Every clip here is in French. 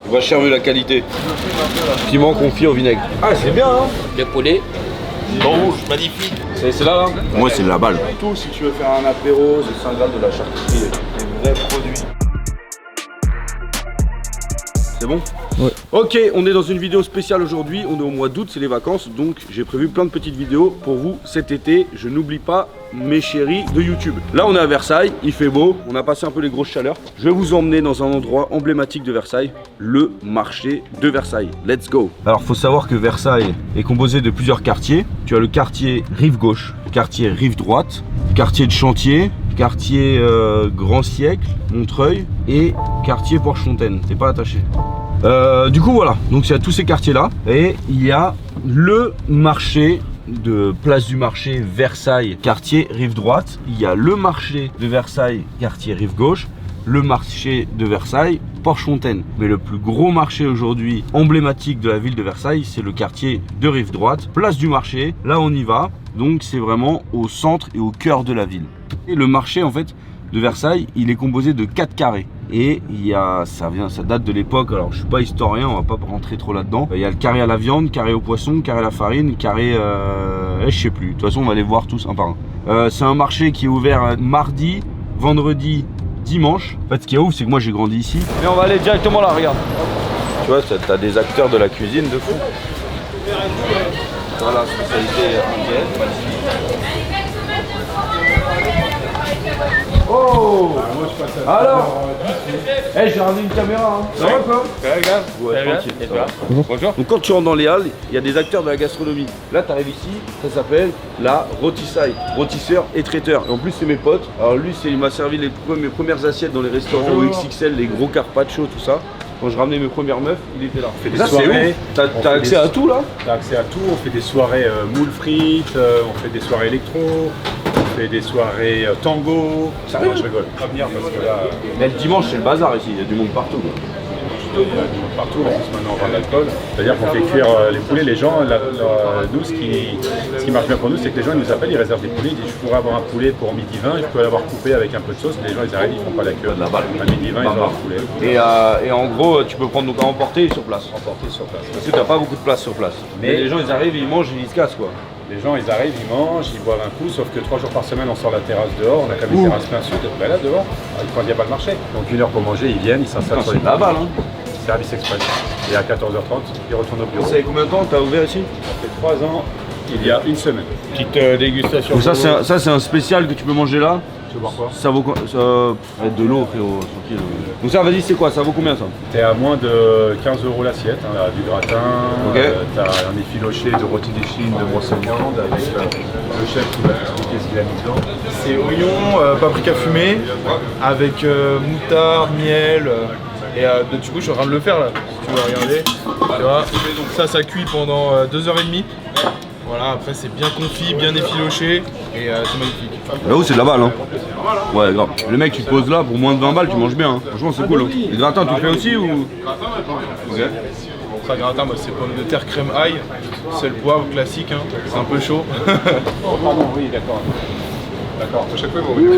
On va chercher la qualité. Piment confit au vinaigre. Ah, c'est bien, hein. Le poulet. Rouge, magnifique. C'est là, hein. Moi, c'est de la balle. Tout, si tu veux faire un apéro, c'est Saint-Graal de la charcuterie. Des vrais produits. C'est bon? Ouais. Ok, on est dans une vidéo spéciale aujourd'hui. On est au mois d'août, c'est les vacances. Donc j'ai prévu plein de petites vidéos pour vous cet été. Je n'oublie pas mes chéris de YouTube. Là on est à Versailles, il fait beau. On a passé un peu les grosses chaleurs. Je vais vous emmener dans un endroit emblématique de Versailles, le marché de Versailles. Let's go. Alors faut savoir que Versailles est composé de plusieurs quartiers. Tu as le quartier rive gauche, le quartier rive droite, quartier de Chantier, quartier Grand Siècle, Montreuil et quartier Porche-Fontaine. T'es pas attaché. Du coup voilà, donc il y a tous ces quartiers là et il y a le marché de Place du Marché Versailles quartier rive droite, il y a le marché de Versailles quartier rive gauche, le marché de Versailles Porche-Fontaine. Mais le plus gros marché aujourd'hui emblématique de la ville de Versailles, c'est le quartier de rive droite, Place du Marché. Là on y va, donc c'est vraiment au centre et au cœur de la ville. Et le marché en fait de Versailles, il est composé de 4 carrés. Et il y a, ça date de l'époque, alors je suis pas historien, on va pas rentrer trop là-dedans. Il y a le carré à la viande, carré au poisson, carré à la farine, carré, je sais plus. De toute façon, on va les voir tous un par un. C'est un marché qui est ouvert mardi, vendredi, dimanche. En fait, ce qui est ouf, c'est que moi j'ai grandi ici. Mais on va aller directement là, regarde. Tu vois, t'as des acteurs de la cuisine de fou. Voilà, spécialité indienne. Oh! Alors? J'ai ramené une caméra, hein. Ça va quoi? Ouais, tranquille. Bonjour. Donc quand tu rentres dans les halles, il y a des acteurs de la gastronomie. Là tu arrives ici, ça s'appelle la rôtisserie, rôtisseur et traiteur. Et en plus c'est mes potes. Alors lui il m'a servi mes premières assiettes dans les restaurants au XXL, les gros carpaccio, tout ça. Quand je ramenais mes premières meufs, il était là. On fait des soirées. T'as accès à tout là? T'as accès à tout, on fait des soirées moules frites, on fait des soirées électro, on fait des soirées tango. Ça va, je rigole. Pas venir parce que là. Mais le dimanche c'est le bazar ici, il y a du monde partout. Il y a du monde partout, en plus maintenant on vend de l'alcool. C'est-à-dire qu'on fait cuire les poulets, les gens, nous ce qui marche bien pour nous, c'est que les gens ils nous appellent, ils réservent des poulets, ils disent je pourrais avoir un poulet pour midi 20, je peux l'avoir coupé avec un peu de sauce, les gens ils arrivent, ils font pas la queue. De la balle. À midi 20 ils ont un poulet. Et en gros tu peux prendre donc à emporter et sur place. Emporté sur place. Parce que t'as pas beaucoup de place sur place. Mais les gens ils arrivent, ils mangent et ils se cassent quoi. Les gens ils arrivent, ils mangent, ils boivent un coup, sauf que 3 jours par semaine on sort la terrasse dehors, on a quand même une terrasse plein sud, ben là dehors, quand il n'y a pas le marché. Donc 1 heure pour manger, ils viennent, ils s'installent sur les tables. C'est la balle hein. Service express. Et à 14h30, ils retournent au bureau. Ça fait combien de temps que tu as ouvert ici? Ça fait 3 ans, il y a 1 semaine. Petite dégustation. Donc ça c'est un spécial que tu peux manger là. Tu veux boire quoi? Ça vaut de l'eau frérot, tranquille. Donc ça vas-y c'est quoi? Ça vaut combien ça? T'es à moins de 15 € l'assiette, hein, du gratin, okay. T'as un effiloché de rôti des Chines, de brosse à viande, avec le chef qui va expliquer ce qu'il a mis dedans. C'est oignon, paprika fumé, avec moutarde, miel. Et du coup je suis en train de le faire là, si tu veux regarder. Tu vois, ça cuit pendant 2h30. Voilà, après c'est bien confit, bien effiloché et c'est magnifique. Là-haut c'est de la balle hein. Ouais grave. Le mec tu te poses là pour moins de 20 balles tu manges bien hein. Franchement c'est cool hein. Le gratin tu le fais aussi ou? Ok. Ça gratin moi c'est pommes de terre crème ail, sel poivre classique hein. C'est un peu chaud. Oh pardon oui d'accord. D'accord, à chaque fois vous voyez.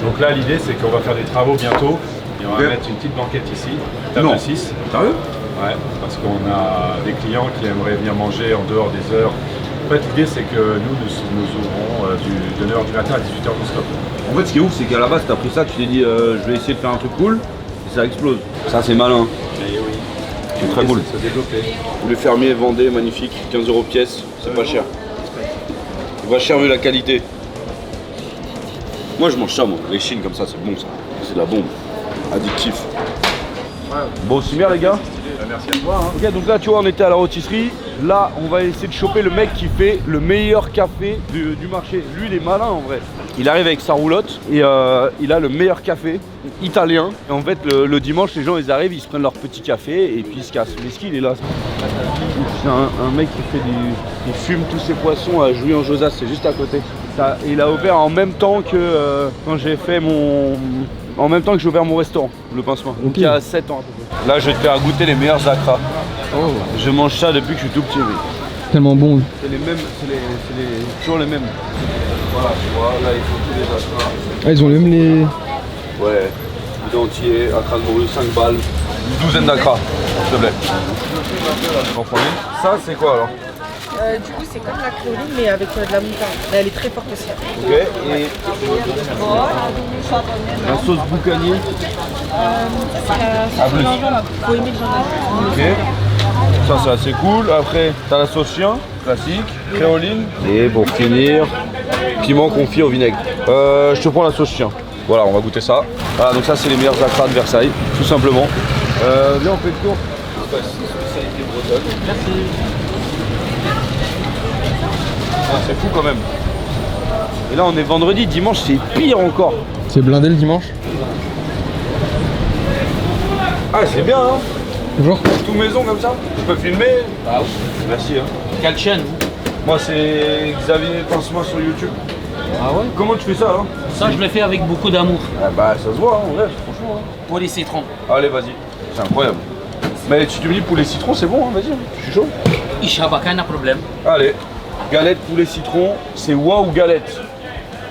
Donc là l'idée c'est qu'on va faire des travaux bientôt. Et on va mettre une petite banquette ici, table de 6. Sérieux? Ouais, parce qu'on a des clients qui aimeraient venir manger en dehors des heures. En fait, l'idée c'est que nous ouvrons de 9h du matin à 18h non-stop. En fait, ce qui est ouf, c'est qu'à la base, tu as pris ça, tu t'es dit je vais essayer de faire un truc cool, et ça explose. Ça, c'est malin. Et oui. C'est très cool. Se développer. Vous les fermiers, vendez, magnifique, 15 € pièce, c'est pas cher. On va cher vu la qualité. Moi, je mange ça, moi. Les chines comme ça, c'est bon ça. C'est de la bombe. Addictif. Ouais. Bon, c'est bien les gars. Merci à toi. Hein. Ok, donc là tu vois on était à la rôtisserie. Là on va essayer de choper le mec qui fait le meilleur café du marché. Lui il est malin en vrai. Il arrive avec sa roulotte et il a le meilleur café italien. Et en fait le dimanche les gens ils arrivent, ils se prennent leur petit café et puis ils se cassent. Mais ce qu'il est là. C'est un mec qui fait il fume tous ses poissons à Jouy-en-Josas, c'est juste à côté. Ça, il a ouvert en même temps que quand j'ai fait en même temps que j'ai ouvert mon restaurant, le Pincement. Donc il y a 7 ans à peu près. Là je vais te faire goûter les meilleurs acras. Oh. Je mange ça depuis que je suis tout petit. Mais... Tellement bon. C'est les mêmes, c'est toujours les mêmes. Voilà, tu vois, là ils font tous les acras. Ah ils ont même les... Ouais, dentier, acras de morue, 5 balles. Une douzaine d'acras, s'il te plaît. Vous en prenez. Ça, c'est quoi alors? Du coup, c'est comme la créoline, mais avec de la moutarde. Mais elle est très forte aussi. Ok, et la sauce boucanier. C'est la sauce gingembre. Faut aimer le gingembre. Ok, ça c'est assez cool. Après, t'as la sauce chien, classique, créoline. Et pour finir, piment confit au vinaigre. Je te prends la sauce chien. Voilà, on va goûter ça. Voilà, donc ça c'est les meilleurs acras de Versailles, tout simplement. Viens, on fait le tour. Spécialité bretonne. Merci. Ah, c'est fou quand même. Et là on est vendredi, dimanche c'est pire encore. C'est blindé le dimanche? Ah c'est bien hein. Bonjour. Tout maison comme ça. Je peux filmer? Ah oui. Merci hein. Quelle chaîne vous? Moi c'est Xavier Pince-Moi sur YouTube. Ah ouais? Comment tu fais ça hein? Ça je le fais avec beaucoup d'amour. Ah bah ça se voit hein, en vrai, franchement. Pour les citrons. Allez vas-y, c'est incroyable. Mais tu te dis poulet citron c'est bon hein, vas-y, je suis chaud. Ishaba, pas de problème. Allez, galette poulet citron, c'est waouh galette.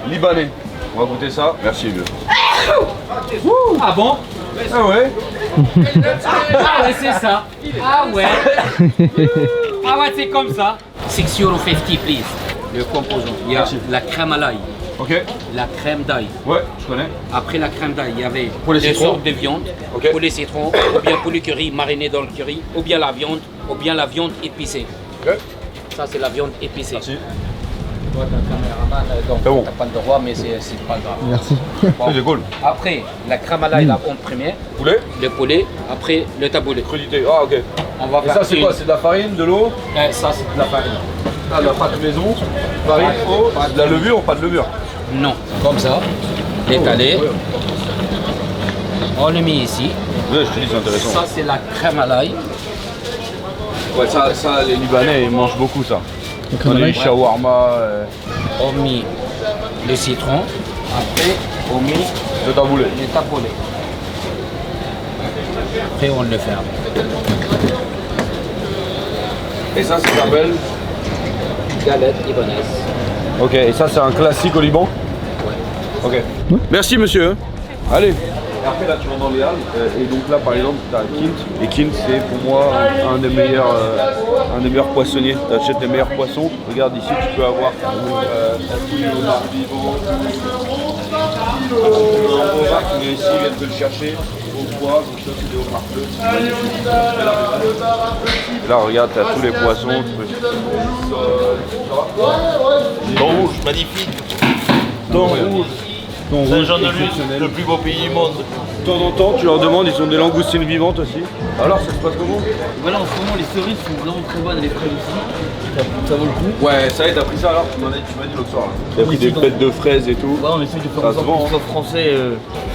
Libanais. On va goûter ça. Merci vieux. Ah bon? Ah ouais. Ah ouais, c'est ça. Ah ouais. Ah ouais, c'est comme ça. 6,50 €, please. Le composant. Il y a Merci. la crème à l'ail, Ok. la crème d'ail. Ouais, je connais. Après la crème d'ail, il y avait Poulet des citron. sortes de viande. Ok. Poulet citron, ou bien poulet curry mariné dans le curry, ou bien la viande, épicée. Ok. Ça, c'est la viande épicée. Merci. Toi, t'es un caméraman, donc C'est bon. t'as pas le droit, mais c'est pas grave. Merci. Bon. C'est cool. Après, la crème à l'ail, là, en premier, Poulet. le poulet, après le taboulé. Crudité. Ah ok. On va Et faire ça c'est une- quoi? C'est de la farine, de l'eau? Ça, c'est de la farine. Ah, de la pâte maison, farine, eau, de la levure ou pas de levure? Non, comme ça, étalé. On le met ici. Ouais, je te dis c'est intéressant. Ça, c'est la crème à l'ail. Ouais, ça les Libanais ils mangent beaucoup ça. crème Dans à les l'ail. shawarma, On met le citron. Après, on met de taboulé. le taboulé. Après, on le ferme. Et ça s'appelle? Galette libanaise. Ok, et ça c'est un classique au Liban? Ok. Merci monsieur. Allez. Et après là tu vas dans les halles et donc là par exemple tu as Kint et Kint c'est pour moi un des meilleurs poissonniers. Tu achètes les meilleurs poissons. Regarde ici tu peux avoir tous les renards vivants. Un renard qui vient ici, ils viennent te le chercher au poids, donc ça c'est des homards bleus, c'est magnifique. Et là regarde tu as tous les poissons, tu peux chercher le sol. Thon rouge, magnifique. Thon rouge. Thon rouge Saint-Jean-de-Luz, exceptionnel. le plus beau pays du monde. De temps en temps, tu leur demandes, ils ont des langoustines vivantes aussi. Alors, ça se passe comment? Voilà, en ce moment, les cerises sont vraiment très bonnes, les fraises aussi. Ça vaut le coup. Ouais, ça y est, t'as pris ça alors? Tu m'as dit l'autre soir. T'as pris des pètes de fraises et tout. Ouais, on essaie de faire Ça en se sorte vend, que ce soit français.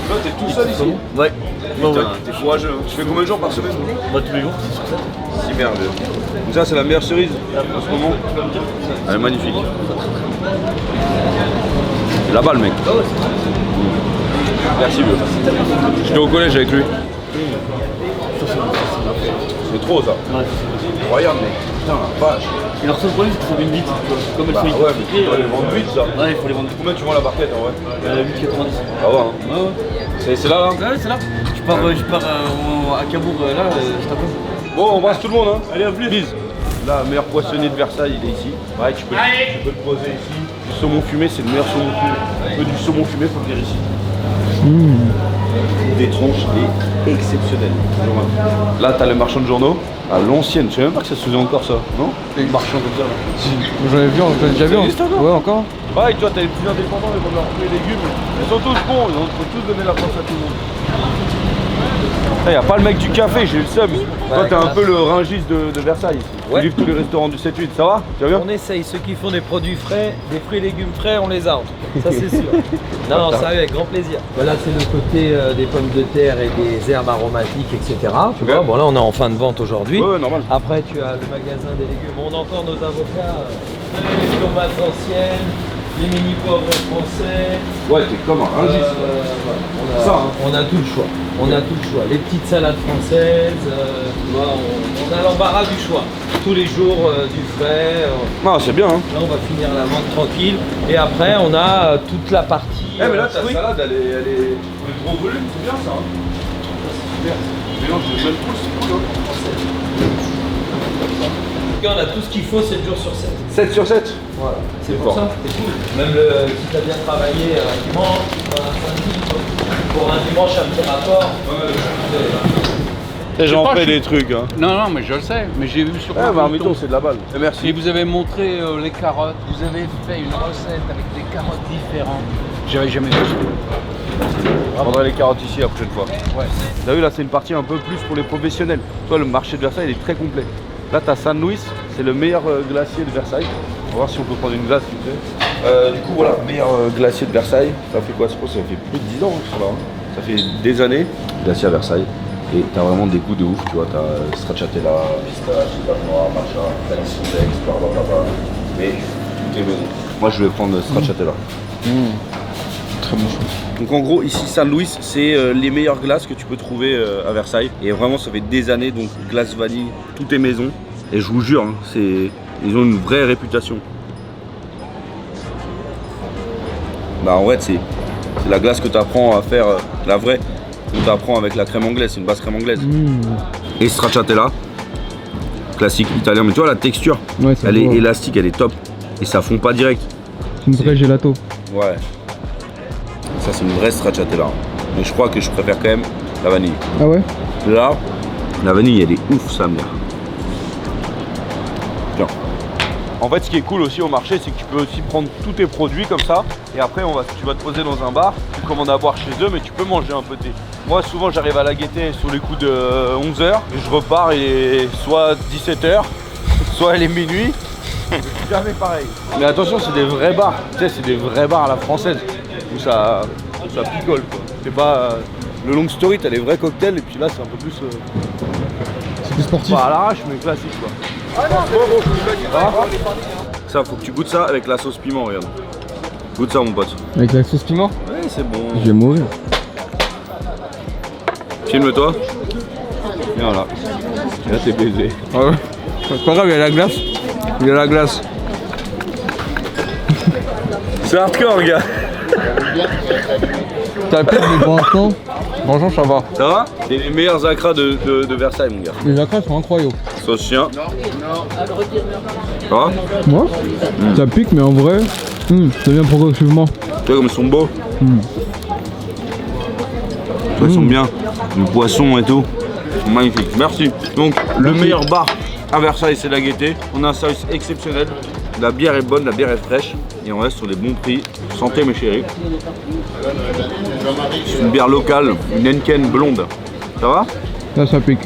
Toi, t'es tout seul ici? Ouais. Putain, t'es courageux. Hein. Tu fais combien de jours par semaine? Bah, tous les jours, c'est sur ça. Si merde. Donc ça, c'est la meilleure cerise en ce moment. Elle est magnifique. C'est là-bas le mec. Merci vieux. J'étais au collège avec lui. C'est trop ça. Ouais. Incroyable mec. Putain la vache. Et leur seul problème, c'est qu'ils sont bien vite. Comme elles Bah sont vite ouais, mais tu dois les vendre vite ça. Ouais, il faut les vendre. Combien tu vends la barquette en vrai? 8,90. Ça va hein. Ouais, ouais. C'est là là. Ouais, c'est là. Je pars à Cabourg, là, je t'appelle. Bon, on embrasse tout le monde hein. Allez, à plus. Bise. Là, meilleur poissonnier de Versailles, il est ici. Ouais, tu peux te poser ici. Du saumon fumé, c'est le meilleur saumon fumé. Tu veux du saumon fumé, faut venir ici. Des tronches et exceptionnelles. Là, t'as le marchand de journaux. À l'ancienne, je sais même pas que ça se faisait encore ça, non? Les marchands comme ça là. J'en ai vu, j'en ai déjà vu. Ça existe encore? Ouais, encore. Pareil, toi, t'as les plus indépendants, ils vendent leurs fruits et légumes. Ils sont tous bons, ils ont tous donné la chance à tout le monde. Il n'y a pas le mec du café, j'ai eu le seum. Toi, t'es un peu le Rungis de Versailles. Tu livres tous les restaurants du 7-8, ça va? Tu vas bien? On essaye, ceux qui font des produits frais, des fruits et légumes frais, on les a. Ça c'est sûr. Non, ça avec grand plaisir. Voilà, c'est le côté des pommes de terre et des herbes aromatiques, etc. Tu vois, bon là on est en fin de vente aujourd'hui. Ouais, normal. Après tu as le magasin des légumes. On a encore nos avocats, les tomates anciennes, les mini poivres français. Ouais, t'es comme un Rungis. Voilà, on a tout le choix. On a tout le choix. Les petites salades françaises, tu vois, on a l'embarras du choix. Tous les jours du frais. Non, c'est bien hein. Là on va finir la vente tranquille. Et après on a toute la partie. Eh mais là ta fruits. salade elle est gros volume, c'est bien ça hein. Ça, c'est super. mélange de même tout, c'est cool. On a tout ce qu'il faut 7 jours sur 7. 7 sur 7. Voilà, c'est fort. pour ça, c'est cool. Même si tu as bien travaillé un dimanche, un samedi, pour un dimanche, un petit rapport. J'en pas, fais je- des trucs. Hein. Non, mais je le sais. Mais j'ai vu sur Ah, Marmiton. marmiton, c'est de la balle. Et Et merci. vous avez montré les carottes. Vous avez fait une recette avec des carottes différentes. J'avais jamais vu ça. Je prendrai les carottes ici la prochaine fois. Ouais. T'as vu là, c'est une partie un peu plus pour les professionnels. Toi, le marché de Versailles, il est très complet. Là, t'as San Luis, c'est le meilleur glacier de Versailles. On va voir si on peut prendre une glace vite fait. Du coup, voilà, meilleur glacier de Versailles. Ça fait quoi? Ça fait plus de 10 ans qu'ils sont là. Hein. Ça fait des années. Glacier à Versailles. Et t'as vraiment des goûts de ouf, tu vois. T'as stracciatella, pistache, étape noire, matcha, calisson d'ex, blablabla. Mais tout est maison. Moi, je vais prendre stracciatella. Très bon choix. Donc en gros ici San Luis c'est les meilleures glaces que tu peux trouver à Versailles. Et vraiment ça fait des années, donc glace vanille, tout est maison. Et je vous jure, hein, ils ont une vraie réputation. Bah en vrai c'est la glace que tu apprends à faire, la vraie, qu'on t'apprend avec la crème anglaise, c'est une base crème anglaise. Et stracciatella, classique italien, mais tu vois la texture, Ouais, elle est élastique, elle est top. Et ça fond pas direct. C'est une vraie gelato. Ouais. Ça c'est une vraie stracciatella. Mais je crois que je préfère quand même la vanille. Ah ouais? Là, la vanille elle est ouf, ça me dit. Tiens. En fait ce qui est cool aussi au marché c'est que tu peux aussi prendre tous tes produits comme ça. Et après tu vas te poser dans un bar, tu commandes à boire chez eux mais tu peux manger un peu de thé. Moi souvent j'arrive à la Gaîté sur les coups de 11h et je repars et soit 17h, soit elle est minuit. Jamais pareil. Mais attention, c'est des vrais bars. Tu sais, c'est des vrais bars à la française. Où ça picole quoi. C'est pas le long story, t'as les vrais cocktails et puis là c'est un peu plus C'est plus sportif. à l'arrache mais classique quoi. Ça faut que tu goûtes ça avec la sauce piment, regarde. Goûte ça mon pote. Avec la sauce piment? Ouais c'est bon. Je vais mourir. Filme-toi. Et voilà. Et là t'es baisé. Ah ouais. C'est pas grave, il y a la glace. Il y a la glace. C'est hardcore gars. T'as peur, mais pour l'instant, Franchement, ça va. Ça va? C'est les meilleurs acras de Versailles mon gars. les acras sont incroyables. Sauce chien. Ça va? Moi, ça pique, mais en vrai, ça vient progressivement. Tu vois comme ils sont beaux. Ils sont bien. Le poisson et tout. Magnifique. Merci. Donc le meilleur bar à Versailles c'est la Gaîté. On a un service exceptionnel. La bière est bonne, la bière est fraîche. Et on reste sur des bons prix. Santé mes chéris. C'est une bière locale, une Henken blonde. Ça va? Là, ça pique.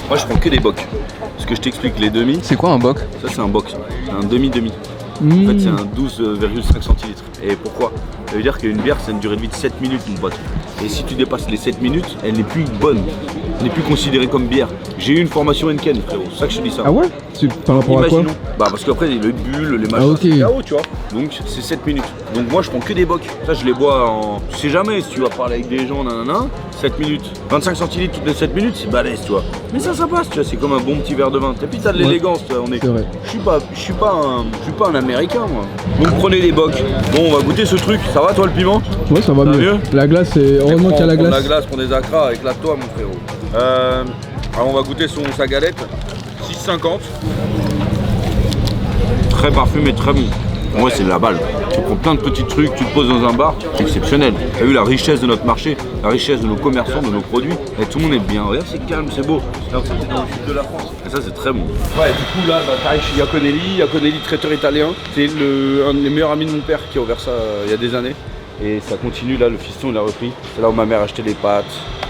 Moi je prends que des bocs. Parce que je t'explique les demi. C'est quoi un boc? Ça c'est un boc. C'est un demi-demi. En fait, c'est un 12,5 centilitres. Et pourquoi? Ça veut dire qu'une bière, c'est une durée de vie de 7 minutes, mon pote. Et si tu dépasses les 7 minutes, elle n'est plus bonne. Elle n'est plus considérée comme bière. J'ai eu une formation Henken, frérot. C'est ça que je te dis ça. Ah ouais? C'est par rapport à quoi? Imaginons. Bah, parce qu'après, les bulles, les machins, Ah, ok. c'est KO, tu vois. Donc, c'est 7 minutes. Donc, moi, je prends que des bocs. Ça, je les bois en. Tu sais jamais si tu vas parler avec des gens, nanana. 7 minutes. 25 centilitres toutes les 7 minutes, c'est balèze, tu vois. Mais ça passe, tu vois. C'est comme un bon petit verre de vin. Et puis, t'as de l'élégance, tu vois. C'est vrai. Je suis pas un américain moi. Donc prenez les bocs. Bon on va goûter ce truc. Ça va toi le piment? Ouais, ça va Ça va mieux. mieux. La glace, c'est. Heureusement qu'il y a la Prends glace. la glace, prends des acras, éclate-toi mon frérot. Alors on va goûter sa galette. 6,50. Très parfumé, très bon. En vrai c'est de la balle. Tu prends plein de petits trucs, tu te poses dans un bar, c'est exceptionnel. T'as vu la richesse de notre marché, la richesse de nos commerçants, de nos produits. Et tout le monde est bien. Regarde c'est calme, c'est beau. Alors ça c'est dans le sud de la France. Et ça c'est très bon. Ouais du coup là t'arrives chez Iaconelli, traiteur italien. C'est un des meilleurs amis de mon père qui a ouvert ça il y a des années. Et ça continue là, le fiston il a repris. C'est là où ma mère achetait les pâtes.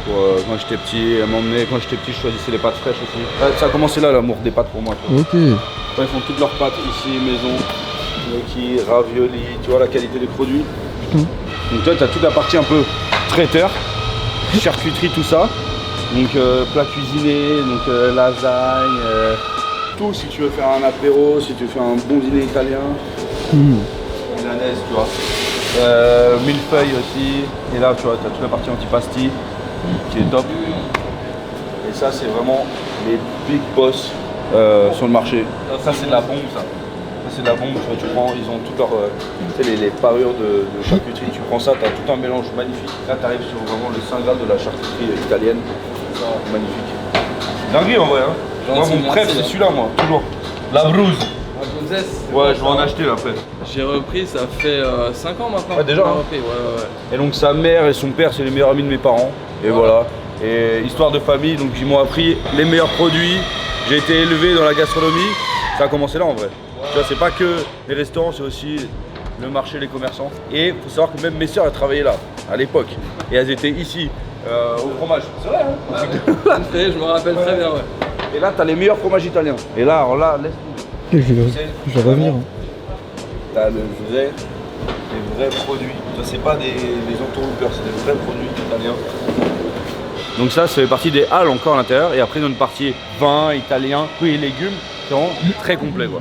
Quand j'étais petit, elle m'emmenait, quand j'étais petit je choisissais les pâtes fraîches aussi. Ouais, ça a commencé là l'amour des pâtes pour moi. Tu vois. Ok. Ils font toutes leurs pâtes ici, maison, gnocchi, ravioli, tu vois la qualité des produits. Donc toi tu as toute la partie un peu traiteur, charcuterie, tout ça. Donc plat cuisiné, donc lasagne, tout si tu veux faire un apéro, si tu veux faire un bon dîner italien. Milanaise, tu vois. Millefeuille aussi. Et là tu vois, tu as toute la partie antipasti qui est top. Et ça c'est vraiment les big boss sur le marché. Ça c'est de la bombe ça. Ça c'est de la bombe, tu prends, ils ont toutes leurs les parures de charcuterie, tu prends ça, tu as tout un mélange magnifique. Là tu arrives sur vraiment le saint graal de la charcuterie italienne. Magnifique. Dinguerie en vrai. Hein. Moi, mon préf, c'est celui-là, moi, toujours. La Brousse. Ouais, je vais en acheter là après. J'ai repris, ça fait 5 ans maintenant. Ouais, déjà, hein. Repris, ouais. Et donc sa mère et son père, c'est les meilleurs amis de mes parents. Et voilà. Et histoire de famille, donc ils m'ont appris les meilleurs produits. J'ai été élevé dans la gastronomie. Ça a commencé là en vrai. Tu vois, c'est pas que les restaurants, c'est aussi le marché, les commerçants. Et il faut savoir que même mes sœurs, elles travaillaient là, à l'époque. Et elles étaient ici, au fromage. C'est vrai, hein. Je me rappelle très bien, ouais. Et là, t'as les meilleurs fromages italiens. Et là, alors là, laisse Je vais revenir. Hein. T'as des vrais produits. Ça, c'est pas des entourloupeurs, c'est des vrais produits italiens. Donc ça fait partie des halles encore à l'intérieur. Et après, dans une partie vin, italien, fruits et légumes. C'est vraiment très complet quoi.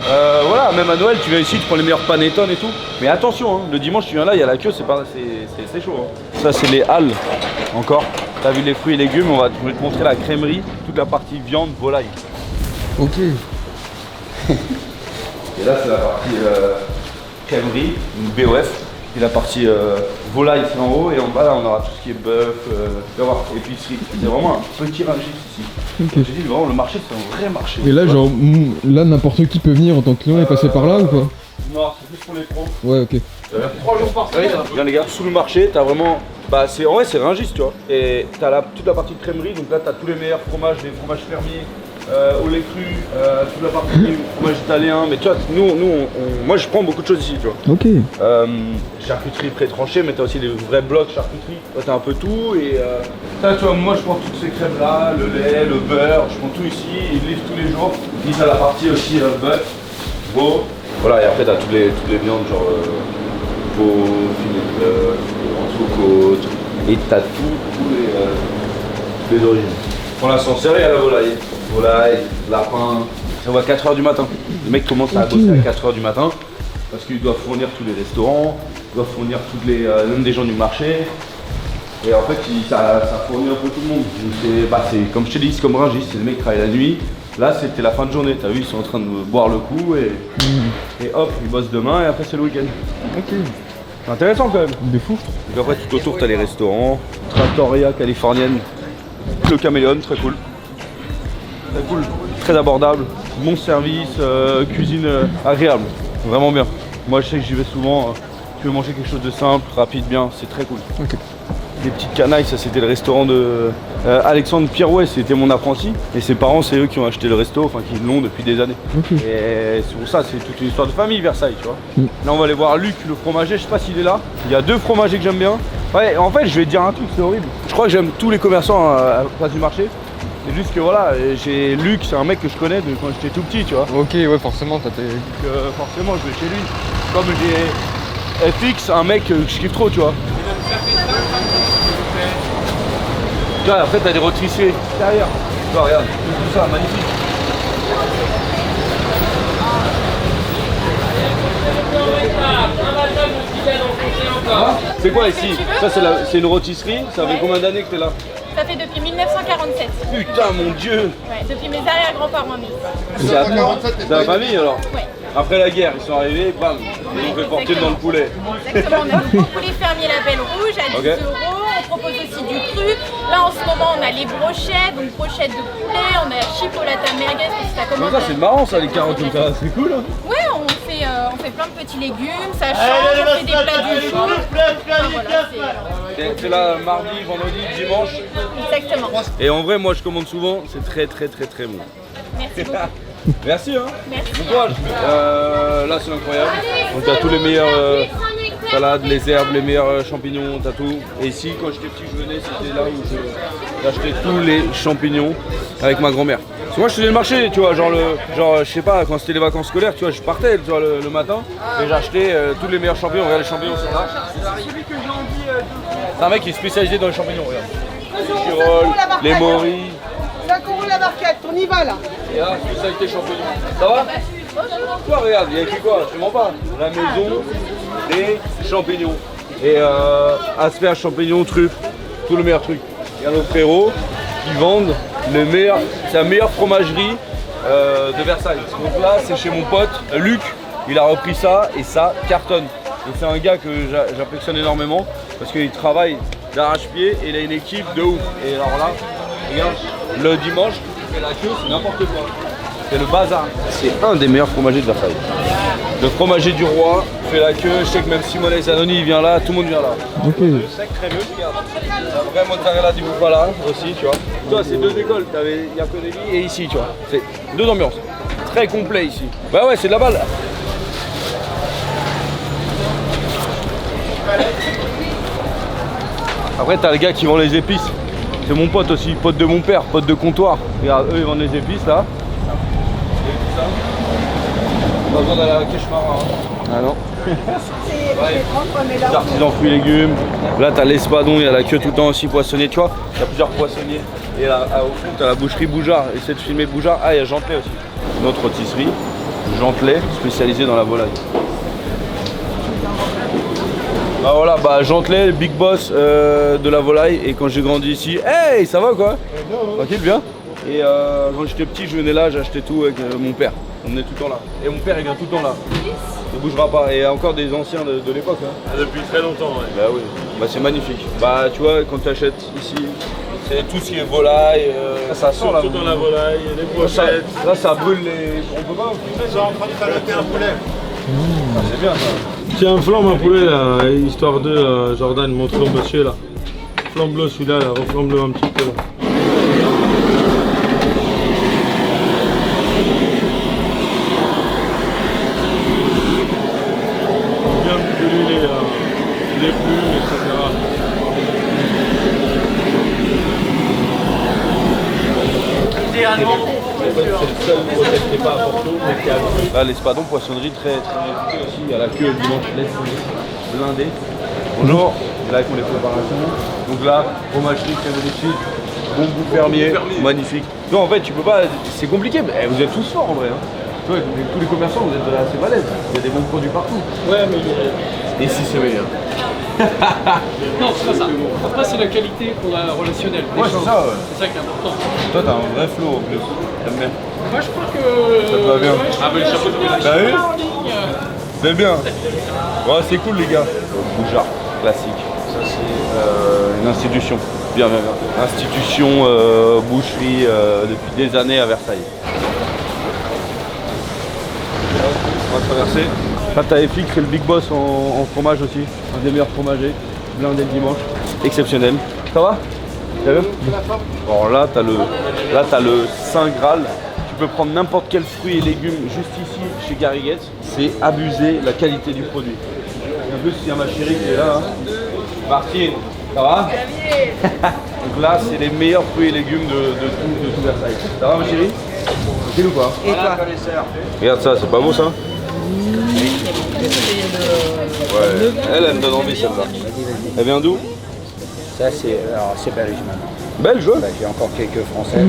Voilà, même à Noël, tu viens ici, tu prends les meilleurs panettone et tout. Mais attention, hein, le dimanche, tu viens là, il y a la queue, c'est chaud. Hein. Ça, c'est les halles encore. T'as vu les fruits et légumes, je vais te montrer la crèmerie, toute la partie viande, volaille. Ok. Et là, c'est la partie crèmerie, une BOF. Et la partie volaille, c'est en haut. Et en bas, là, on aura tout ce qui est bœuf, épicerie. C'est vraiment un petit registre ici. Okay. J'ai dit, vraiment, le marché, c'est un vrai marché. Et là, genre, là, n'importe qui peut venir en tant que client et passer par là ou quoi? Non, c'est juste pour les pros. Ouais, ok. 3 jours par semaine. Viens les gars, sous le marché, t'as vraiment... Bah en vrai c'est Rungis tu vois. Et t'as toute la partie de crèmerie, donc là t'as tous les meilleurs fromages, les fromages fermiers, au lait cru, toute la partie fromage italien. Mais tu vois, moi je prends beaucoup de choses ici tu vois. Ok. Charcuterie pré-tranchée, mais t'as aussi des vrais blocs charcuterie. Là t'as un peu tout et ça tu vois, moi je prends toutes ces crèmes là, le lait, le beurre, je prends tout ici, ils livrent tous les jours. Puis t'as la partie aussi bœuf, veau. Voilà, et après t'as toutes les viandes genre veau, filet de bœuf, entrecôte, et t'as tous les origines. Pour l'ascenseur, il y a la volaille, lapin. Ça va à 4h du matin. Les mecs commencent à bosser à 4h du matin parce qu'ils doivent fournir tous les restaurants, ils doivent fournir même des gens du marché. Et en fait, ça fournit un peu tout le monde. C'est comme je te dis, c'est comme Rungis, c'est les mecs qui travaillent la nuit. Là, c'était la fin de journée, t'as vu, ils sont en train de boire le coup et hop, ils bossent demain et après c'est le week-end. Ok. C'est intéressant quand même. De fou. Donc après, tout autour, t'as les restaurants. Trattoria californienne, le caméléon, très cool. Très cool, très abordable, bon service, cuisine agréable, vraiment bien. Moi, je sais que j'y vais souvent. Tu veux manger quelque chose de simple, rapide, bien, c'est très cool. Ok. Des petites canailles, ça c'était le restaurant de Alexandre Pirouet, c'était mon apprenti. Et ses parents, c'est eux qui ont acheté le resto, enfin qui l'ont depuis des années. Okay. Et c'est pour ça, c'est toute une histoire de famille, Versailles, tu vois. Là, on va aller voir Luc, le fromager, je sais pas s'il est là. Il y a 2 fromagers que j'aime bien. Ouais, en fait, je vais te dire un truc, c'est horrible. Je crois que j'aime tous les commerçants à place du marché. C'est juste que voilà, j'ai Luc, c'est un mec que je connais de quand j'étais tout petit, tu vois. Ok, ouais, forcément, t'as tes... Donc forcément, je vais chez lui. Comme j'ai FX, un mec que je kiffe trop, tu vois. Tu vois, après t'as des rôtisseries derrière. Tu vois, regarde, tout ça, magnifique. C'est quoi ici? Ça c'est une rôtisserie, ça fait combien d'années que t'es là? Ça fait depuis 1947. Putain mon dieu! Ouais, depuis mes arrière-grands-parents. C'est la famille alors? Ouais. Après la guerre, ils sont arrivés, bam, ils ont fait fortune dans le poulet. Exactement, on a un poulet fermier Label Rouge à 10 €, on propose aussi du cru. Là en ce moment on a les brochettes, donc brochettes de poulet, on a chipolata merguez, ça commence. Ça c'est marrant ça, les carottes comme ça, c'est cool. Ouais, on fait plein de petits légumes, ça change, on fait des plats du jour. C'est là mardi, vendredi, dimanche. Exactement. Et en vrai, moi je commande souvent, c'est très bon. Merci beaucoup. Merci hein. Merci. Bon courage. Là c'est incroyable. Donc t'as tous les meilleurs salades, les herbes, les meilleurs champignons, t'as tout. Et ici quand j'étais petit je venais, c'était là où j'achetais tous les champignons avec ma grand-mère. Parce que moi je faisais le marché, tu vois, genre je sais pas, quand c'était les vacances scolaires, tu vois, je partais tu vois, le matin et j'achetais tous les meilleurs champignons. Regarde les champignons sont là. C'est un mec qui est spécialisé dans les champignons, regarde. Les girolles, les morilles. 5 € la barquette, on y va là. Et là, spécialité champignons. Ça va? Toi, regarde, il y a écrit quoi? Je mens pas. La maison des champignons. Et asperges, champignons, truffes, tout le meilleur truc. Il y a nos frérots qui vendent le meilleur, c'est la meilleure fromagerie de Versailles. Donc là, c'est chez mon pote Luc. Il a repris ça et ça cartonne. Et c'est un gars que j'affectionne énormément parce qu'il travaille d'arrache-pied et il a une équipe de ouf. Et alors là, Regarde, le dimanche, tu fais la queue, c'est n'importe quoi. C'est le bazar. C'est un des meilleurs fromagers de Versailles. Le fromager du roi fait la queue. Je sais que même Simone Zanoni il vient là, tout le monde vient là. Ok. Le sec crémeux, regarde. La vraie mozzarella di bufala aussi, tu vois. Toi, c'est deux écoles. T'avais Iaconelli et ici, tu vois. C'est deux ambiances. Très complet ici. Bah ouais, c'est de la balle. Après, t'as les gars qui vendent les épices. C'est mon pote aussi, pote de mon père, pote de comptoir. Regarde, eux ils vendent les épices là. Pas besoin d'aller à la Keshmara. Ah non. Les artisans fruits et légumes. Là t'as l'espadon, il y a la queue tout le temps aussi poissonnier, tu vois. Il y a plusieurs poissonniers. Et là au fond t'as la boucherie Boujard. Essaie de filmer Boujard. Ah il y a Gentelet aussi. Notre rôtisserie, Gentelet, spécialisée dans la volaille. Bah voilà, bah Gentelet, le big boss de la volaille. Et quand j'ai grandi ici, hey, ça va quoi? Tranquille, bien. Et quand j'étais petit, je venais là, j'achetais tout avec mon père. On venait tout le temps là. Et mon père, il vient tout le temps là. Ne bougera pas. Et il y a encore des anciens de l'époque. Hein. Depuis très longtemps, ouais. Bah oui, bah c'est magnifique. Bah tu vois, quand tu achètes ici, c'est tout ce qui est volaille. Ça sent là. Surtout dans la volaille, les brochettes. Là, ça brûle les. On peut pas. Ils sont en train de saloter un poulet. Ah, c'est bien ça. Tiens, flambe un poulet là, histoire de Jordan, montre le monsieur là. Flambe-le celui-là, là, reflambe-le un petit peu là. Bien brûler les plumes, etc. Idéalement, C'est le seul modèle qui n'est pas à Porto, mais qui a là, l'espadon, poissonnerie très réputé aussi. Il y a la queue le dimanche, blindé. Bonjour, c'est là qu'on les préparations. Donc là, fromagerie, crème de sucre, bon goût fermier, magnifique. Non, en fait, tu peux pas, c'est compliqué, mais vous êtes tous forts en vrai. Hein. Tu vois, tous les commerçants, vous êtes assez balèzes. Il y a des bons produits partout. Ouais, mais Et si c'est meilleur. Non, c'est pas ça. Après, c'est la qualité pour la relationnelle. Ouais, c'est ça, ouais. C'est ça qui est important. Toi, t'as un vrai flow en plus. J'aime bien. Moi, je crois que. Ça te va bien. Ah, mais le chapeau de T'as vu? C'est bien. Ouais, c'est cool, les gars. Boujard, classique. Ça, c'est une institution. Bien, bien, bien. Institution, boucherie, depuis des années à Versailles. On va traverser. Là, t'as FX, c'est le big boss en fromage aussi. Un des meilleurs fromagers. Blindé le dimanche. Exceptionnel. Ça va? T'as vu? Alors là, t'as le Saint Graal. Tu peux prendre n'importe quel fruit et légumes juste ici, chez Garrigues. C'est abuser la qualité du produit. Et en plus, il y a ma chérie qui est là. Hein. Martine, ça va? Donc là, c'est les meilleurs fruits et légumes de tout Versailles. Ça va, ma chérie? Tranquille ou pas? Et toi? Regarde ça, c'est pas beau ça? Ouais, elle me donne envie celle-là. Elle vient d'où? Ça, c'est belge maintenant. Belge, ouais? Bah, j'ai encore quelques françaises,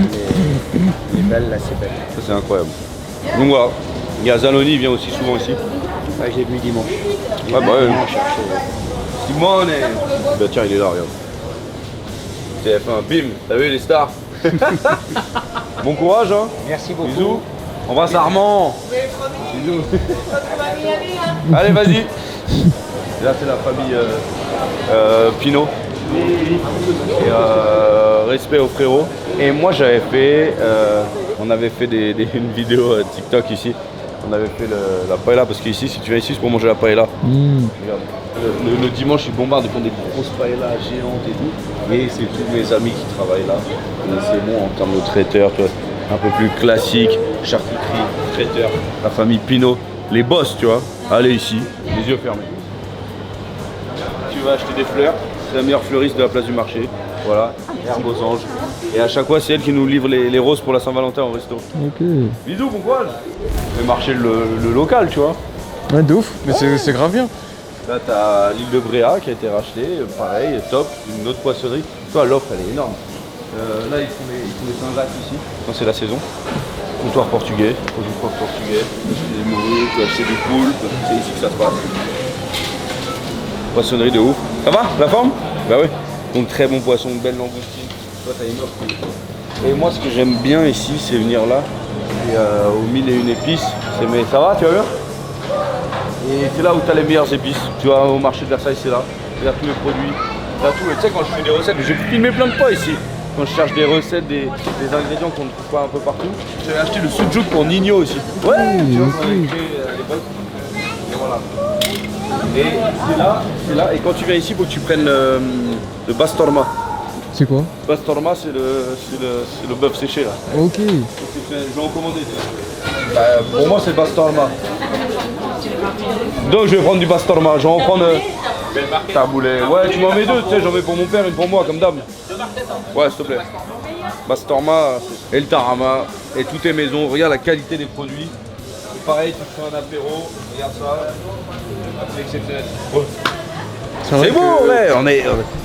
mais les belles, là, c'est belge. Ça, c'est incroyable. Donc voilà, il y a Zanoni, il vient aussi souvent ici. Ouais, j'ai venu dimanche. Ouais, bah ouais. Simone! Bah tiens, il est là, regarde. TF1, bim, t'as vu les stars? Bon courage, hein? Merci beaucoup. Bisous. Embrasse Armand. Bisous. Allez, vas-y. Là, c'est la famille Pinot. Et respect aux frérots. Et moi, j'avais fait, on avait fait une vidéo TikTok ici. On avait fait la paella parce qu'ici, si tu viens ici, c'est pour manger la paella. Regarde. Le dimanche, ils bombardent, ils font des grosses paellas géantes et tout. Et c'est tous mes amis qui travaillent là. Et c'est bon en termes de traiteur, tu vois, un peu plus classique, charcuterie, traiteur, la famille Pinot, les boss, tu vois. Allez ici, les yeux fermés. Tu vas acheter des fleurs, c'est la meilleure fleuriste de la place du marché. Voilà, herbe aux anges. Et à chaque fois, c'est elle qui nous livre les roses pour la Saint-Valentin au resto. Ok. Bisous, bon courage. On fait marcher le local, tu vois. Ouais, de ouf, mais c'est grave bien. Là, t'as l'île de Bréa qui a été rachetée, pareil, top, une autre poissonnerie. Toi, l'offre, elle est énorme. Là, ils font les Saint-Jacques ici, quand c'est la saison. Comptoir portugais, comptoir portugais, des morues, tu peux acheter du poulpe, c'est ici que ça se passe. Poissonnerie de ouf. Ça va, la forme? Bah oui. Donc très bon poisson, belle langoustine. Toi, t'as une offre. Et moi, ce que j'aime bien ici, c'est venir là, et, aux 1001 épices. Mais ça va, tu vas bien? Et c'est là où tu as les meilleures épices. Tu vois, au marché de Versailles, c'est là. Il y a tous les produits. Tu as tout. Et tu sais, quand je fais des recettes, j'ai filmé plein de fois ici. quand je cherche des recettes, des ingrédients qu'on ne trouve pas un peu partout. J'avais acheté le sujuk pour Nino aussi. Ouais, tu vois, qu'on avait créé à l'époque. Et voilà. Et c'est là, et quand tu viens ici, il faut que tu prennes le bastorma. C'est quoi? Bastorma, c'est le bœuf séché là. Ok. Je vais en commander. Bah, pour moi, c'est bastorma. Donc je vais prendre du bastorma. Je vais en prendre taboulé. Ouais, tu m'en mets deux, tu sais, j'en mets pour mon père, une pour moi, comme d'hab. Ouais, s'il te plaît. Bastorma et le tarama et tout est maison. Regarde la qualité des produits. Pareil, tu fais un apéro, regarde ça. C'est exceptionnel. Ouais. C'est beau, ouais.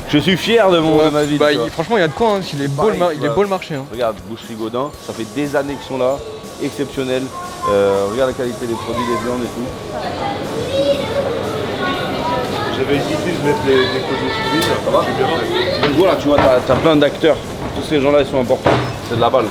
Je suis fier de ma vie. Bah, franchement, il y a de quoi, hein. Il est beau le marché. Hein. Regarde, Boucherie Gaudin, ça fait des années qu'ils sont là, exceptionnel. Regarde la qualité des produits, des viandes et tout. J'avais hésité de mettre les produits sous vide, ça va. Donc voilà, tu vois, t'as plein d'acteurs. Tous ces gens-là, ils sont importants. C'est de la balle.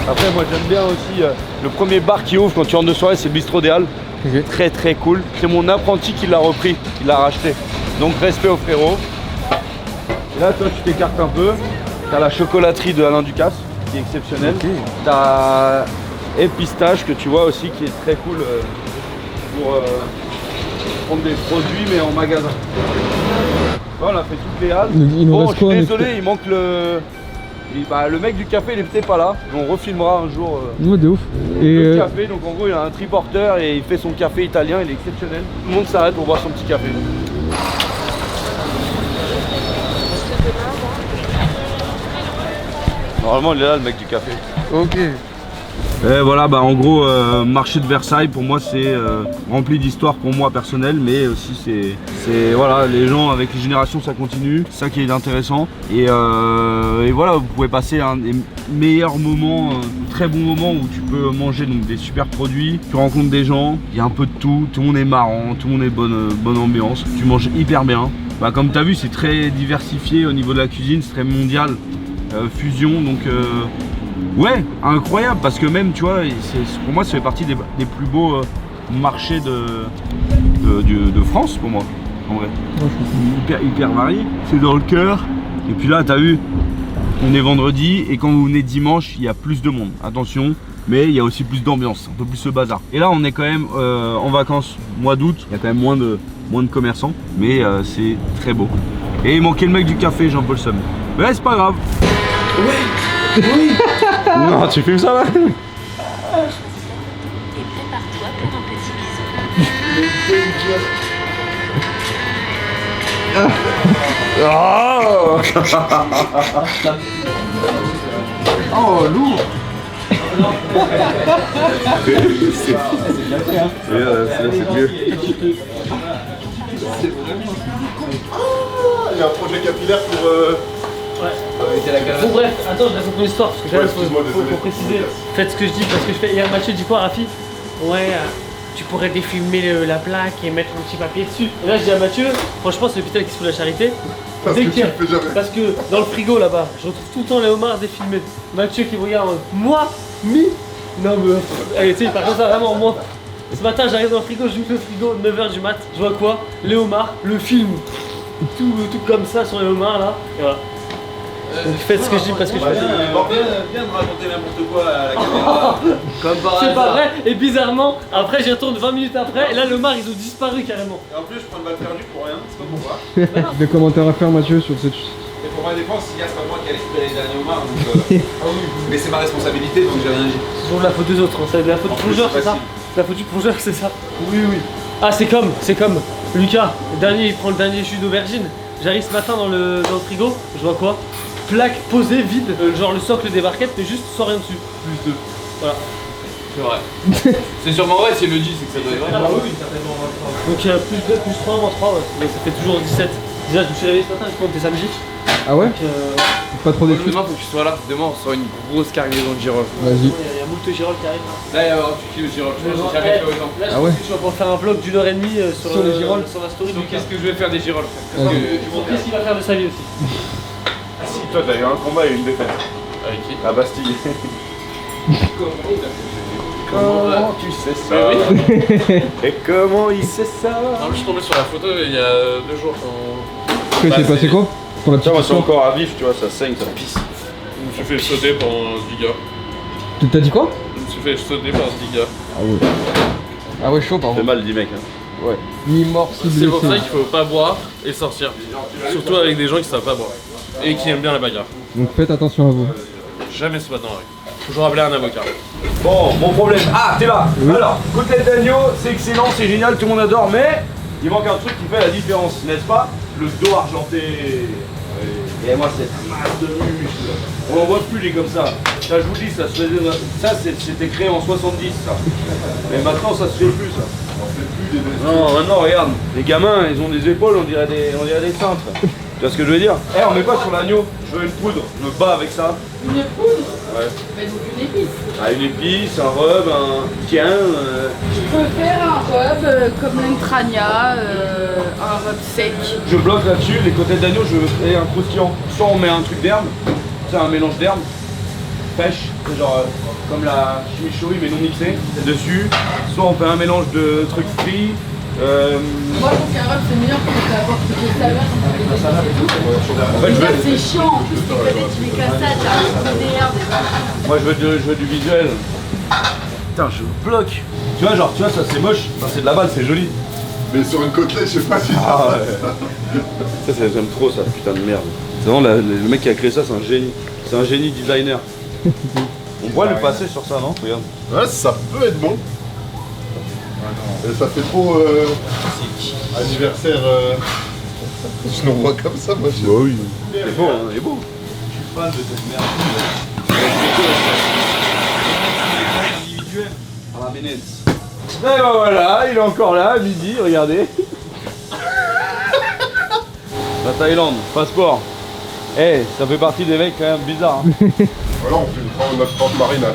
Après moi j'aime bien aussi le premier bar qui ouvre quand tu rentres de soirée, c'est le Bistrot des Halles. Okay. Très très cool. C'est mon apprenti qui l'a repris, qui l'a racheté. Donc respect au frérot. Et là toi tu t'écartes un peu. T'as la chocolaterie de Alain Ducasse qui est exceptionnelle. Okay. T'as Pistache que tu vois aussi qui est très cool pour prendre des produits mais en magasin. Voilà, on a fait toutes les halles. Bon, je suis désolé, il manque le mec du café, il est peut-être pas là. On refilmera un jour ouais, de ouf. Le café. Donc en gros, il a un triporteur et il fait son café italien, il est exceptionnel. Tout le monde s'arrête pour boire son petit café. Normalement, il est là, le mec du café. Ok. Et voilà, bah en gros, marché de Versailles pour moi c'est rempli d'histoires pour moi personnelles, mais aussi c'est voilà, les gens avec les générations ça continue, c'est ça qui est intéressant. Et voilà, vous pouvez passer un des meilleurs moments, très bons moments où tu peux manger donc des super produits, tu rencontres des gens, il y a un peu de tout le monde est marrant, tout le monde est bonne ambiance, tu manges hyper bien. Bah, comme tu as vu, c'est très diversifié au niveau de la cuisine, c'est très mondial, fusion donc. Ouais, incroyable parce que même tu vois, pour moi ça fait partie des plus beaux marchés de France pour moi, en vrai. Hyper varié, c'est dans le cœur. Et puis là t'as vu, on est vendredi et quand vous venez dimanche il y a plus de monde, attention, mais il y a aussi plus d'ambiance, un peu plus ce bazar. Et là on est quand même en vacances, mois d'août, il y a quand même moins de commerçants, mais c'est très beau. Et il manquait le mec du café, j'ai un peu le seum. Mais là c'est pas grave. Ouais. Oui. Non, tu filmes ça là? Et prépare-toi pour un petit bisou. Oh, lourd. C'est mieux. Il y a un projet capillaire pour... Bon bref, attends, je raconte une histoire parce que faut préciser. Faites ce que je dis parce que je fais. Et Mathieu dit quoi, Rafi? Ouais, tu pourrais défilmer la plaque et mettre un petit papier dessus. Et là je dis à Mathieu, franchement c'est l'hôpital qui se fout la charité. Parce que dans le frigo là-bas, je retrouve tout le temps les homards défilmés. Mathieu qui me regarde, moi, non mais allez, tu sais, il parle comme ça vraiment moi. Ce matin j'arrive dans le frigo, j'ouvre le frigo, 9h du mat, je vois quoi? Les homards, le film. Tout comme ça sur les homards là. Et voilà. Donc faites ce que je dis parce que je fais. Viens de raconter n'importe quoi à la caméra. Comme par c'est pas vrai, et bizarrement, après j'y retourne 20 minutes après, et là le mar ils ont disparu carrément. Et en plus je prends une balle perdue pour rien, c'est pas pourquoi. Des commentaires à faire Mathieu sur cette... Et pour ma défense, c'est pas moi qui ai récupéré les derniers homards, donc mais c'est ma responsabilité donc j'ai rien dit. C'est toujours de la faute des autres, c'est de la faute du plongeur, c'est ça? C'est la faute du plongeur, c'est ça? Oui. Ah c'est comme Lucas, il prend le dernier jus d'aubergine. J'arrive ce matin dans le frigo, je vois quoi? Plaque posée vide, genre le socle des barquettes, mais juste sans rien dessus. Plus 2. Voilà. C'est vrai. C'est sûrement vrai, si elle le dit, c'est que ça doit être vrai. Ah bah oui, certainement. Donc plus 2, plus 3, moins 3, ouais. Mais ça fait toujours 17. Déjà, je me suis réveillé ce matin, je compte tes samedis. Ah ouais? Donc, pas trop déçu. Demain, faut que tu sois là. Demain, on sort une grosse cargaison de girolles. Vas-y. Il y a moult girolles qui arrivent. Là, il y a un kilo de girolles. Je pense que j'ai jamais fait autant. Là, je pense que je vais pouvoir faire un vlog d'1h30 sur les girolles, sur la story. Donc, qu'est-ce que je vais faire des girolles? Qu'est-ce qu'il va faire de sa vie aussi? Ah si, toi t'as eu un combat et une défaite. Avec qui? À Bastille. Comment tu sais ça? Et comment il sait ça? Non, je suis tombé sur la photo il y a 2 jours quand... Qu'est-ce qui s'est passé quoi? Pour la petite Moi c'est histoire. encore à vif, tu vois, ça saigne, ça pisse. Je me suis fait sauter par un giga. T'as dit quoi? Je me suis fait sauter par un giga. Ah ouais. Ah ouais, chaud, Ça pardon. fait mal, dit mec. Hein. Ouais. Mi-mort, si blessé. C'est pour ça qu'il faut pas boire et sortir. Surtout avec des gens qui savent pas boire. Et qui aiment bien la bagarre. Donc faites attention à vous. Jamais se battre dans la rue. Toujours appeler un avocat. Bon, mon problème. Ah, t'es là. Alors, côtelette d'agneau, c'est excellent, c'est génial, tout le monde adore, mais il manque un truc qui fait la différence, n'est-ce pas? Le dos argenté. Et moi, cette masse de muscles. On n'en voit plus les comme ça. Ça, je vous dis, ça se faisait. Ça, c'était créé en 70, ça. Mais maintenant, ça se fait plus, ça. Non, maintenant, regarde, les gamins, ils ont des épaules, on dirait des cintres. Tu vois ce que je veux dire? Eh, on met pas sur l'agneau, je veux une poudre, je me bats avec ça. Une poudre? Ouais. Mais donc une épice. Ah, une épice, un rub, un tien. Je peux faire un rub comme l'entrania, un rub sec. Je bloque là-dessus, les côtelettes d'agneau, je veux créer un croustillant. Soit on met un truc d'herbe, c'est un mélange d'herbe, pêche, c'est genre comme la chimichurri mais non mixée, dessus. Soit on fait un mélange de trucs frits. Moi je trouve qu'un rub c'est meilleur parce que ça apporte des saveurs En fait, ça c'est chiant en plus, les côtelettes tu les casses ça, t'as des herbes. Moi je veux du visuel. Putain, je bloque. Tu vois, genre, tu vois, ça c'est moche, enfin, c'est de la balle, c'est joli. Mais sur une côtelette, je sais pas si ah, ouais. Ça j'aime trop ça, putain de merde. C'est vraiment le mec qui a créé ça, c'est un génie. C'est un génie designer. On pourrait le passer sur ça, non? Regarde. Ouais, ça peut être bon. Et ça fait trop anniversaire. Je le vois comme ça, moi. Bah oui. Il est beau, hein, il est beau. Je suis fan de cette merde. Individuel. À la Bénèze. Et ben voilà, il est encore là, à midi, regardez. La Thaïlande, passeport. Eh, ça fait partie des mecs quand même bizarres. Hein. Voilà, on fait notre propre marinade.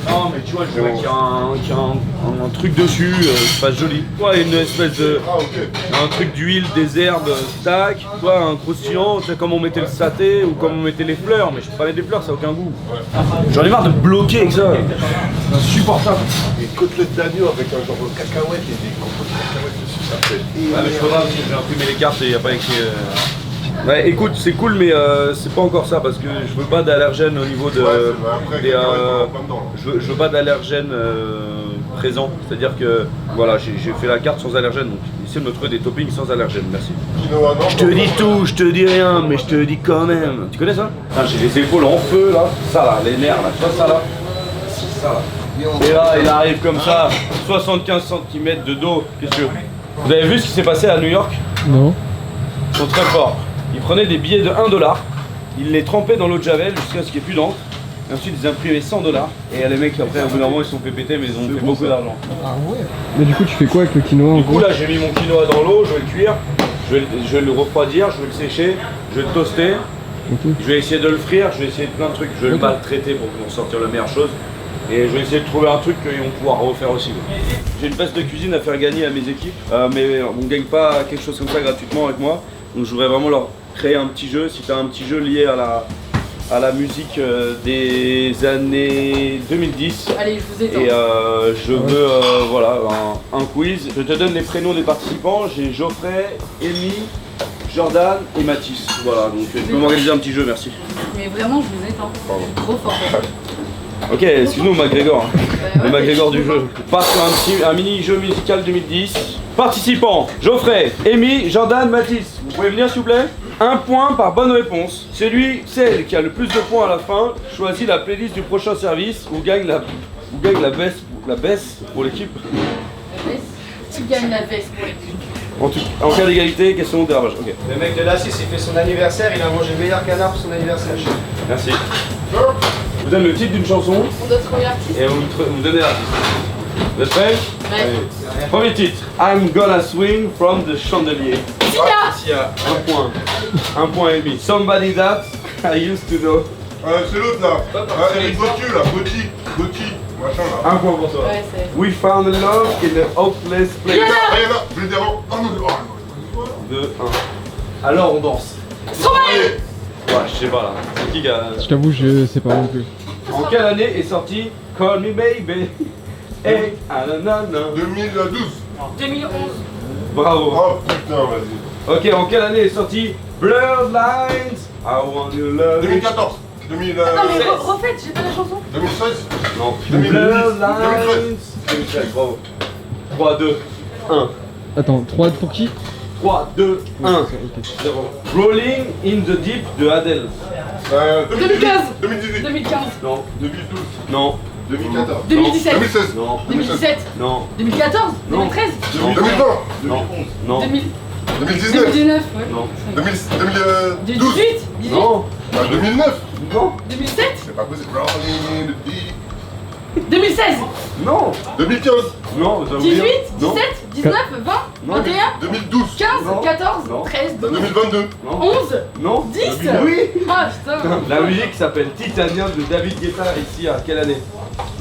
Non mais tu vois, je vois qu'il y a un truc dessus, c'est pas joli. Ouais, une espèce de... Ah ok. Un truc d'huile, des herbes, tac. Toi, un croustillant, tu sais comme on mettait le saté ou comme on mettait les fleurs, mais je peux pas mettre des fleurs, ça a aucun goût. Ouais. J'en ai marre de bloquer avec ça. C'est insupportable. Des côtelettes d'agneau avec un genre de cacahuètes et des compotes de cacahuètes dessus, ça fait... Ouais mais je faudra, j'ai imprimé les cartes et il n'y a pas écrit... Ouais, écoute, c'est cool, mais c'est pas encore ça parce que je veux pas d'allergènes au niveau de. Je veux pas d'allergènes présents, c'est-à-dire que voilà, j'ai fait la carte sans allergènes, donc essayez de me trouver des toppings sans allergènes, merci. Je te dis tout, je te dis rien, mais je te dis quand même. Tu connais ça? J'ai les épaules en feu là, ça là, les nerfs là, tu vois ça là? Ça là. Et là, il arrive comme ça, 75 cm de dos, qu'est-ce que. Vous avez vu ce qui s'est passé à New York? Non. Ils sont très forts. Ils prenaient des billets de 1 $, ils les trempaient dans l'eau de javel jusqu'à ce qu'il n'y ait plus d'encre. Et ensuite ils imprimaient 100 $. Et les mecs après au bout d'un moment ils se sont fait péter mais ils ont fait beaucoup d'argent. Ah ouais. Mais du coup tu fais quoi avec le quinoa? Du coup là j'ai mis mon quinoa dans l'eau, je vais le cuire, je vais le refroidir, je vais le sécher, je vais le toaster. Okay. Je vais essayer de le frire, je vais essayer de plein de trucs, je vais le maltraiter pour en sortir la meilleure chose. Et je vais essayer de trouver un truc qu'ils vont pouvoir refaire aussi. J'ai une pièce de cuisine à faire gagner à mes équipes, mais on ne gagne pas quelque chose comme ça gratuitement avec moi. Donc je voudrais vraiment leur créer un petit jeu, si tu as un petit jeu lié à la musique des années 2010. Allez, je vous étends. Et je veux voilà, un quiz. Je te donne les prénoms des participants. J'ai Geoffrey, Amy, Jordan et Mathis. Voilà, donc tu peux m'organiser un petit jeu, merci. Mais vraiment, je vous étends. Pardon. Trop fort. Ok, excuse-nous McGregor, le McGregor du jeu. On part sur un mini-jeu musical 2010. Participants, Geoffrey, Amy, Jordan, Mathis. Vous pouvez venir s'il vous plaît? 1 point par bonne réponse. Celle qui a le plus de points à la fin choisit la playlist du prochain service ou gagne la baisse pour l'équipe. La baisse? Tu gagnes la baisse pour l'équipe. En cas d'égalité, question de dérapage. Ok. Le mec de la 6 il fait son anniversaire, il a mangé le meilleur canard pour son anniversaire. Merci. Je vous donne le titre d'une chanson. On doit trouver l'artiste. Et vous donnez l'artiste. Vous êtes prêts? Ouais. Premier titre. I'm gonna swing from the chandelier. Sia. 1 point. 1 point et demi. Somebody that I used to know. C'est l'autre là. Eric Botu là, Botu. Machin là. 1 point pour toi. Ouais, c'est... We found love in a hopeless place. Rihanna. Je l'ai dit avant. Oh non. 2, 1. Alors on danse. Stromae. Ouais, je sais pas là. C'est qui qui a... Je t'avoue, je sais pas non plus. En quelle année est sorti Call Me Baby? Hey, nanana. 2012. 2011. Bravo. Oh putain, vas-y. Ok, en quelle année est sorti Blurred Lines? I want you love. 2014. 2016. Attends, mais refaites, j'ai pas la chanson. 2016. Non. 2010. Blurred Lines. 2013, bravo. 3, 2, 1. Attends, 3 pour qui? 3, 2, 1. Rolling in the Deep de Adele. 2015. 2018. 2015. Non. 2012. Non. 2014. 2017. 2016. Non. 2017. Non. 2014. Non. 2013. 2020. Non. Non. 2019. 2019. Ouais. Non. 2012. 2018. 18. Non. 2009. Non. 2007. C'est pas possible. Rolling in the deep. 2016. Non. 2015. Non. 18. Non. 17. 19. 20. Non. 21. 2012. 15. Non. 14. Non. 13. 12. 2022. Non. 11. Non. 10. Oui. Ah putain. La musique s'appelle Titanium de David Guetta ici à quelle année?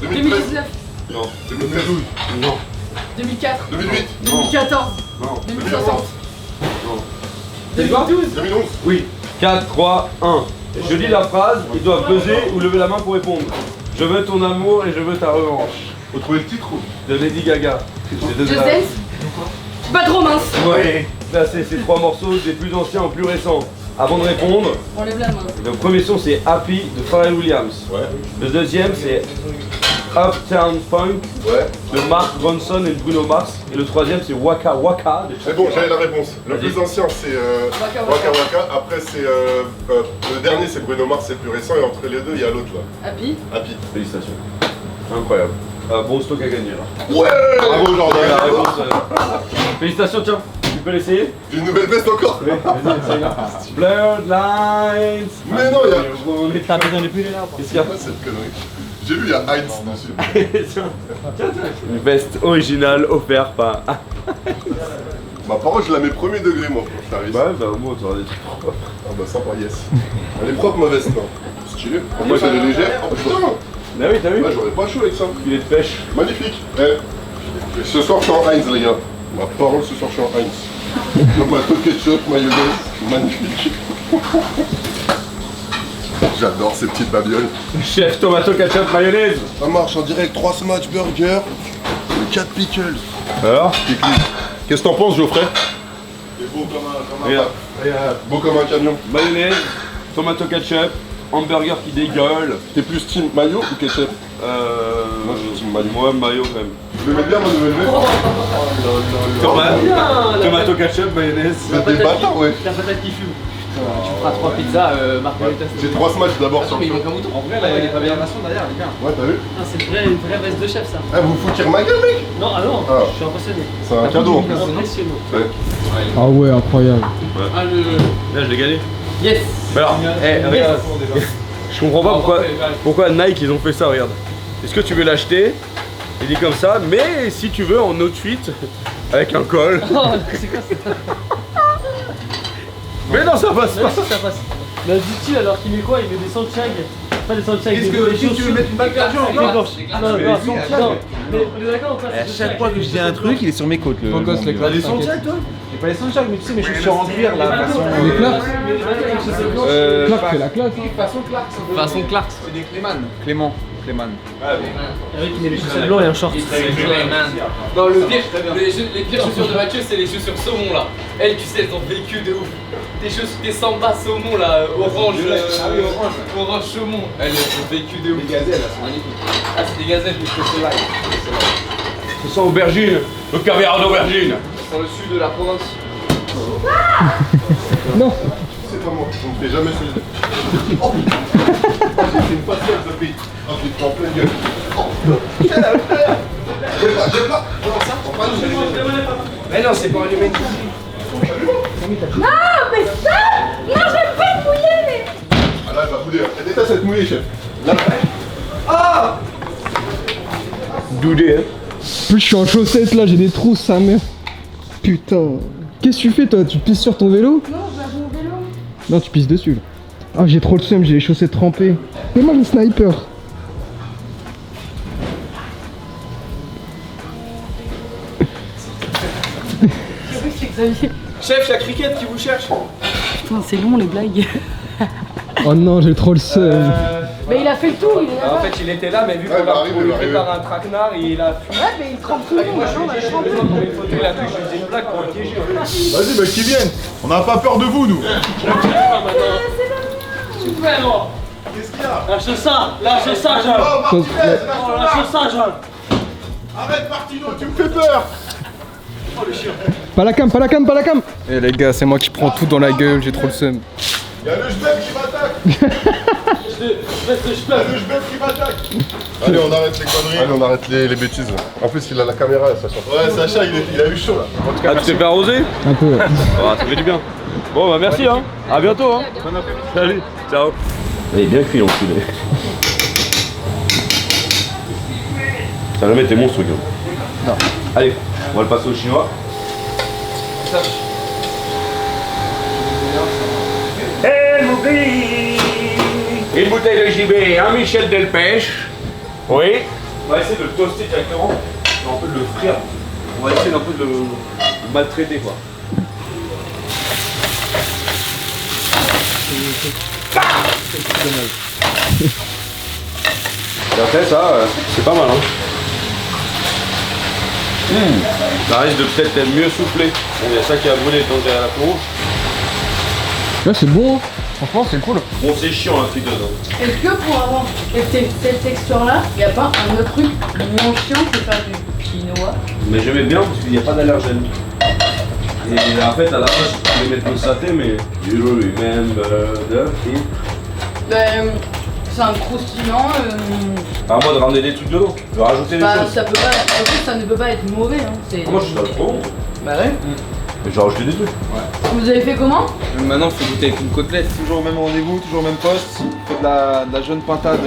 2019. Non. 2012. Non. 2004. 2008. 2014. Non. 2060. Non. 2012. 2011. Oui. 4, 3, 1. Je lis la phrase, ils doivent buzzer ou lever la main pour répondre. Je veux ton amour et je veux ta revanche. Faut trouver le titre ou? De Lady Gaga. Just Dance. Pas trop mince. Oui. Là c'est ces 3 morceaux des plus anciens aux plus récents. Avant de répondre, On lève la main. le premier son c'est Happy de Pharrell Williams. Ouais. Le deuxième c'est Uptown Funk Ouais. de Mark Ronson et Bruno Mars. Et le troisième c'est Waka Waka de C'est bon, j'avais la réponse. Le Vas-y. plus ancien c'est Waka Waka Waka. Après c'est le dernier c'est Bruno Mars, c'est le plus récent et entre les deux il y a l'autre là. Happy. Happy. Félicitations. Incroyable. Bon stock à gagner là. Ouais. Bravo Jordan. La réponse, félicitations, tiens, tu peux l'essayer? J'ai une nouvelle veste encore. Oui, vas-y, essaye. Blurred Lines. Mais non, il y a. T'as besoin de plus les larmes. Qu'est-ce qu'il y a? Quoi cette connerie? J'ai vu il y a Heinz dessus. Une veste originale offerte par. Ma parole je la mets premier degré moi quand ça arrive. Bah au moins t'auras des trucs. Ah bah sympa, yes. Elle est propre ma veste là. Stylé. Moi elle est légère. Oh putain. Bah oui, t'as vu? Ouais, j'aurais pas chaud avec ça. Il est de pêche. Magnifique. Eh. Ce soir je suis en Heinz les gars. Ma parole ce soir je suis en Heinz. Tomato ketchup, mayonnaise. Magnifique. J'adore ces petites babioles. Chef tomato ketchup mayonnaise. Ça marche en direct, 3 smash burger et 4 pickles. Alors? Qu'est-ce que t'en penses Geoffrey? C'est beau comme un Regarde. beau comme un camion. Mayonnaise, tomato ketchup, hamburger qui dégueule. T'es plus team mayo ou ketchup? Moi je suis team mayo. Moi mayo quand même. Je le mets bien ma nouvelle veste. Tomato ketchup, mayonnaise. C'est des bâtards ouais. La patate qui fume. Tu feras 3 pizzas, margarita. J'ai 3 smash d'abord sur le Mais il feu. manque un mouton. En vrai, là, il est pas bien. Derrière, les gars. Ouais t'as vu? C'est une vraie veste de chef, ça. Eh vous foutez ma gueule mec. Non, ah non, Ah. je suis impressionné. C'est un cadeau en plus. Impressionnant. Ouais. Ah ouais, incroyable. Ah, Là je l'ai gagné. Yes. Alors, regarde. Je comprends pas pourquoi Nike ils ont fait ça, regarde. Est-ce que tu veux l'acheter? Il dit comme ça, mais si tu veux en outfit avec un col. Oh, c'est quoi ça? Mais non, ça passe pas. Ça passe. Mais dit-il alors qu'il met quoi? Il met des Santiago. Pas des Santiago. Qu'est-ce que tu veux mettre une bague d'argent Non, non, non. Mais on est d'accord ou pas? À chaque fois que je dis un truc, il est sur mes côtes. Le Beau gosse, les T'as des Clarks, Santiago toi? J'ai pas les Santiago, mais tu sais mes chaussures en cuir là, façon. Les Clarks Clark, c'est la classe. Façon Clarks. C'est des Clément. Clément. Eric il met les chaussures blancs et un short. Non, les pires chaussures de Mathieu, c'est les chaussures saumon là. Elles, tu sais, elles ont vécu de ouf. Tes samba saumon là, orange. Orange saumon. Elles ont vécu de ouf. Les gazelles, elles sont magnifiques. Ah, c'est des gazelles, mais c'est là. Ce sont aubergines, le caviar d'aubergine. Dans le sud de la province. Non. C'est pas moi, on ne fait jamais celui-là. Oh j'ai fait une faciale de pays. Oh j'ai pris en pleine gueule. Oh j'ai pas. Mais non, c'est pas allumé. Non, mais ça. Non, j'aime pas être mouillée, mais. Ah là elle va bouder. Elle déteste être mouillée chef. Là. Ah Doudé, hein. Plus je suis en chaussettes là, j'ai des trous, sa mère. Putain. Qu'est-ce que tu fais toi? Tu pisses sur ton vélo? Non, je lave mon vélo. Non, tu pisses dessus là. Ah, j'ai trop le seum, j'ai les chaussettes trempées. Mais moi le sniper. C'est Xavier. Chef, y'a Cricket qui vous cherche. Putain, c'est long les blagues. Oh non, j'ai trop le seum. Mais il a fait le tour, il est là. En fait, il était là, mais vu qu'on l'a prépare un traquenard, il a fui. Ouais, mais il trempe tout le monde. Moi, je suis besoin pour une photo, il a touché, j'ai une plaque pour le piéger. Vas-y, bah qu'ils viennent. On n'a pas peur de vous, nous. Tu fais alors. Qu'est-ce qu'il y a? Lâche ça, Jean. Oh, Martinez, Lâche ça, Jean. arrête, Martino, tu me fais peur. Oh le chien. Pas la cam, pas la cam, pas la cam. Eh les gars, c'est moi qui prends tout dans la gueule, j'ai trop le seum. Y'a le Jbeb qui m'attaque. Le Jbeb qui m'attaque. Allez, on arrête les conneries. Allez, on arrête les bêtises. En plus, il a la caméra, Sacha. Ouais, Sacha, il a eu chaud là. En tout cas, tu t'es fait arroser? Un peu. Ah, ça fait du bien. Bon, bah merci, hein. À bientôt, hein. Salut, ciao. Il est bien cuit, l'enculé. Ça va mettre tes monstres, Guillaume. Non. Allez, on va le passer au chinois. Une bouteille de JB, un Michel Delpech. Oui. On va essayer de le toaster directement. On peut le frire. On va essayer d'un peu de le maltraiter, quoi. Et après ça, c'est pas mal, hein. Ça risque de peut-être être mieux soufflé. Bon, il y a ça qui a brûlé donc derrière la plonge. Là c'est bon, hein. Franchement c'est cool. Bon, c'est chiant la friteuse. Est-ce que pour avoir cette texture-là, il n'y a pas un autre truc moins chiant que faire du quinoa? Mais j'aimais bien parce qu'il n'y a pas d'allergène. Et en fait, à la base, je voulais mettre le saté, mais you remember the thing. Ben, c'est un croustillant. À moi de ramener des trucs dedans, de rajouter des choses. Ça peut pas, en plus, ça ne peut pas être mauvais. Hein. Moi je suis pas trop bon. Bah ouais. Mais j'ai rajouté des trucs. Ouais. Vous avez fait comment? Maintenant, il faut goûter avec une côtelette. Toujours au même rendez-vous, toujours au même poste. Faut de la jaune pintade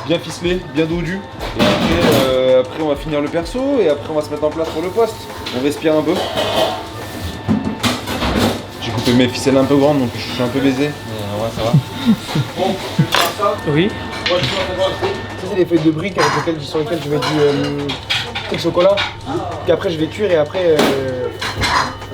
bien ficelée, bien dodue. Et après, on va finir le perso et après, on va se mettre en place pour le poste. On respire un peu. J'ai coupé mes ficelles un peu grandes, donc je suis un peu baisé. Mais ouais, ça va. Bon, tu veux faire ça? Oui. Ça, c'est les feuilles de briques sur lesquelles je mets du chocolat. Puis après, je vais cuire et après.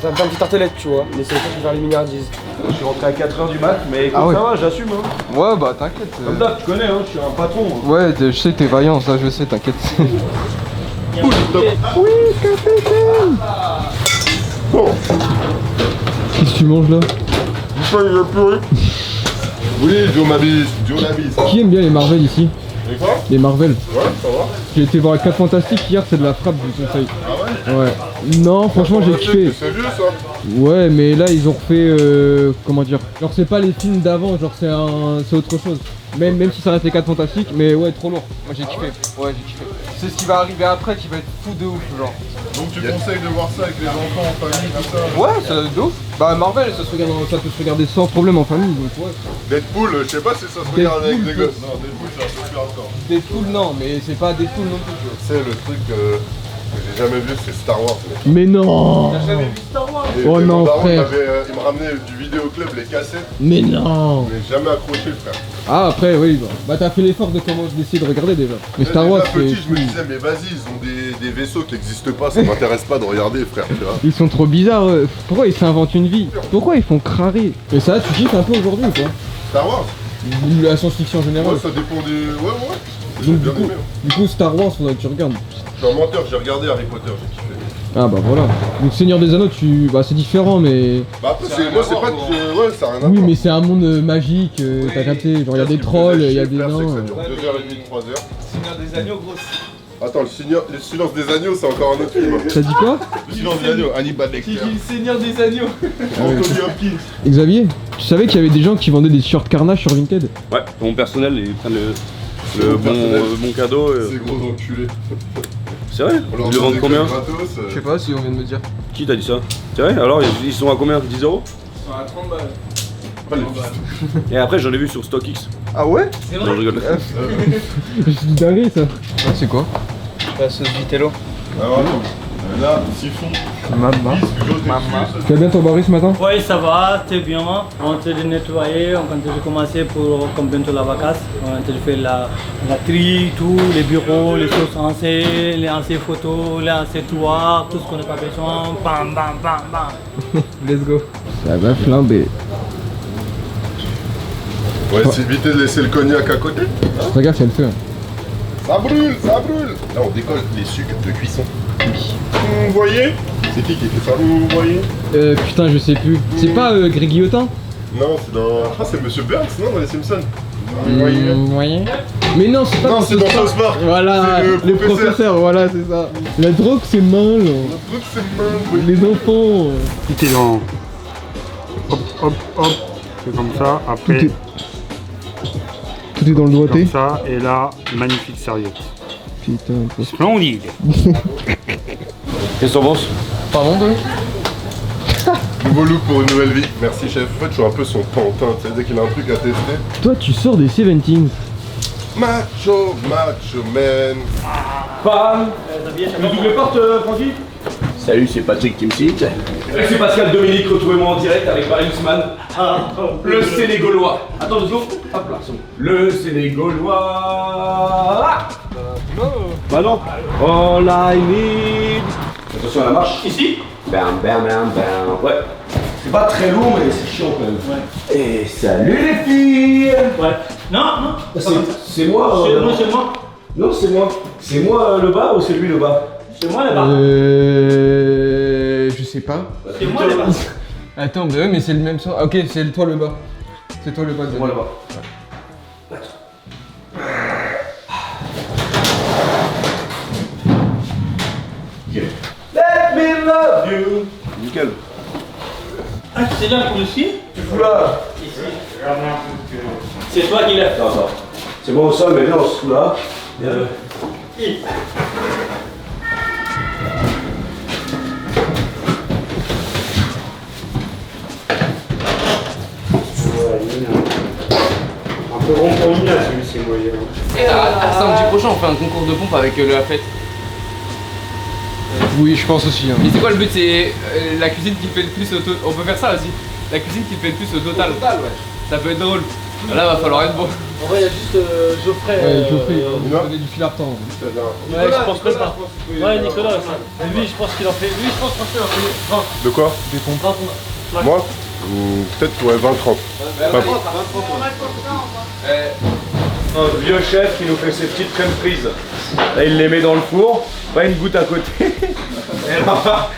Ça me fait un petit tartelette, tu vois, mais c'est le fait que je vais faire les milliardises. Je suis rentré à 4h du mat, mais écoute, ça va, j'assume. Hein. Ouais, bah t'inquiète. Comme d'hab, tu connais, hein, je suis un patron. Hein. Ouais, je sais que t'es vaillant, ça je sais, t'inquiète. Cool, top. Oui, café. Bon. Qu'est-ce que tu manges là? Du pain, il a pleuré. Oui, Joe Nabis. Qui aime bien les Marvel ici? Et quoi? Les Marvel. Ouais, ça va. J'ai été voir les 4 Fantastiques hier, c'est de la frappe, je vous conseille. Ah ouais? Ouais. Non, franchement, j'ai kiffé. C'est vieux ça? Ouais, mais là, ils ont refait. Comment dire? Genre, c'est pas les films d'avant, genre, c'est autre chose. Même si ça reste les 4 Fantastiques, mais ouais, trop lourd. Moi, j'ai kiffé. Ouais, j'ai kiffé. C'est ce qui va arriver après qui va être fou de ouf, genre. Donc, tu conseilles de voir ça avec les enfants en famille, tout ça? Ouais, ça de ouf. Bah, Marvel, ça peut se regarder sans problème en famille, donc ouais. Deadpool, je sais pas si ça se regarde avec des gosses. Non, Deadpool, c'est un peu plus hardcore. Deadpool, non, mais c'est pas Deadpool non plus. C'est le truc que j'ai jamais vu, c'est Star Wars. Mais non! T'as jamais vu Star Wars? Oh non, Daron, frère. il me ramenait du vidéoclub, les cassettes. Mais non! Mais jamais accroché, frère. Ah, après, oui, bah t'as fait l'effort de comment d'essayer de regarder déjà. Mais Star Wars, c'est. Petit, je me disais, mais vas-y, ils ont des vaisseaux qui n'existent pas, ça m'intéresse pas de regarder, frère, tu vois. Ils sont trop bizarres, pourquoi ils s'inventent une vie? Pourquoi ils font crarrer? Et ça, tu kiffes un peu aujourd'hui ou quoi? Star Wars? La science-fiction en général. Ouais, ça dépend des. Ouais. Donc, du coup, Star Wars, faudrait que tu regardes. Je suis un menteur, j'ai regardé Harry Potter, j'ai kiffé. Ah bah voilà. Donc Seigneur des Anneaux, bah c'est différent, mais. Bah après, moi, c'est pas que. Ouais, ça a rien à voir. Oui, mais c'est un monde magique, t'as capté. Genre, il y a des trolls, il y a des nains. Ça dure 2h30, 3h. Seigneur des Agneaux, gros. Attends, le silence des agneaux, c'est encore un autre film. T'as dit quoi? Le silence des agneaux, Hannibal Lecter. Qui dit le Seigneur des Agneaux? Anthony Hopkins. Xavier, tu savais qu'il y avait des gens qui vendaient des shorts Carnage sur Vinted? Ouais, mon personnel, ils prennent le bon cadeau. C'est gros enculé. C'est vrai? Ils le vendent combien? Je sais pas si on vient de me dire. Qui t'a dit ça? C'est vrai? Alors, ils sont à combien? 10 €? Ils sont à 30 balles. Et après, j'en ai vu sur StockX. Ah ouais? Non, je rigole. C'est une dinguerie ça. C'est quoi? La sauce Vitello. Ah ouais. Là, siphon. Maman. Tu vas bien ton baril ce matin? Oui, ça va, très bien. On train de nettoyer, on train de commencer pour comme bientôt la vacances. On train de faire la tri, tout, les bureaux, les choses anciennes, les anciennes photos, les anciens toits, tout ce qu'on n'a pas besoin. Bam, bam, bam, bam. Let's go. Ça va flamber. On va essayer d'éviter de laisser le cognac à côté. Fais gaffe, il y a le feu. Ça brûle, ça brûle. Là, on décolle les sucres de cuisson. Vous voyez? C'est qui fait ça? Vous voyez? Putain, je sais plus. C'est pas Greg Guillotin? Non, c'est dans... Ah, c'est Monsieur Burns, non, dans les Simpsons. Vous voyez? Mais non, c'est pas non, c'est dans South Park. Voilà, les professeurs, voilà, c'est ça. La drogue, c'est mal. La drogue, c'est mal. Les enfants. Tout est dans... Hop, hop, hop. C'est comme ça. Après... Tout est dans le doigté. Comme ça. Et là, magnifique serviette. Putain, splendide. Qu'est-ce que t'en penses? Pardon, Nouveau look pour une nouvelle vie. Merci, chef. En fait, je suis un peu son pantin. Tu sais, dès qu'il a un truc à tester. Toi, tu sors des 17s. Macho, macho man. Bam. Une double porte, Francky. Salut, c'est Patrick Timsit. Et c'est Pascal Dominique, retrouvez-moi en direct avec Barry Ousmane. Le Sénégaulois. Attends 2 secondes. Hop là, c'est bon. Le Sénégaulois. Bah non. All I need. Attention à la marche. Ici. Bam, bam, bam, bam. Ouais. C'est pas très lourd, mais c'est chiant quand même. Ouais. Et salut les filles. Ouais. Non, non. C'est moi. Non, c'est moi. Non, c'est moi. C'est moi le bas ou c'est lui le bas? C'est moi le bas. Je sais pas. C'est moi le bas. Attends, bah ouais, mais c'est le même son. Ah, ok, c'est toi le bas. C'est toi le bas. C'est moi le bas. Okay. Let me love you. Nickel. Ah, c'est là pour le ski? Tu fous là. Ici. C'est toi qui l'as fait. Attends. C'est bon au sol, mais viens, on se fout là. Un peu rond pour Nina celui-ci, moi. Et à samedi prochain, on fait un concours de pompe avec le Lafette. Oui, je pense aussi. Hein. Mais c'est quoi le but? C'est la cuisine qui fait le plus au total. On peut faire ça aussi. La cuisine qui fait le plus au total. Ça peut être drôle. Là, va falloir être bon. En vrai, il y a juste Geoffrey. Ouais, Geoffrey, il va donner du fil à retordre. Ouais, je pense même pas. Ouais, Nicolas aussi. Mais lui, je pense qu'il en fait. Lui, je pense qu'il en fait 20. De quoi? Des pompes. 20. Moi peut-être ouais, 20-30. Un vieux chef qui nous fait ses petites crèmes frites. Là, il les met dans le four, pas une goutte à côté. Et là,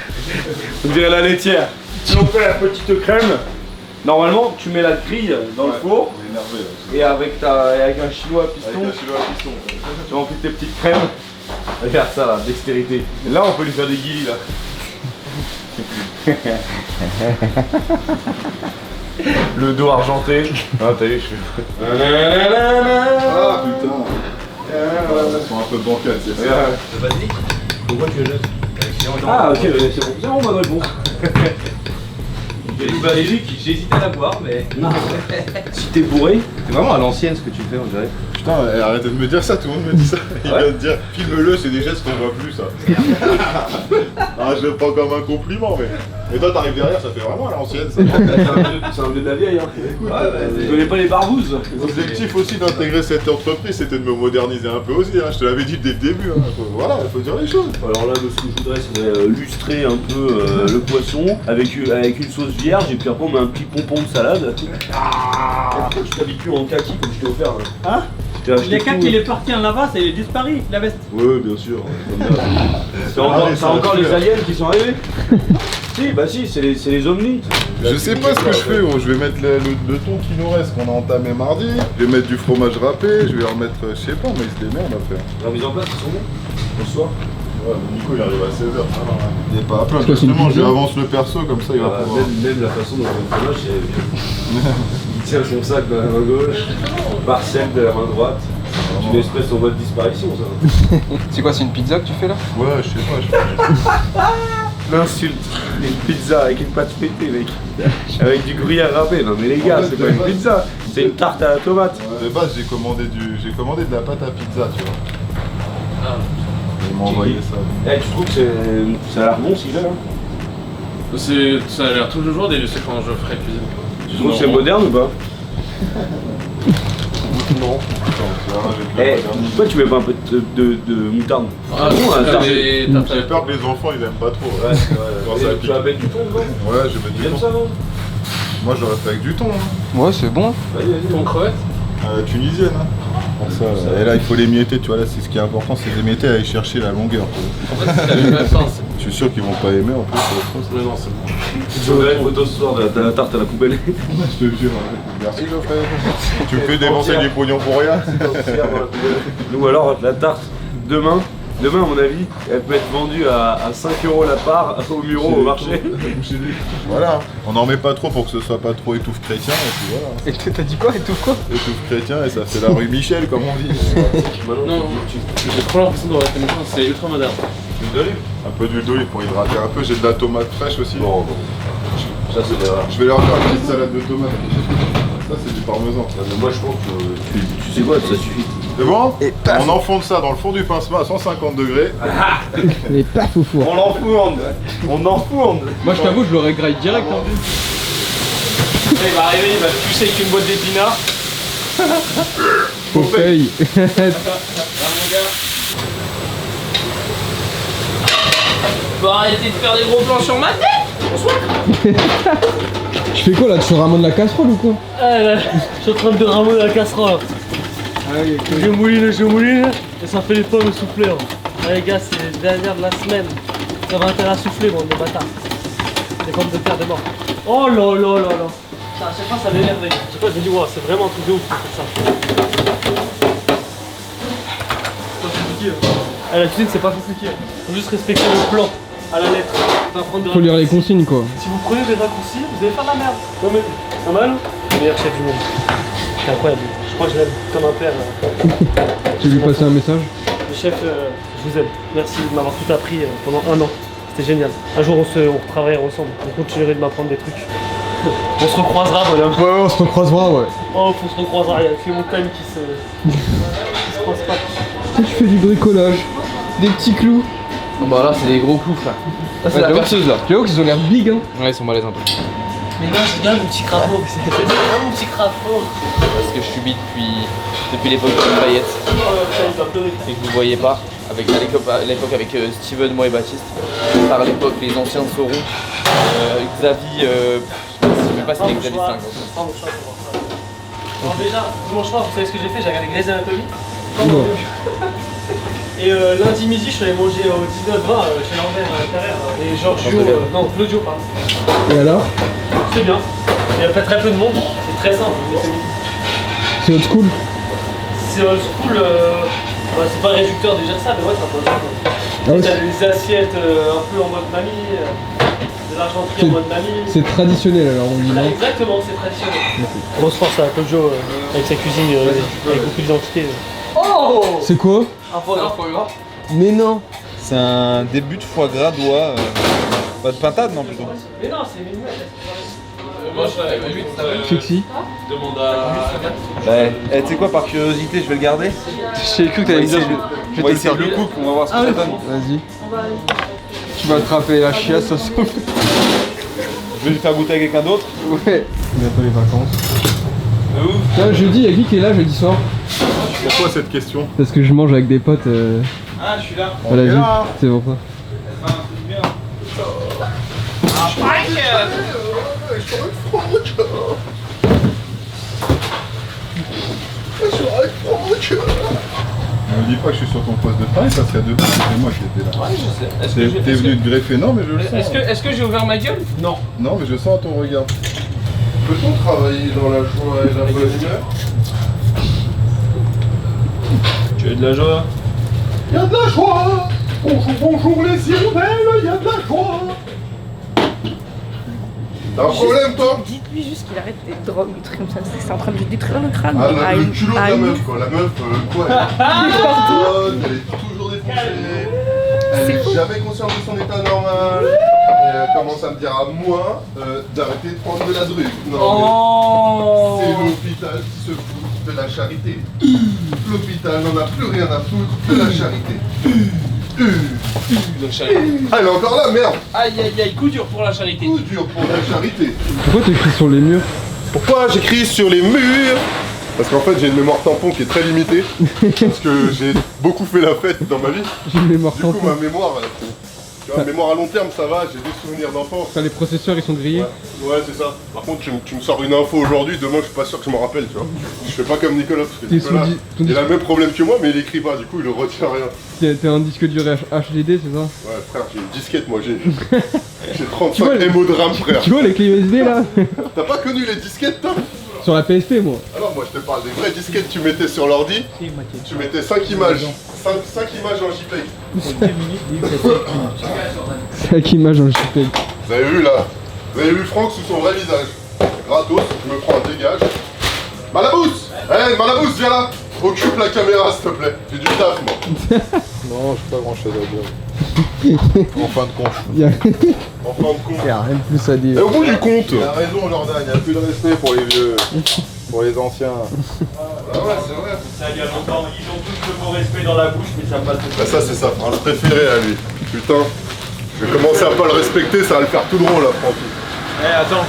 on dirait la laitière. Si on fait la petite crème, normalement, tu mets la grille dans le four. Et avec un chinois à piston, tu remplis tes petites crèmes. Regarde ça là, dextérité. Et là, on peut lui faire des guillis là. Le dos argenté. Ah, t'as vu, je fais. Ah putain. Ils sont un peu bancales, c'est ça. Vas-y. Pourquoi tu le laisses? Ah, ok, c'est bon, bonne réponse. J'hésitais à la boire, mais. Non. Si t'es bourré, c'est vraiment à l'ancienne ce que tu fais, on dirait. Putain, arrêtez de me dire ça, tout le monde me dit ça. Il vient de dire, filme-le, c'est des gestes qu'on voit plus, ça. Ah, je le prends comme un compliment, mais. Et toi, t'arrives derrière, ça fait vraiment à l'ancienne, ça. C'est un vieux de la vieille, hein. Je connais pas les barbouzes. L'objectif aussi d'intégrer cette entreprise, c'était de me moderniser un peu aussi, hein. Je te l'avais dit dès le début, hein. Voilà, il faut dire les choses. Alors là, ce que je voudrais, c'est lustrer un peu le poisson avec une sauce vierge et puis après on met un petit pompon de salade. Je t'habitue en kaki comme je t'ai offert. Hein? Le kaki il est parti en lava, ça il est disparu, la veste. Oui, bien sûr. C'est encore les aliens qui sont arrivés. Si, bah si, c'est les omnis. Je sais pas ce que je fais, gros. Je vais mettre le thon qui nous reste, qu'on a entamé mardi. Je vais mettre du fromage râpé, je vais en mettre, je sais pas, mais il se démerde après. La mise en place, ils sont bons. Bonsoir. Ouais, Nico il arrive à 16h. Il est pas à plein. Justement, je lui avance le perso, comme ça il va pouvoir. Même la façon dont le fromage, c'est bien. Il tient son sac de la main gauche, Marcel de la main droite. C'est une espèce en mode disparition, ça. C'est quoi, c'est une pizza que tu fais là? Ouais, je sais pas, L'insulte. Une pizza avec une pâte fêtée, mec. Avec du gruyère râpé. Non mais les gars, c'est pas une pizza, c'est une tarte à la tomate. De base, j'ai commandé de la pâte à pizza, tu vois. Ah. Ils m'ont envoyé ça. Eh, tu trouves que ça a l'air bon ce qu'il fait là? Ça a l'air toujours délicieux quand je ferai cuisine. Tu trouves que c'est moderne ou pas? Non. Eh, pourquoi tu mets pas un peu de moutarde? Ah bon, j'ai peur que les enfants ils aiment pas trop. Ouais, c'est vrai. Tu vas mettre du thon dedans? Ouais, je vais mettre du thon. ça, non? Moi j'aurais fait avec du thon. Hein. Ouais, c'est bon. Ton crevette Tunisienne. Hein. Pour ça, et là il faut l'émietter, tu vois, là c'est ce qui est important, c'est d'émietter et aller chercher la longueur. En fait, c'est la même sens. Je suis sûr qu'ils vont pas aimer en plus. Mais non, c'est bon. Je verrai une photo ce soir de la tarte à la poubelle. Je te jure. Merci Geoffrey. Tu me fais dépenser du pognon pour rien. Ou alors la tarte, demain, à mon avis, elle peut être vendue à 5 € la part au Muro au marché. Voilà, on n'en met pas trop pour que ce soit pas trop étouffe chrétien et puis voilà. Et t'as dit quoi? Étouffe quoi? Étouffe chrétien et ça fait la rue Michel comme on dit. Non, j'ai trop l'impression de regarder maintenant, c'est ultra moderne. Un peu d'huile d'olive pour hydrater un peu, j'ai de la tomate fraîche aussi. Bon. Ça c'est l'erreur. Je vais leur faire une petite salade de tomates. Ça c'est du parmesan. Mais moi je pense que tu sais quoi, ça suffit. C'est bon? On enfonce ça dans le fond du pincement à 150 degrés. Mais pas foufou. On l'enfourne. On enfourne. Moi je t'avoue, je l'aurais grillé direct. Hein. Il va arriver, il va te pousser avec une boîte d'épinards. Faut paye. Faut arrêter de faire des gros plans sur ma tête. Je fais quoi là? Tu ramonnes la casserole ou quoi? Ah là, je suis en train de ramonner la casserole. Je mouline, et ça fait les pommes soufflées. Ah, les gars, c'est les dernières de la semaine. Ça va intérêt à souffler, bande de bâtards. Les pommes de terre de mort. Oh là là là là. Ça, à chaque fois, ça m'énerve. À chaque fois, je me dis, wow, c'est vraiment un truc de ouf de faire ça. À la cuisine, c'est pas compliqué. Faut juste respecter le plan à la lettre. Faut lire les consignes quoi. Si vous prenez des raccourcis, vous allez faire de la merde. Non mais, pas mal. Le meilleur chef du monde. C'est incroyable. Je crois que je l'aime comme un père. Tu lui passer un message? Le chef, je vous aime. Merci de m'avoir tout appris pendant 1 an. C'était génial. Un jour, on travaillera ensemble. On continuerait de m'apprendre des trucs. On se recroisera, bonhomme. Ouais, on se recroisera, ouais. Oh, on se recroisera. Il y a que mon time qui se croise pas. Tu fais du bricolage, des petits clous. Bah là, c'est des gros clous, frère. Là, c'est Ouais, la perceuse là. Tu vois qu'ils ont l'air big, hein. Ouais, ils sont balèzes un peu. Mais non, c'est bien mon petit crapaud. C'est bien mon petit crapaud. Parce que je subis depuis l'époque de paillettes. Et que vous voyez pas, avec à l'époque avec Steven, moi et Baptiste. Par l'époque, les anciens sauront. Xavier, je sais même pas si c'est Xavier 5. Alors déjà, dimanche soir, vous savez ce que j'ai fait? J'ai regardé Grey's Anatomy. Comme au début. Et lundi midi, je suis allé manger au 19-20 chez Lambert à l'intérieur. Et Giorgio, non, Claudio, pardon. Et alors? C'est bien. Il y a pas très peu de monde. C'est très simple. C'est old school? C'est old school. Bah, c'est pas réducteur déjà de ça, mais ouais, c'est un peu old school. Ah ouais, T'as des assiettes un peu en mode mamie, de l'argenterie en mode mamie. c'est traditionnel alors on dit non? Exactement, c'est traditionnel. Grosse force à Claudio avec sa cuisine, avec beaucoup d'identité. Oh! C'est quoi? Un foie gras. Mais non! C'est un début de foie gras d'oie. Pas de pintade non plutôt. Mais non, c'est une Moi, je serais limite, Fixie. demande à. Ouais. Tu sais quoi, par curiosité, je vais le garder. J'ai cru que t'allais me dire. On va essayer le cook, on va voir ce que ça donne. Vas-y. Tu vas attraper la chiasse, ça se trouve. Je vais lui faire goûter à quelqu'un d'autre. Ouais. Bientôt les vacances. Tiens, jeudi, y'a qui est là jeudi soir? Pourquoi cette question? Parce que je mange avec des potes. Ah, je suis là. À la vie. C'est pour ça. Ne me dis pas que je suis sur ton poste de travail parce qu'il y a 2 mois, c'était moi qui étais là. Ouais, je sais. T'es venu te greffer, non mais je le sens. Est-ce que j'ai ouvert ma gueule? Non. Non mais je sens à ton regard. Peut-on travailler dans la joie et la bonne humeur? Tu as de la joie? Il y a de la joie! Bonjour, bonjour les hirondelles, il y a de la joie! T'as un problème toi? Dites-lui juste qu'il arrête des drogues, des trucs comme ça, parce que c'est en train de lui détruire le crâne. Ah, le culot de la meuf quoi, la meuf, quoi, elle est toujours défoncée, elle est jamais consciente de son état normal, elle commence à me dire à moi d'arrêter de prendre de la drogue. Non, mais c'est l'hôpital qui se fout de la charité. L'hôpital n'en a plus rien à foutre de la charité. Ah, elle est encore là, merde! Aïe aïe aïe, coup dur pour la charité. Coup dur pour la charité. Pourquoi t'écris sur les murs? Pourquoi j'écris sur les murs? Parce qu'en fait j'ai une mémoire tampon qui est très limitée. Parce que j'ai beaucoup fait la fête dans ma vie. J'ai une mémoire tampon. Du coup tampon. ma mémoire Tu vois, mémoire à long terme, ça va, j'ai des souvenirs d'enfance. Quand les processeurs ils sont grillés. Ouais, c'est ça. Par contre, tu me sors une info aujourd'hui, demain, je suis pas sûr que je m'en rappelle, tu vois. Je fais pas comme Nicolas, parce que Nicolas, il a le même problème que moi, mais il écrit pas, du coup, il ne retient rien. T'es un disque dur HDD, c'est ça? Ouais, frère, j'ai une disquette, moi, j'ai 35 MO de RAM, frère. Tu vois les clés USB là? T'as pas connu les disquettes, toi? Sur la PSP, moi. Alors, moi, je te parle des vraies disquettes que tu mettais sur l'ordi. Tu mettais 5 images. 5 images en JPEG. 5 images en JPEG. Vous avez vu, là? Vous avez vu Franck sous son vrai visage. Gratos, je me prends un dégage. Malabousse! Hey, Malabousse, viens là! Occupe la caméra, s'il te plaît. J'ai du taf, moi. Non, j'ai pas grand chose à dire. En fin de compte. En fin de compte. Y'a rien de plus à dire. Et au bout du compte. Il a raison, Jordan, il n'y a plus de respect pour les vieux. Pour les anciens. Ah ouais, c'est vrai. Ça, il y a longtemps, ils ont tous le mot respect dans la bouche, mais ça passe. Bah ça, c'est sa phrase préférée à lui. Putain. Je vais commencer à pas le respecter, ça va le faire tout drôle, là, Francky. Eh, attends.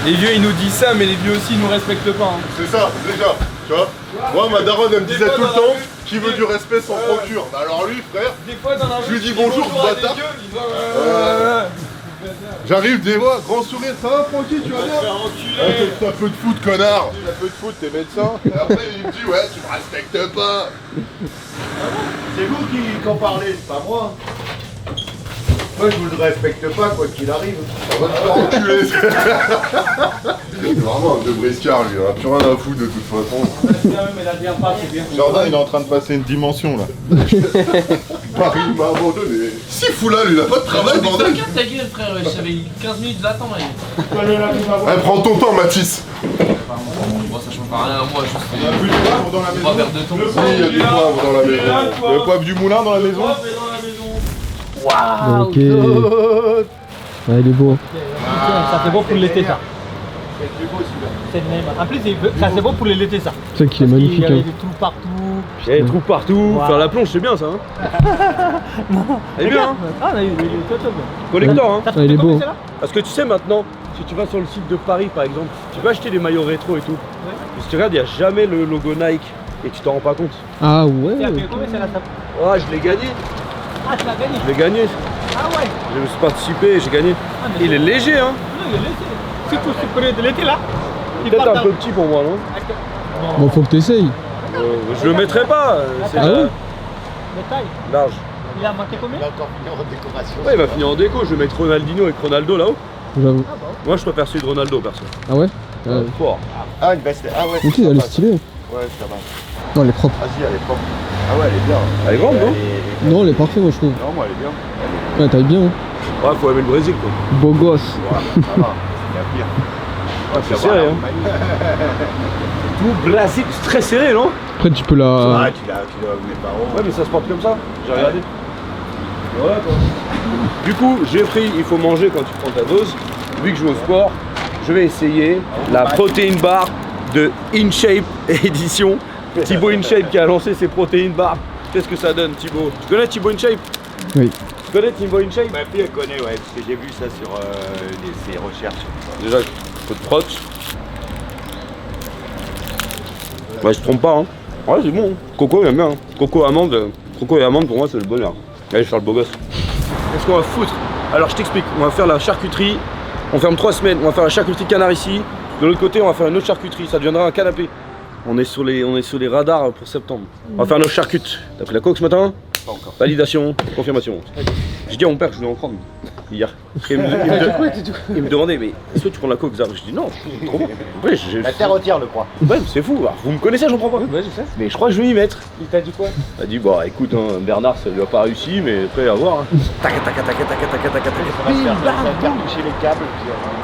Les vieux, ils nous disent ça, mais les vieux aussi, ils nous respectent pas. Hein. C'est ça, déjà. Tu vois? Moi, ma daronne, elle me disait tout le temps qui veut du respect s'en procure. Bah alors lui, frère, des fois, dans la je lui dis bonjour, bâtard. J'arrive, des voix, grand sourire, ça va, Francky, tu vas bien? T'as peu de foot, connard. T'as peu de foot, t'es médecin. Et après, il me dit, ouais, tu me respectes pas. C'est vous qui en parlez, c'est pas moi. Moi je vous le respecte pas quoi qu'il arrive. On va te faire enculer. C'est vraiment un de briscard lui, on a plus rien à foutre de toute façon. Jordan il est en train de passer une dimension là. Paris m'a abandonné. Si fou là, lui il a pas de travail bordel. Regarde ta gueule frère, j'avais 15 minutes d'attente. Allez, prends ton temps Mathis. Bon, ça change pas rien à moi, juste. Il y a plus de poivre dans la maison. Pas vers de ton. Si, il y a du poivre dans la maison. Le poivre du moulin dans la maison. Waouh! Ok. Ouais, il est beau. Ça c'est bon pour l'été ça. C'est le même. En plus, ça c'est bon pour l'été ça. C'est vrai qu'il est magnifique. Il y avait Hein. des trous partout. Il y a des trous partout, faire la plonge c'est bien ça hein. Elle est bien hein. Ah, il est top. Collector hein. Ah, il est beau. Parce que tu sais maintenant, si tu vas sur le site de Paris par exemple, tu peux acheter des maillots rétro et tout. Si tu regardes, il n'y a jamais le logo Nike et tu t'en rends pas compte. Ah ouais. Combien c'est la table? Ah, je l'ai gagné. Ah, tu l'as gagné? Je l'ai gagné. Ah ouais. Je me suis participé, j'ai gagné. Il est léger hein. Non, il est léger. Surtout si tu de l'été là. Peut-être un peu petit pour moi non? Bon, faut que t'essayes. Je le mettrai pas, c'est Ah ouais? Le taille. large. Il a manqué combien? Il va encore finir en décoration. Ouais, il va finir en déco, je vais mettre Ronaldinho avec Ronaldo là-haut. J'avoue. Moi je préfère celui de Ronaldo perso. Ah ouais? Fort. Ah, une veste. Ah ouais. Ok, elle est stylée. Ouais, ça va. Non, elle est propre. Vas-y, elle est propre. Ah ouais, elle est bien. Elle est grande non? Non, elle est parfaite, moi je trouve. Non, moi elle est bien. Ouais, taille bien. Hein. Ouais, faut aimer le Brésil quoi. Beau gosse. Ouais, ça va. Il y a pire. Ah, c'est serré hein. Tout Brésil, c'est très serré non? Après, tu peux la. Ah, tu l'as mes parents. Ouais mais ça se porte comme ça, j'ai regardé. Voilà quoi. Du coup j'ai pris, il faut manger quand tu prends ta dose. Vu que je vais au sport, je vais essayer la protéine bar de InShape édition. Thibaut InShape qui a lancé ses protéines bar. Qu'est-ce que ça donne Thibaut? Tu connais Thibaut InShape? Oui. Tu connais Thibaut InShape? Ma fille elle connaît, ouais, parce que j'ai vu ça sur ses recherches. Déjà, un peu de prot. Ouais, je te trompe pas hein. Ouais c'est bon. Coco il aime bien. Hein. Coco et amande pour moi c'est le bonheur. Allez je vais faire le beau gosse. Qu'est-ce qu'on va foutre? Alors je t'explique, on va faire la charcuterie. On ferme 3 semaines, on va faire la charcuterie canard ici. De l'autre côté on va faire une autre charcuterie, ça deviendra un canapé. On est sur les radars pour septembre. On va faire nos charcutes. T'as pris la coque ce matin? Pas encore. Validation, confirmation. J'ai dit à mon père que je voulais en prendre hier. Il me demandait mais est-ce que tu prends la coque Zara? Je dis non, c'est trop bon. Ouais, La terre entière le croit. Ouais c'est fou, alors, vous me connaissez j'en prends pas. Ouais, je sais. Mais je crois que je vais y mettre. Il t'a dit quoi? Il m'a dit bon écoute hein, Bernard ça lui a pas réussi mais après à voir hein. Tac tac tac tac tac tac tac tac tac. On va faire cartoucher les câbles.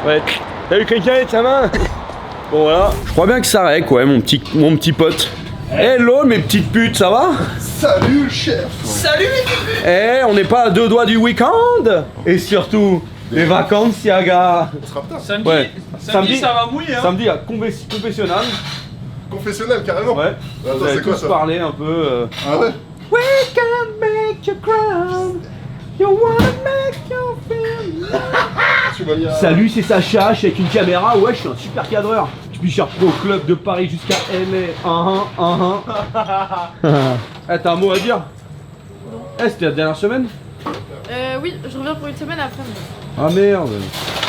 Ouais. T'as eu quelqu'un avec sa main? Bon voilà. Je crois bien que ça règle ouais mon petit pote. Hello mes petites putes, ça va? Salut chef. Salut! Eh on n'est pas à 2 doigts du week-end. Et surtout les vacances Yaga. Samedi, Ouais. samedi ça va mouiller hein. Samedi à confessionnal. Confessionnel carrément. Ouais. Attends, Vous allez c'est quoi tous ça? parler un peu. Ah ouais? We can make you cry. You wanna make you feel. Tu m'as mis à... Salut, c'est Sacha, je suis avec une caméra. Ouais, je suis un super cadreur. Je puis chercher au club de Paris jusqu'à LA. Eh, t'as un mot à dire? Eh, c'était la dernière semaine? Oui, je reviens pour une semaine après. Ah merde.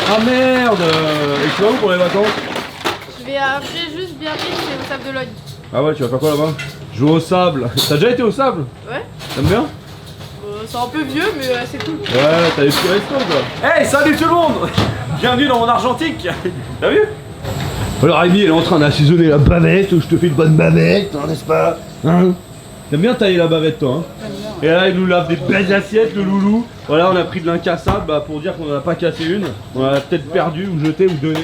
Ah merde. Et tu vas où pour les vacances? Je vais à Fréjus, Biarritz et au Sable de Lognes. Ah ouais, tu vas faire quoi là-bas? Jouer au sable. T'as déjà été au sable? Ouais. T'aimes bien? C'est un peu vieux, mais c'est cool. Ouais, t'as des petits restos quoi. Hey, salut tout le monde. Bienvenue dans mon argentique. T'as vu? Alors Amy, elle est en train d'assaisonner la bavette. Je te fais une bonne bavette, hein, n'est-ce pas? Hein? T'aimes bien tailler la bavette toi, hein? Et là, il nous lave des belles assiettes, le loulou. Voilà, on a pris de l'incassable pour dire qu'on n'en a pas cassé une. On a peut-être perdu ou jeté ou donné.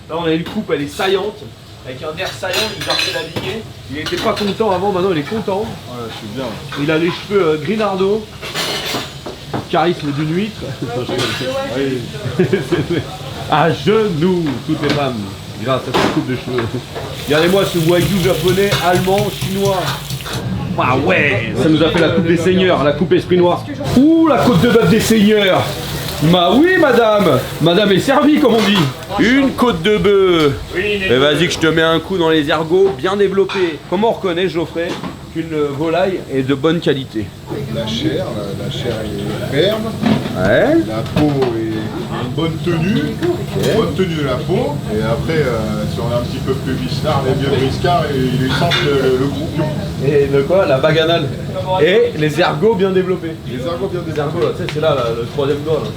Là, on a une coupe, elle est saillante. Avec un air saillant, il nous a refait l'habiller. Il était pas content avant, maintenant il est content. Ouais, je suis bien. Il a les cheveux Grinardo. Charisme d'une huître. À genoux, toutes les femmes. Grâce à cette coupe de cheveux. Regardez-moi ce wagyu japonais, allemand, chinois. Ah ouais, ça nous a fait la coupe des seigneurs, la coupe esprit noir. Ouh, la côte de bœuf des seigneurs. Bah oui madame. Madame est servie comme on dit. Une côte de bœuf. Mais vas-y que je te mets un coup dans les ergots bien développés. Comment on reconnaît, Geoffrey, qu'une volaille est de bonne qualité? La chair est ferme. Ouais. La peau est une bonne tenue. Bonne tenue de la peau. Et après, si on est un petit peu plus briscard, les vieux briscards, ils sentent le croupion. Et de quoi? La baganale. Et les ergots bien développés. Les ergots bien développés. Les ergots, là, tu sais, c'est là, le troisième doigt. Là.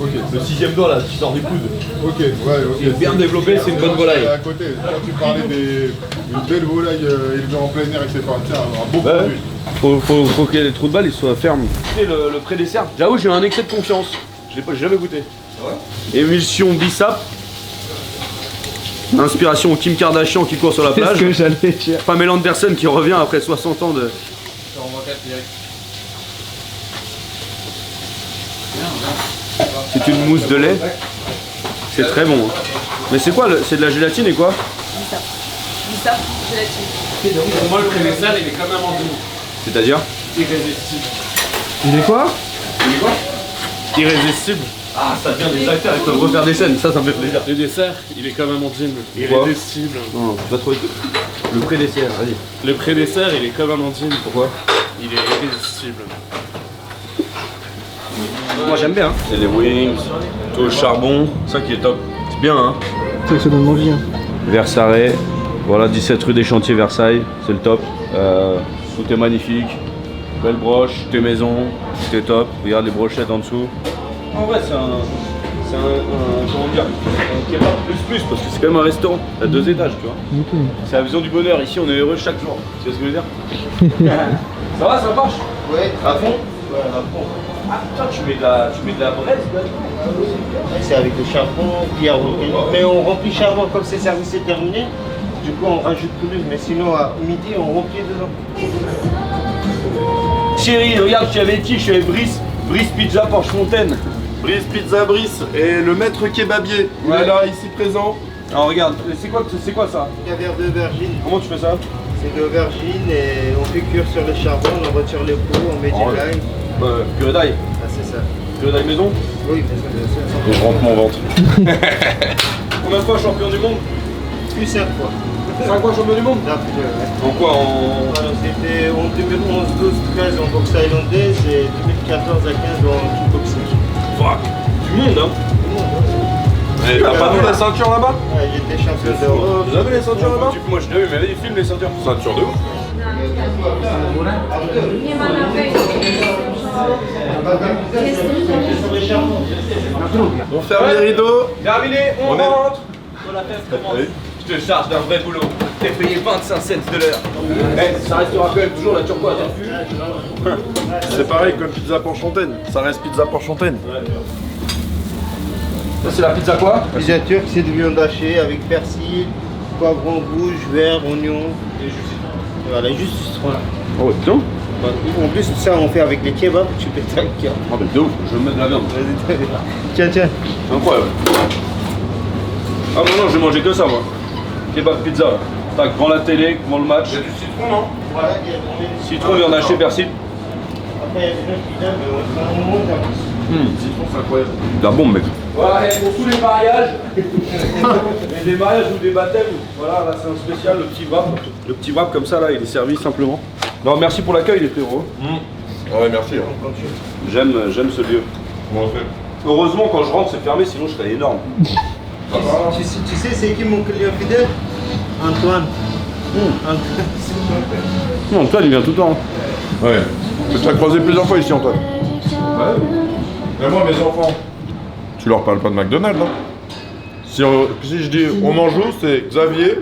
Ok. Le sixième doigt là, qui sort du coude. Ok, ouais, ok. C'est bien développé, c'est une bonne volaille. À côté, quand tu parlais d'une belle volaille élevée en plein air, etc. Tiens, un beau produit. Faut que les trous de balle ils soient fermes. Et le pré-dessert, j'avoue j'ai un excès de confiance. J'ai jamais goûté. Ouais. Émulsion Bissap. Inspiration Kim Kardashian qui court sur la plage. C'est ce que j'allais dire. Pamela Anderson qui revient après 60 ans de... C'est une mousse de lait. C'est très bon. Hein. Mais c'est quoi? C'est de la gélatine et quoi? Bissap, gélatine. Pour moi, le pré-dessert, il est comme un mandou. C'est-à-dire? Irrésistible. Il est quoi? Il est quoi? Irrésistible. Ah, ça vient des acteurs, ils peuvent refaire des scènes, ça me fait plaisir. Le dessert, il est comme un mandine. Irrésistible. Non, tu vas trouver le pré-dessert, vas-y. Le pré-dessert, il est comme un mandine. Pourquoi? Il est irrésistible. Moi j'aime bien. C'est les wings, tout au charbon, ça qui est top. C'est bien hein. Ça donne envie. Hein. Versailles, voilà 17 rue des Chantiers Versailles, c'est le top. Tout est magnifique. Belle broche, tout est maison, tout est top. Regarde les brochettes en dessous. En vrai c'est un comment dire, un kebab plus parce que c'est quand même un restaurant. Il y a 2 étages tu vois. Okay. C'est la vision du bonheur, ici on est heureux chaque jour. Tu vois ce que je veux dire? Ça va, ça marche? Ouais. À fond? Ouais, à fond. Ah putain, tu mets de la braise là-dedans? C'est avec le charbon, puis mais on remplit le charbon comme c'est servi, c'est terminé. Du coup, on rajoute plus, mais sinon à midi, on remplit dedans. Chérie, regarde, je suis avec qui? Je suis avec Brice Pizza Porchefontaine. Brice Pizza Brice et le maître kebabier. Il est là, ici présent. Alors regarde, c'est quoi ça? Caviar d'aubergine. Comment tu fais ça? C'est de l'aubergine et on fait cuire sur le charbon, on retire les peaux, on met de l'ail. Purée d'ail. Ah, c'est ça. Purée d'ail maison? Oui, bien sûr. Et je rentre mon ventre. Combien de fois champion du monde? Plus 5 fois. 5 fois champion du monde? Là, plusieurs, ouais. En quoi? Alors, c'était en 2011, 12, 13 en boxe thaïlandaise et 2014 à 15 en kickboxing. Fuck! Du monde hein? Tu n'as pas vu la ceinture là-bas? Ouais, il était champion d'Europe. Vous avez les ceintures là-bas? Moi je l'ai vu, mais vas-y, filme les ceintures. Ceinture de ouf. On ferme les rideaux. Terminé, on rentre. Je te charge d'un vrai boulot. T'es payé 25 cents de l'heure. Eh, ça restera quand même toujours la turquoise. C'est pareil comme pizza Porchefontaine. Ça reste pizza Porchefontaine. Ça c'est la pizza quoi? Pizza turque, c'est de viande hachée avec persil, poivron rouge, vert, oignon et juste. Voilà, juste ce citron là. Oh ouais, putain. En plus, ça on fait avec les kebabs, tu peux t'inquiéter. Ah bah de ouf, je vais me mettre de la viande. Tiens, tiens. Incroyable. Ah bah non, je vais manger que ça moi. Kebab pizza. Tac, devant la télé, devant le match. Il y a du citron non? Voilà, citron, viande hachée, persil. Après, il y a des gens qui viennent, mais on monte un peu. Citron, c'est incroyable. La bombe mec. Voilà, et pour tous les mariages, et des mariages ou des baptêmes, voilà, là c'est un spécial, le petit wrap. Le petit wrap comme ça là, il est servi simplement. Non, merci pour l'accueil les frérots. Ouais, merci. J'aime ce lieu. Heureusement, quand je rentre, c'est fermé, sinon je serais énorme. Tu sais, c'est qui mon client fidèle? Antoine. Antoine, il vient tout le temps. Ouais. Tu t'as croisé plusieurs fois ici, Antoine. Ouais. Mais moi, mes enfants, tu leur parles pas de McDonald's, hein? Si je dis on mange où, c'est Xavier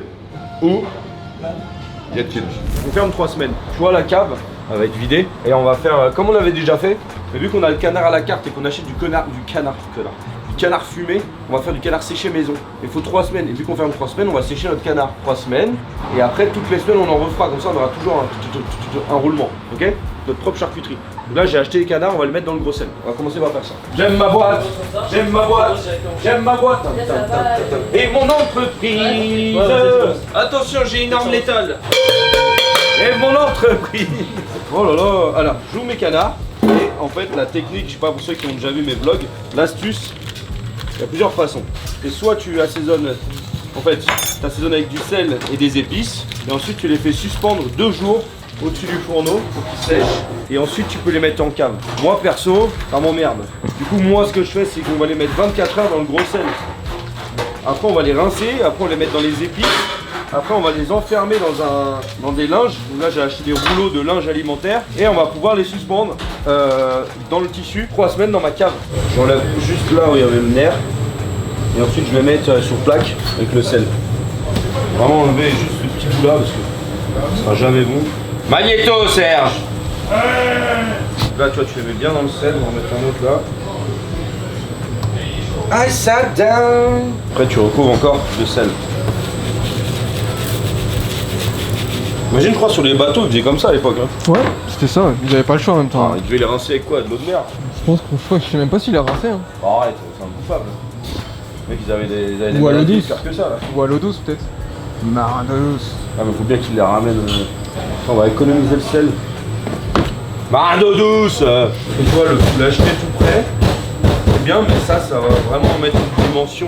ou Yatkins. On ferme 3 semaines. Tu vois, la cave, elle va être vidée. Et on va faire comme on avait déjà fait. Mais vu qu'on a le canard à la carte et qu'on achète du canard fumé, on va faire du canard séché maison. Il faut 3 semaines. Et vu qu'on ferme 3 semaines, on va sécher notre canard 3 semaines. Et après, toutes les semaines, on en refera. Comme ça, on aura toujours un roulement. Ok? Notre propre charcuterie. Donc là, j'ai acheté les canards, on va le mettre dans le gros sel. On va commencer par faire ça. J'aime ma boîte, j'aime ma boîte, j'aime ma boîte. Et mon entreprise. Attention, j'ai une arme létale. Et mon entreprise. Oh là là. Alors, je joue mes canards. Et en fait, la technique, je sais pas pour ceux qui ont déjà vu mes vlogs, l'astuce, il y a plusieurs façons. Et soit tu assaisonnes, en fait, tu assaisonnes avec du sel et des épices. Et ensuite, tu les fais suspendre 2 jours au-dessus du fourneau pour qu'ils sèchent. Et ensuite, tu peux les mettre en cave. Moi, perso, ça m'emmerde. Du coup, moi, ce que je fais, c'est qu'on va les mettre 24 heures dans le gros sel. Après, on va les rincer. Après, on les met dans les épices. Après, on va les enfermer dans des linges. Donc là, j'ai acheté des rouleaux de linge alimentaire. Et on va pouvoir les suspendre dans le tissu 3 semaines dans ma cave. J'enlève juste là où il y avait le nerf. Et ensuite, je vais mettre sur plaque avec le sel. Vraiment enlever juste ce petit bout là parce que ça sera jamais bon. Magnéto, Serge! Là, tu vois, tu les mets bien dans le sel. On va en mettre un autre là. I sat down. Après, tu recouvres encore de sel. Imagine, je crois, sur les bateaux, ils faisaient comme ça à l'époque. Hein. Ouais, c'était ça, ouais. Ils avaient pas le choix en même temps. Ah, ils devaient les rincer avec quoi? De l'eau de mer? Je sais même pas s'il a rincé. Hein. Arrête, c'est imbouffable. Les mecs, ils avaient des ou à l'eau douce. Que ça, là. Ou à l'eau douce, peut-être. Marin d'eau douce. Ah, mais faut bien qu'ils les ramènent. On va économiser le sel. Marin d'eau douce. Et toi, l'acheter tout prêt, c'est bien, mais ça va vraiment mettre une dimension.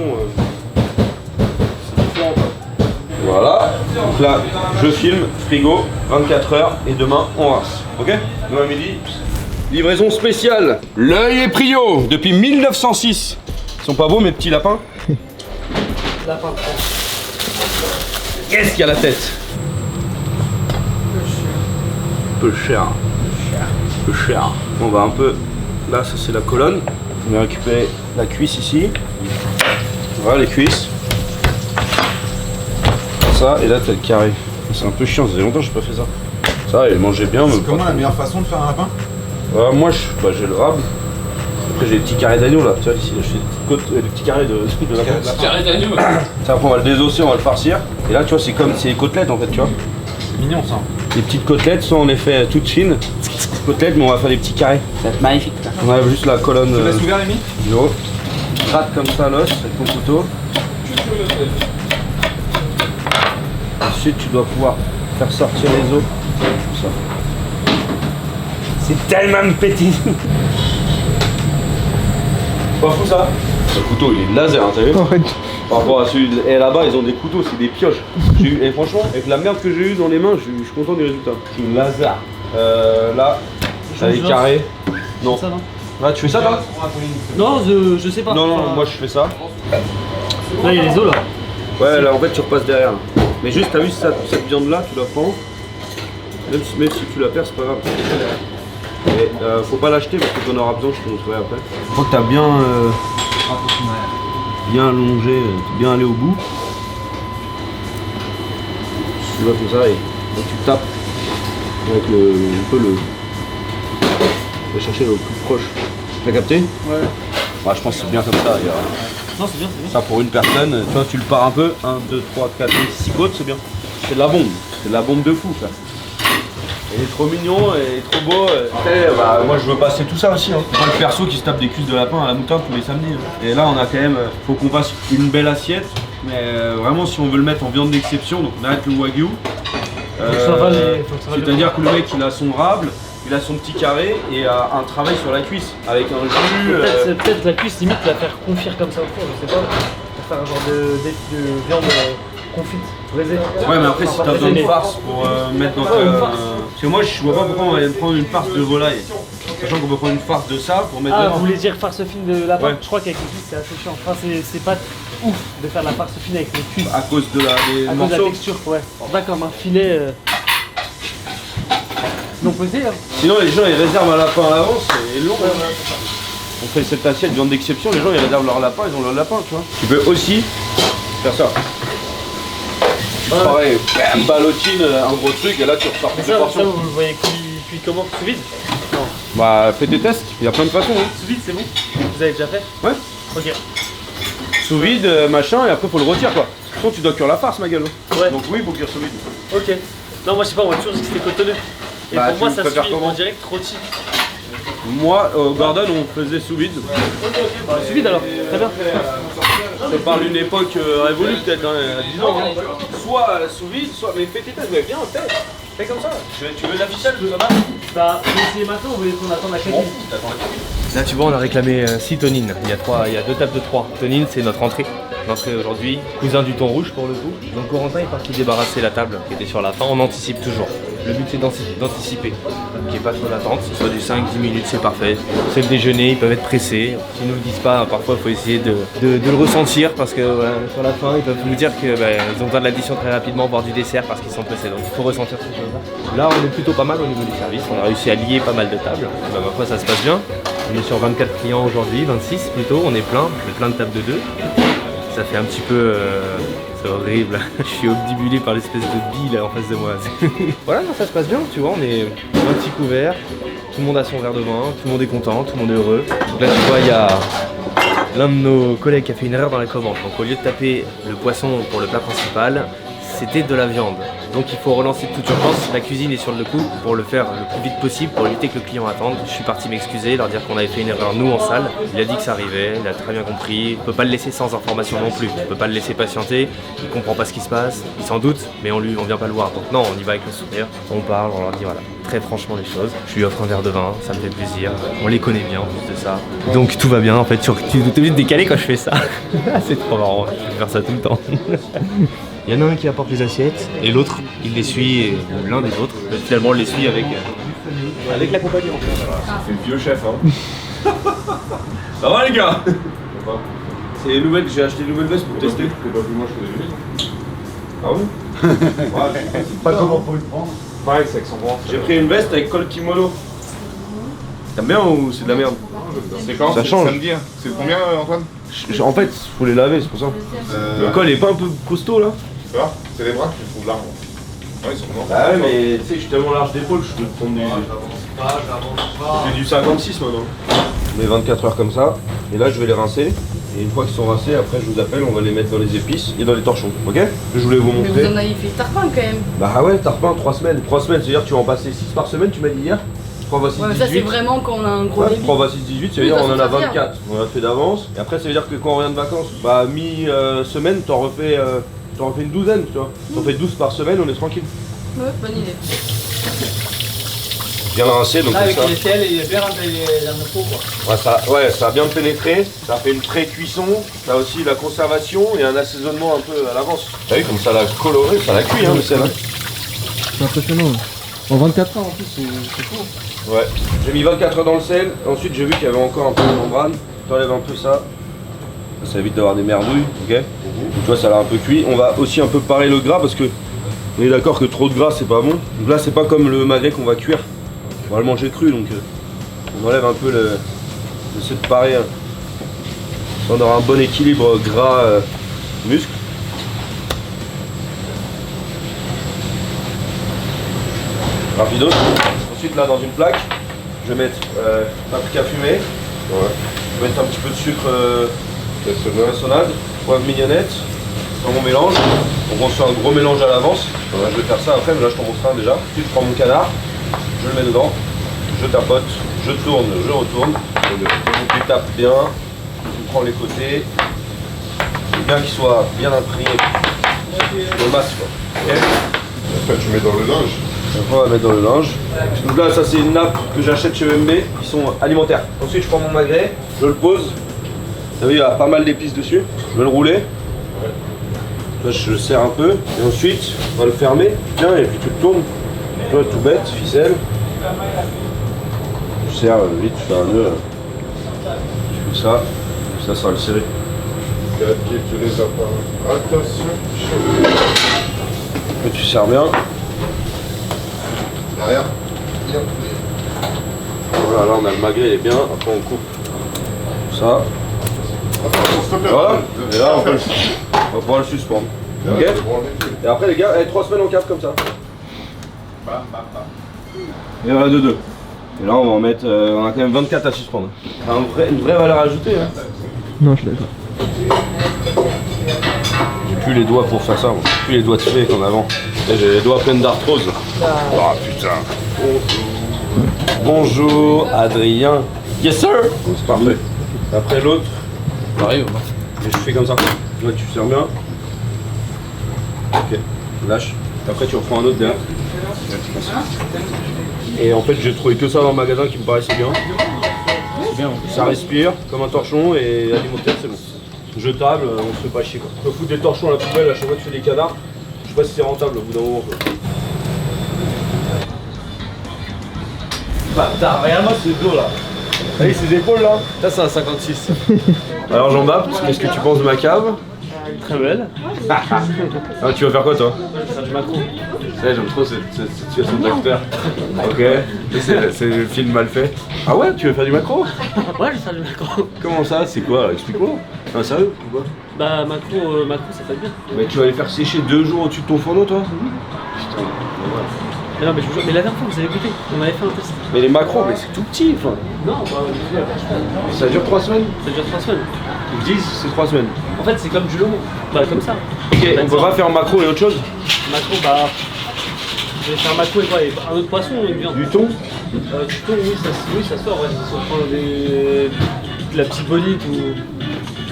C'est différent, quoi. Voilà, donc là je filme, frigo, 24 heures et demain on rince. Ok? Demain midi, livraison spéciale. L'œil est prio depuis 1906. Ils sont pas beaux mes petits lapins? Lapin. Qu'est-ce qu'il y a la tête? Peu cher. Peu cher. On va un peu. Là, ça c'est la colonne. On va récupérer la cuisse ici. Voilà les cuisses. Ça, et là t'as le carré. C'est un peu chiant, ça faisait longtemps que j'ai pas fait ça. Ça, il mangeait bien. C'est comment la meilleure façon de faire un lapin? Moi, j'ai le rable. Après, j'ai des petits carrés d'agneau là. Tu vois, ici, j'ai des petits carrés de lapin. Petit carré d'agneau. Ça, après, on va le désosser, on va le farcir. Et là, tu vois, c'est comme les côtelettes en fait, tu vois. C'est mignon ça. Les petites côtelettes, soit on les fait toutes fines, côtelettes, mais on va faire des petits carrés. Ça va être magnifique. On a juste la colonne. Tu laisses ouvert, Rémi? Jo. Gratte comme ça l'os avec ton couteau. Ensuite, tu dois pouvoir faire sortir les os. Comme ça. C'est tellement petit. Pas fou ça? Le couteau, il est de laser, hein, t'as vu? Par rapport à celui et là-bas, ils ont des couteaux, c'est des pioches. Et franchement, avec la merde que j'ai eu dans les mains, je suis content du résultat. C'est une laser. Là, t'as les carrés. Non. Ça, non. Là, tu fais ça, toi? Non, je sais pas. Non, moi je fais ça. Là, il y a les os là. Ouais, là en fait, tu repasses derrière. Mais juste, t'as vu cette viande-là, tu la prends. Même si tu la perds, c'est pas grave. Et faut pas l'acheter parce que t'en auras besoin, je te montrerai après. Une fois que t'as bien allongé, bien allé au bout, tu vas comme ça et tu tapes avec un peu le. Tu vas chercher le plus proche. T'as capté? Ouais. Bah, je pense que c'est bien comme ça. Non, c'est bien, c'est bien. Ça pour une personne, tu vois, tu le pars un peu. 1, 2, 3, 4, 5, 6 côtes, c'est bien. C'est de la bombe. C'est de la bombe de fou, ça. Il est trop mignon, il est trop beau. Moi je veux passer tout ça aussi. Hein. C'est pas le perso qui se tape des cuisses de lapin à la moutarde tous les samedis. Hein. Et là on a quand même, faut qu'on fasse une belle assiette. Mais vraiment si on veut le mettre en viande d'exception, donc on arrête le wagyu. C'est-à-dire que le mec il a son rable, il a son petit carré et un travail sur la cuisse avec un jus. Peut-être la cuisse limite la faire confire comme ça au four, je sais pas. Pour faire un genre de viande confite, braisée. Ouais mais après si t'as besoin de farce pour mettre dans ta... Parce que moi je vois pas pourquoi on va prendre une farce de volaille. Sachant qu'on peut prendre une farce de ça pour mettre Ah, dedans. vous voulez dire farce fine de lapin? Ouais. Je crois qu'avec les cuisses c'est assez chiant. Enfin, c'est pas ouf de faire la farce fine avec les cuisses. À cause de des à cause de la morceaux. texture, ouais. D'accord, mais un filet non pesé. Hein. Sinon les gens ils réservent un lapin à l'avance, c'est long. On fait cette assiette viande d'exception, les gens ils réservent leur lapin, ils ont leur lapin, tu vois. Tu peux aussi faire ça. Pareil, bam, ballotine, un gros truc, et là tu ressors Mais plus de ça, portions. vous le voyez cuit comment? Sous vide? Non. Bah fais tes tests, il y a plein de façons. Hein. Sous vide, c'est bon? Vous avez déjà fait? Ouais. Ok. Sous vide, machin, et après faut le retirer quoi. Sinon tu dois cuire la farce, ma gueule. Ouais. Donc oui, il faut cuire sous vide. Ok. Non, moi je sais pas, on m'a toujours dit que c'était cotonneux. Et Bah, pour moi, tu ça se préfères cuit comment en direct rôti. Moi, au Gordon, on faisait sous vide. Bah, sous vide alors, très bien. Ça parle d'une époque révolue peut-être, hein, à 10 ans. Hein. Soit sous vide, soit. Mais fais tes tests, viens, fais comme ça. Tu veux de la ficelle, ça va? Bah, vous essayez maintenant ou vous voulez qu'on attende la cuisine? Là, tu vois, on a réclamé 6 tonines. Il y a 2 tables de 3. Tonine, c'est notre entrée. L'entrée aujourd'hui, cousin du thon rouge pour le coup. Donc Corentin est parti débarrasser la table qui était sur la fin. On anticipe toujours. Le but c'est d'anticiper, qu'il n'y ait pas trop d'attente, ce soit du 5-10 minutes, c'est parfait. C'est le déjeuner, ils peuvent être pressés. S'ils ne nous le disent pas, parfois il faut essayer de le ressentir parce que sur la fin, ils peuvent nous dire qu'ils ont besoin de l'addition très rapidement, voire du dessert parce qu'ils sont pressés. Donc il faut ressentir ces choses-là. Là, on est plutôt pas mal au niveau du service. On a réussi à lier pas mal de tables. Ma foi, ça se passe bien. On est sur 24 clients aujourd'hui, 26 plutôt. On est plein de tables de 2. Ça fait un petit peu... c'est horrible, je suis obdibulé par l'espèce de bille là en face de moi. Voilà, non, ça se passe bien, tu vois, on est un petit couvert, tout le monde a son verre de vin, tout le monde est content, tout le monde est heureux. Donc là tu vois, il y a l'un de nos collègues qui a fait une erreur dans la commande. Donc au lieu de taper le poisson pour le plat principal, c'était de la viande. Donc il faut relancer de toute urgence, la cuisine est sur le coup pour le faire le plus vite possible, pour éviter que le client attende. Je suis parti m'excuser, leur dire qu'on avait fait une erreur nous en salle. Il a dit que ça arrivait, il a très bien compris. On peut pas le laisser sans information non plus, on peut pas le laisser patienter, il comprend pas ce qui se passe, il s'en doute, mais on vient pas le voir. Donc non, on y va avec le sourire, on parle, on leur dit voilà, très franchement les choses. Je lui offre un verre de vin, ça me fait plaisir, on les connaît bien en plus de ça. Donc tout va bien en fait, tu es obligé de décaler quand je fais ça. C'est trop marrant, je vais faire ça tout le temps. Il y en a un qui apporte les assiettes et l'autre il les suit, ou l'un des autres, finalement on les suit avec l'accompagnant. C'est le vieux chef hein. Ça va les gars? C'est les nouvelles, j'ai acheté une nouvelle veste pour tester. C'est pas plus moi je fais des villes. Ah oui? Ouais, pas comment faut le prendre. Pareil, c'est Aix-en-Provence. J'ai pris une veste avec col kimono. T'aimes bien ou c'est de la merde? C'est quand? Ça change. Samedi. C'est combien Antoine? En fait, faut les laver, c'est pour ça. Le col est pas un peu costaud là? Tu vois? C'est les bras que tu trouves larges. Ouais, ils sont grands. Bah ouais, mais tu sais, je suis tellement large d'épaule, je peux prendre du 56 maintenant. On met 24 heures comme ça, et là je vais les rincer. Et une fois qu'ils sont rincés, après je vous appelle, on va les mettre dans les épices et dans les torchons, ok? Je voulais vous Mais montrer. vous en avez fait tarpin quand même. Bah ouais, tarpin, 3 semaines. 3 semaines, c'est-à-dire que tu vas en passer 6 par semaine, tu m'as dit hier? 3 x 6, Ouais, mais 18. ça c'est vraiment quand on a un gros Ouais, débit. 3 x 6, 18, ça veut Oui, dire ça on en a se fait 24. On a fait d'avance. Et après, ça veut dire que quand on revient de vacances, bah mi-semaine, t'en refais une douzaine, tu vois. T'en fais 12 par semaine, on est tranquille. Ouais, bonne idée. Bien rincé, donc Là, comme avec ça. l'échelle, il est bien rentré la morceau quoi. Ouais, ça a bien pénétré, ça fait une pré-cuisson, t'as aussi la conservation et un assaisonnement un peu à l'avance. T'as vu comme ça l'a coloré, ça l'a cuit hein le sel. Hein. C'est impressionnant. En 24 heures en plus, c'est fou. Ouais, j'ai mis 24 heures dans le sel, ensuite j'ai vu qu'il y avait encore un peu de membrane, t'enlèves un peu ça, ça évite d'avoir des merdouilles, ok? Donc tu vois ça l'a un peu cuit, on va aussi un peu parer le gras parce que on est d'accord que trop de gras c'est pas bon. Donc là c'est pas comme le magret qu'on va cuire, on va le manger cru donc on enlève un peu le... On essaie de parer, on aura un bon équilibre gras muscle. Rapido. Ensuite là dans une plaque, je vais mettre paprika fumé, je vais mettre un petit peu de sucre cassonade, poivre mignonnette dans mon mélange. Donc on se fait un gros mélange à l'avance. Je vais faire ça après, mais là je t'en montre un déjà. Ensuite je prends mon canard, je le mets dedans, je tapote, je tourne, je retourne. Donc tu tapes bien, tu prends les côtés, bien qu'il soit bien imprégné de masse quoi. Okay. Après tu mets dans le linge. Après on va mettre dans le linge. Donc là ça c'est une nappe que j'achète chez EMB qui sont alimentaires. Ensuite je prends mon magret, je le pose. Vous savez il y a pas mal d'épices dessus. Je vais le rouler. Là je le serre un peu. Et ensuite on va le fermer. Bien et puis tu le tournes. Toi tout bête, ficelle. serres vite, tu fais un nœud. Tu fais ça va le serrer. Tu les as pas. Attention. Et tu serres bien. Derrière. Voilà, là on a le magret, il est bien. Après on coupe ça. Voilà. Et là on va pouvoir le suspendre. Ok. Et après les gars, 3 semaines en cave comme ça. Et voilà de 2. Et là on va en mettre, on a quand même 24 à suspendre. Une vraie valeur ajoutée. Hein. Non, je suis d'accord. J'ai plus les doigts pour faire ça, moi. J'ai plus les doigts de fée comme avant. J'ai les doigts pleins d'arthrose. Oh putain. Bonjour Adrien. Yes sir. C'est parfait. Après l'autre. Pareil. Et je fais comme ça. Là tu serres bien. Ok. Lâche. Après tu reprends un autre derrière. Et en fait j'ai trouvé que ça dans le magasin qui me paraissait bien. Ça respire comme un torchon et alimentaire c'est bon. Jetable, on se fait pas chier quoi. On peut foutre des torchons à la poubelle, à chaque fois que tu fais des canards. Je sais pas si c'est rentable au bout d'un moment quoi. Bâtard, regarde-moi ce dos là. Vous voyez ces épaules là? Ça c'est un 56. Alors Jean-Baptiste, qu'est-ce que tu penses de ma cave? Très belle. Ah, tu vas faire quoi toi? Je vais faire du macro. J'aime trop cette situation d'acteur. Ok, c'est le film mal fait. Ah ouais, tu veux faire du macro? Ouais, je vais faire du macro. Comment ça? C'est quoi? Explique-moi. Ah sérieux ou quoi? Bah macro ça fait bien. Mais tu vas les faire sécher 2 jours au-dessus de ton fourneau toi? Putain, Mais non mais je vous jure, mais la dernière fois vous avez goûté, on avait fait un test. mais les macros, mais c'est tout petit enfin. Non, bah Ça dure 3 semaines? ça dure 3 semaines. Ils disent c'est 3 semaines. En fait c'est comme du lomo, bah comme ça. Ok, on peut pas faire macro et autre chose? Macro bah... Je vais faire macro et quoi? Et un autre poisson ou une viande? Du thon? Du thon oui ça sort, ouais. Si on prend de la petite bonite ou...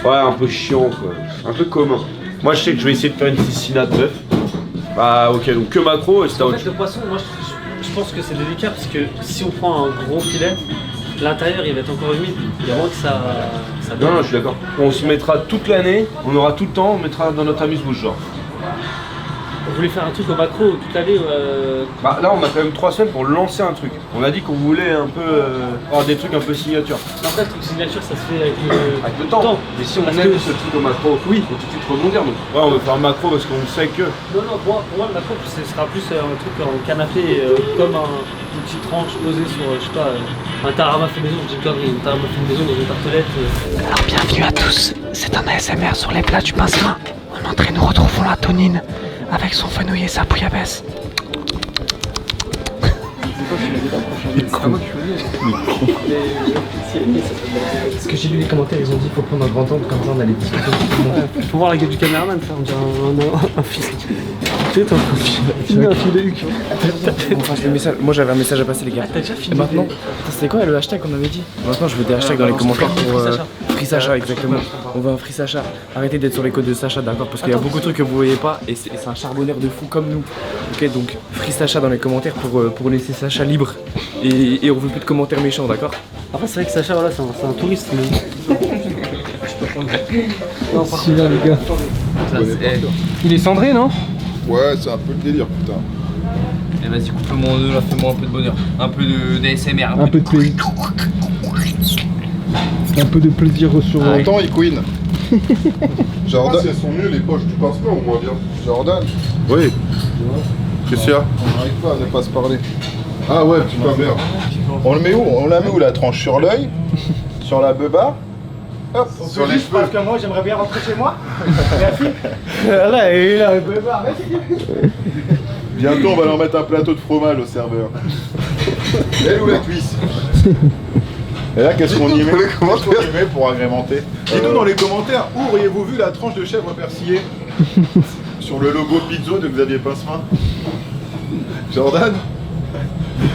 Ouais, un peu chiant quoi. Un peu commun. Moi je sais que je vais essayer de faire une piscine de bœuf. Bah ok, donc que macro et c'est En fait le poisson, moi je pense que c'est délicat parce que si on prend un gros filet, l'intérieur il va être encore humide. Il y a moins que ça Non, je suis d'accord. On se mettra toute l'année, on aura tout le temps, on mettra dans notre amuse-bouche genre. Vous voulez faire un truc au macro toute l'année Bah là on a quand même 3 semaines pour lancer un truc. On a dit qu'on voulait un peu avoir des trucs un peu signature. Après le truc signature ça se fait avec le temps. Mais si on aime ce truc au macro, oui, on peut tout de suite rebondir donc. Ouais on veut faire un macro parce qu'on sait que. Non, pour moi le macro ce sera plus un truc en canapé comme une petite tranche posée sur, je sais pas, un tarama fait maison, je dis comme une tarama fait maison dans une tartelette. Alors bienvenue à tous, c'est un ASMR sur les plats du pincerin. En entrée nous retrouvons la Tonine avec son fenouil et sa bouillabaisse. Parce que j'ai lu les commentaires, ils ont dit faut prendre un grand angle, comme ça on a les discussions. Faut voir la gueule du caméraman, ça on dirait un fils. Putain, un fil de Huc. On fasse le message. Moi j'avais un message à passer les gars. T'as déjà fini? Et maintenant, c'était quoi le hashtag qu'on avait dit? Maintenant je veux des hashtags dans les commentaires pour Free Sacha, exactement. On veut un Free Sacha. Arrêtez d'être sur les codes de Sacha, d'accord? Parce qu'il y a beaucoup de trucs que vous voyez pas et c'est un charbonneur de fou comme nous. Ok, donc Free Sacha dans les commentaires pour laisser Sacha libre. Et on veut plus de commentaires méchants, d'accord? Après c'est vrai que Sacha voilà c'est un touriste mais... Non, celui-là les gars. Il est cendré non? Ouais, c'est un peu le délire, putain. Eh vas-y, coupe-le-moi en deux là, fais-moi un peu de bonheur. Un peu d'ASMR. Un peu de plaisir. Un peu de plaisir sur... Attends, il queen. Jordan, si elles sont mieux les poches du pansement ou moins bien. Jordan. Oui. Qu'est-ce qu'il y a? On n'arrive pas à ne pas se parler. Ah ouais, putain merde. On le met où? On la met où la tranche? Sur l'œil? Sur la beuba? Hop, sur les cheveux. Parce que moi j'aimerais bien rentrer chez moi. Merci. Là, et là, Bientôt on va leur mettre un plateau de fromage au serveur. Elle ou la cuisse? Et là qu'est-ce qu'on y met? Qu'est-ce qu'on y met pour agrémenter? Dites-nous dans les commentaires, où auriez-vous vu la tranche de chèvre persillée? Sur le logo Pizzo de Xavier Pincerin. Jordan?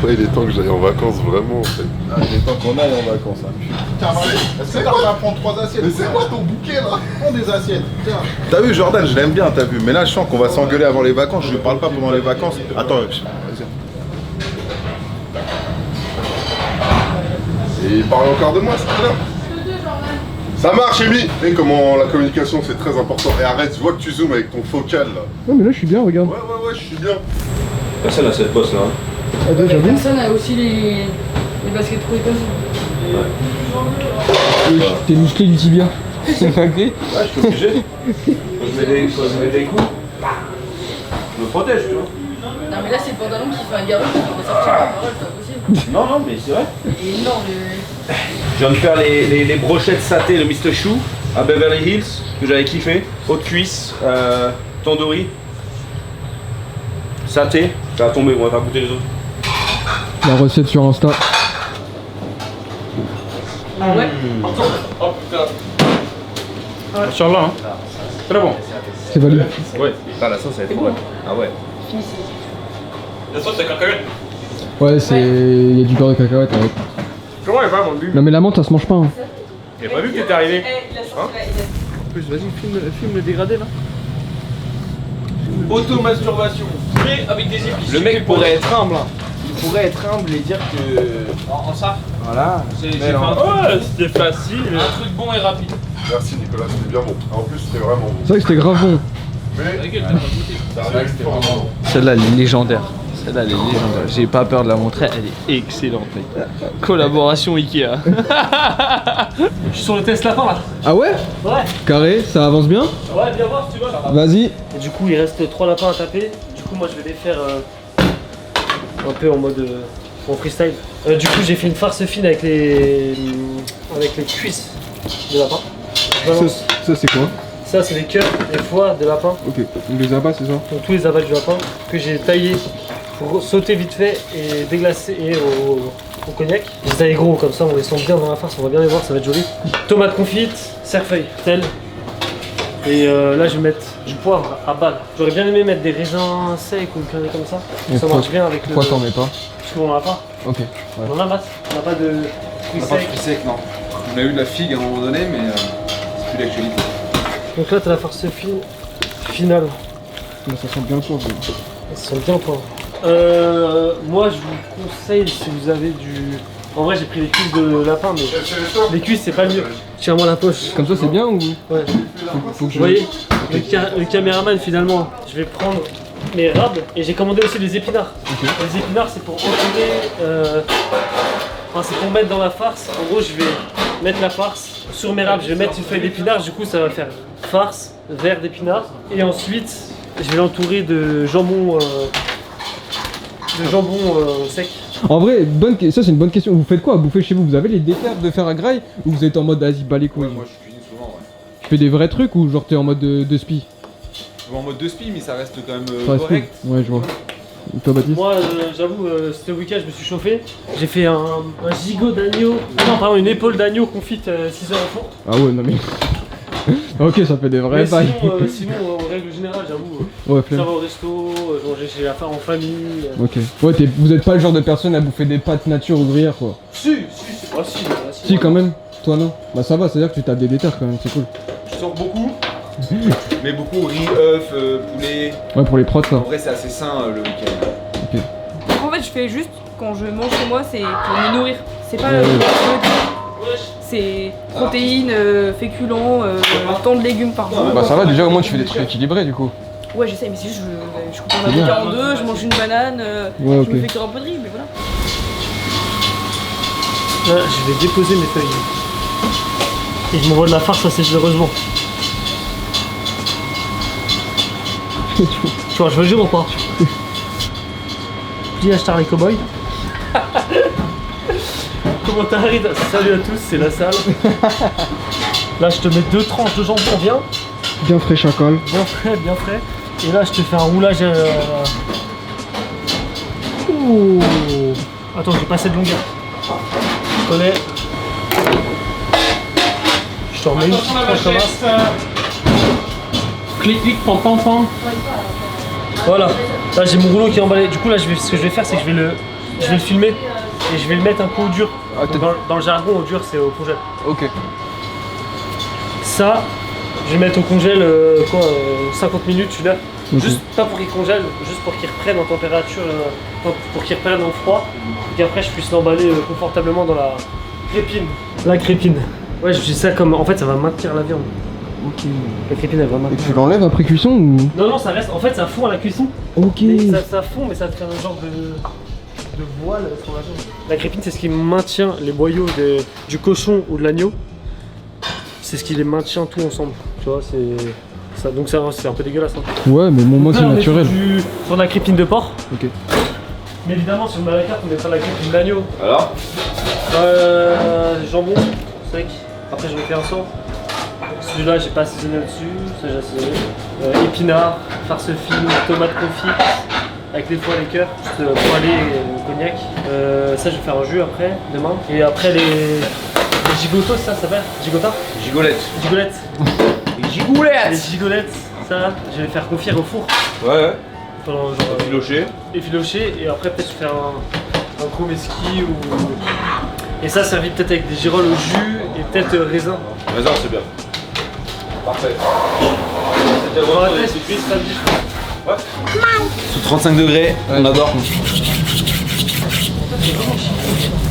Ouais, il est temps que j'aille en vacances, vraiment en fait. Ah, il est temps qu'on aille en vacances, hein. Putain, est-ce que t'arrives à prendre 3 assiettes? Mais c'est quoi ton bouquet là? Prends des assiettes, tiens. T'as vu Jordan, je l'aime bien, t'as vu. Mais là je sens qu'on va s'engueuler avant les vacances, je lui parle pas pendant les vacances. Attends, vas-y. Et il parle encore de moi, c'est clair. Ça marche, Amy. Et comment la communication c'est très important. Et arrête, je vois que tu zoomes avec ton focal là. Non mais là je suis bien, regarde. Ouais, je suis bien. Personne a cette bosse là. Ah, déjà vu. Personne a aussi Les baskets pro et comme ça. T'es musclé du tibia. C'est pas Ouais, gay. je suis obligé. Quand je mets des coups, je me protège, tu vois. Non mais là c'est le pantalon qui fait un garrot qui va sortir la parole, c'est pas possible. Non, non, mais c'est vrai. Il est énorme Je viens de faire les brochettes saté de Mr. Chou à Beverly Hills, que j'avais kiffé. Haute cuisse, tandoori. Saté, ça va tomber, on va faire goûter les autres. La recette sur Insta. Ah ouais. Oh putain. Inch'Allah, hein. Très bon. C'est valide. Ouais, putain, la sauce elle est trop bonne. Ah ouais. La sauce c'est cacahuète. Ouais, c'est. Il y a du beurre de cacahuète avec. Comment elle va mon but? Non, mais la menthe ça se mange pas. Hein. J'ai pas vu que t'étais arrivé. En plus, vas-y, filme le dégradé là. Automasturbation. Mais avec des épices. Le mec pourrait être humble. Hein. Il pourrait être humble et dire que. En ça. Voilà. J'ai fait un truc. Ouais, c'était facile. Un truc bon et rapide. Merci Nicolas, c'était bien bon. En plus, c'était vraiment bon. C'est vrai que c'était grave bon. Mais Ça c'était vraiment bon. Celle-là, elle est légendaire. Celle-là, elle est légendaire. J'ai pas peur de la montrer, elle est excellente, mec. Collaboration Ikea. Je suis sur le test lapin là. Ah ouais? Ouais. Carré, ça avance bien? Ouais, viens voir si tu veux. Vas-y. Et du coup, il reste 3 lapins à taper. Du coup, moi je vais les faire un peu en mode en freestyle. Du coup, j'ai fait une farce fine avec les cuisses de lapin. Ça c'est quoi? Ça, c'est les cœurs, les foies de lapin. Ok, donc les abats, c'est ça? Donc tous les abats du lapin que j'ai taillés pour sauter vite fait et déglacer et au cognac. J'ai taillé gros comme ça, on les sent bien dans la farce, on va bien les voir, ça va être joli. Tomates confites, cerfeuil, sel. Et là je vais mettre du poivre à balle. J'aurais bien aimé mettre des raisins secs ou une connerie comme ça. Et Ça marche bien avec le... Pourquoi t'en mets pas? Parce qu'on en a pas. Ok. On en a masse. On n'a pas de fruits On n'a pas de secs. fruits secs, non. On a eu de la figue à un moment donné, mais c'est plus d'actualité. Donc là t'as la farce fine finale. Ça sent bien le poivre. Ça sent bien le poivre. Moi je vous conseille si vous avez du... En vrai j'ai pris les cuisses de lapin mais les cuisses c'est pas le mieux. Tiens-moi la poche. Comme ça c'est bien ou? Ouais. Faut que je... Vous voyez, le caméraman finalement, je vais prendre mes rabes et j'ai commandé aussi les épinards. Okay. Les épinards c'est pour entourer, enfin c'est pour mettre dans la farce. En gros je vais mettre la farce sur mes rabes, je vais mettre une feuille d'épinards, du coup ça va faire farce, verre d'épinards et ensuite je vais l'entourer de jambon sec. En vrai, ça c'est une bonne question. Vous faites quoi à bouffer chez vous? Vous avez les déterres de faire à graille ou vous êtes en mode vas-y bas les couilles? Moi je cuisine souvent, ouais. Tu fais des vrais trucs ou genre t'es en mode de spi? Je vais en mode de spi, mais ça reste quand même Ouais, correct. cool. Ouais, je vois. Et toi Baptiste? Moi j'avoue, ce week-end je me suis chauffé. J'ai fait un gigot d'agneau, non pardon une épaule d'agneau confite 6 heures au four. Ah ouais non mais... Ok, ça fait des vrais Mais bails. sinon, en règle générale, j'avoue, Ouais, ça va au resto, manger chez la femme en famille. Ok. Ouais, vous êtes pas le genre de personne à bouffer des pâtes nature ouvrières quoi. Si, Si quand même. Toi non? Bah ça va, c'est-à-dire que tu tapes des déterres quand même, c'est cool. Je sors beaucoup, mais beaucoup riz, œufs, poulet. Ouais, pour les prods ça. En vrai c'est assez sain le week-end. Ok. En fait, je fais juste quand je mange chez moi, c'est pour me nourrir. C'est pas c'est protéines, féculents, tant de légumes par jour. Bah ça va, déjà au moins tu fais des trucs équilibrés du coup. Ouais, j'essaie, mais c'est juste je coupe un avocat en deux, je mange une banane, Ouais, ok. je me fais cuire un peu de riz, mais voilà. Là, je vais déposer mes feuilles. Et je m'envoie de la farce assez généreusement. Tu vois, je veux le dire ou pas? Dis hashtag les cowboys. Comment t'arrives? Salut à tous, c'est la salle. Là, je te mets 2 tranches de jambon bien. Bien frais chacal. Bien frais, bien frais. Et là, je te fais un roulage. Ouh. Attends, j'ai pas assez de longueur. Tu connais. Je t'en mets une petite tranche comme ça. Clic, clic, pam, pam, pam. Voilà. Là, j'ai mon rouleau qui est emballé. Du coup, là, ce que je vais faire, c'est que je vais le filmer. Et je vais le mettre un peu au dur. Dans le jargon, au dur, c'est au congèle. Ok. Ça, je vais mettre au congèle 50 minutes, 1 heure. Okay. Juste pas pour qu'il congèle, juste pour qu'il reprenne en température, pour qu'il reprenne en froid. Et qu'après, je puisse l'emballer confortablement dans la crépine. La crépine. Ouais, je fais ça comme. En fait, ça va maintenir la viande. Ok. La crépine, elle va Et maintenir. tu l'enlèves après cuisson ou? Non, non, ça reste. En fait, ça fond à la cuisson. Ok. Mais ça fond, mais ça te fait un genre de. de voile sur la jambe. La crépine, c'est ce qui maintient les boyaux du cochon ou de l'agneau. C'est ce qui les maintient tout ensemble. Tu vois, c'est ça. Donc c'est un peu dégueulasse. Hein. Ouais, mais moi c'est naturel. Sur de la crépine de porc. Ok. Mais évidemment, si on met à la carte, on met pas la crépine d'agneau. Alors jambon sec. Après, j'en ai fait un sang. Celui-là, j'ai pas assaisonné au-dessus. Ça, j'ai assaisonné. Épinards, farce fine, tomate confit. Avec les foies, les cœurs, juste poêlé et cognac. Ça, je vais faire un jus après, demain. Et après, les gigotos, ça s'appelle Gigota Gigolette. Gigolettes. Les gigoulettes. Les gigolettes, ça, je vais faire confire au four. Ouais. Pendant genre. Effiloché. Effiloché, et après, peut-être faire un chromeski ou. Et ça, servi peut-être avec des girolles au jus et peut-être raisin. Raisin, c'est bien. Parfait. C'était le retour des cuisses, ça dit. Ouais. Sous 35 degrés, on adore.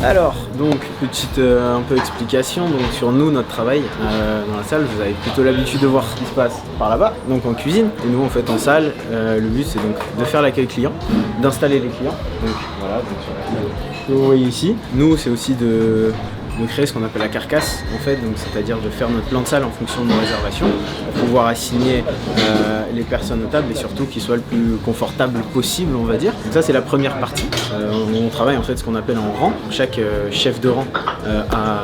Alors, donc, petite un peu explication donc, sur nous, notre travail dans la salle. Vous avez plutôt l'habitude de voir ce qui se passe par là-bas, donc en cuisine. Et nous, en fait, en salle, le but c'est donc de faire l'accueil client, d'installer les clients. Donc voilà, donc, sur la salle que vous voyez ici. Nous, c'est aussi de créer ce qu'on appelle la carcasse, en fait, donc c'est-à-dire de faire notre plan de salle en fonction de nos réservations, pour pouvoir assigner les personnes aux tables et surtout qu'ils soient le plus confortable possible, on va dire. Donc ça, c'est la première partie. On travaille en fait ce qu'on appelle en rang. Chaque chef de rang a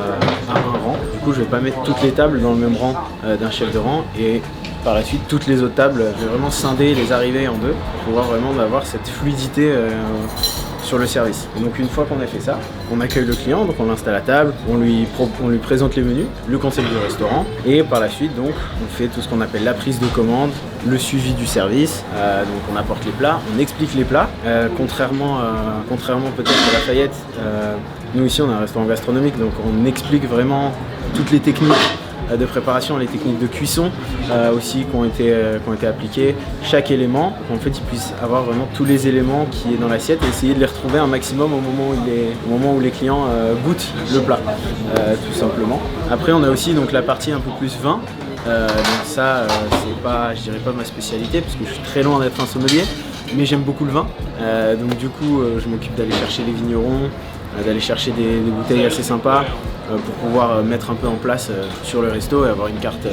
un rang. Du coup, je vais pas mettre toutes les tables dans le même rang d'un chef de rang et par la suite, toutes les autres tables, je vais vraiment scinder les arrivées en deux pour pouvoir vraiment avoir cette fluidité sur le service. Et donc une fois qu'on a fait ça, on accueille le client, donc on l'installe à table, on lui présente les menus, le conseil du restaurant, et par la suite donc on fait tout ce qu'on appelle la prise de commande, le suivi du service, donc on apporte les plats, on explique les plats, contrairement peut-être à Lafayette, nous ici on a un restaurant gastronomique, donc on explique vraiment toutes les techniques de préparation, les techniques de cuisson aussi qui ont été appliquées, chaque élément, pour qu'en fait ils puissent avoir vraiment tous les éléments qui est dans l'assiette et essayer de les retrouver un maximum au moment où les clients goûtent le plat, tout simplement. Après on a aussi donc la partie un peu plus vin, donc ça c'est pas, je dirais pas ma spécialité parce que je suis très loin d'être un sommelier, mais j'aime beaucoup le vin, donc du coup je m'occupe d'aller chercher les vignerons, d'aller chercher des bouteilles assez sympas pour pouvoir mettre un peu en place sur le resto et avoir une carte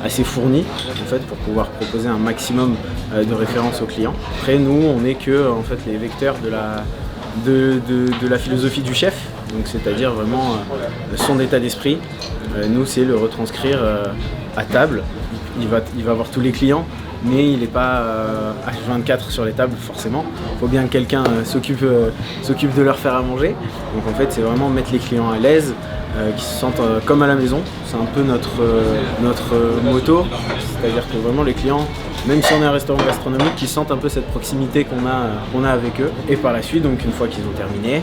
assez fournie en fait, pour pouvoir proposer un maximum de références aux clients. Après nous on n'est que en fait, les vecteurs de la philosophie du chef, donc c'est-à-dire vraiment son état d'esprit. Nous c'est le retranscrire à table, il va avoir tous les clients, mais il n'est pas H24 sur les tables forcément. Il faut bien que quelqu'un s'occupe de leur faire à manger. Donc en fait c'est vraiment mettre les clients à l'aise, qu'ils se sentent comme à la maison. C'est un peu notre motto, c'est-à-dire que vraiment les clients, même si on est un restaurant gastronomique, qu'ils sentent un peu cette proximité qu'on a avec eux. Et par la suite, donc une fois qu'ils ont terminé,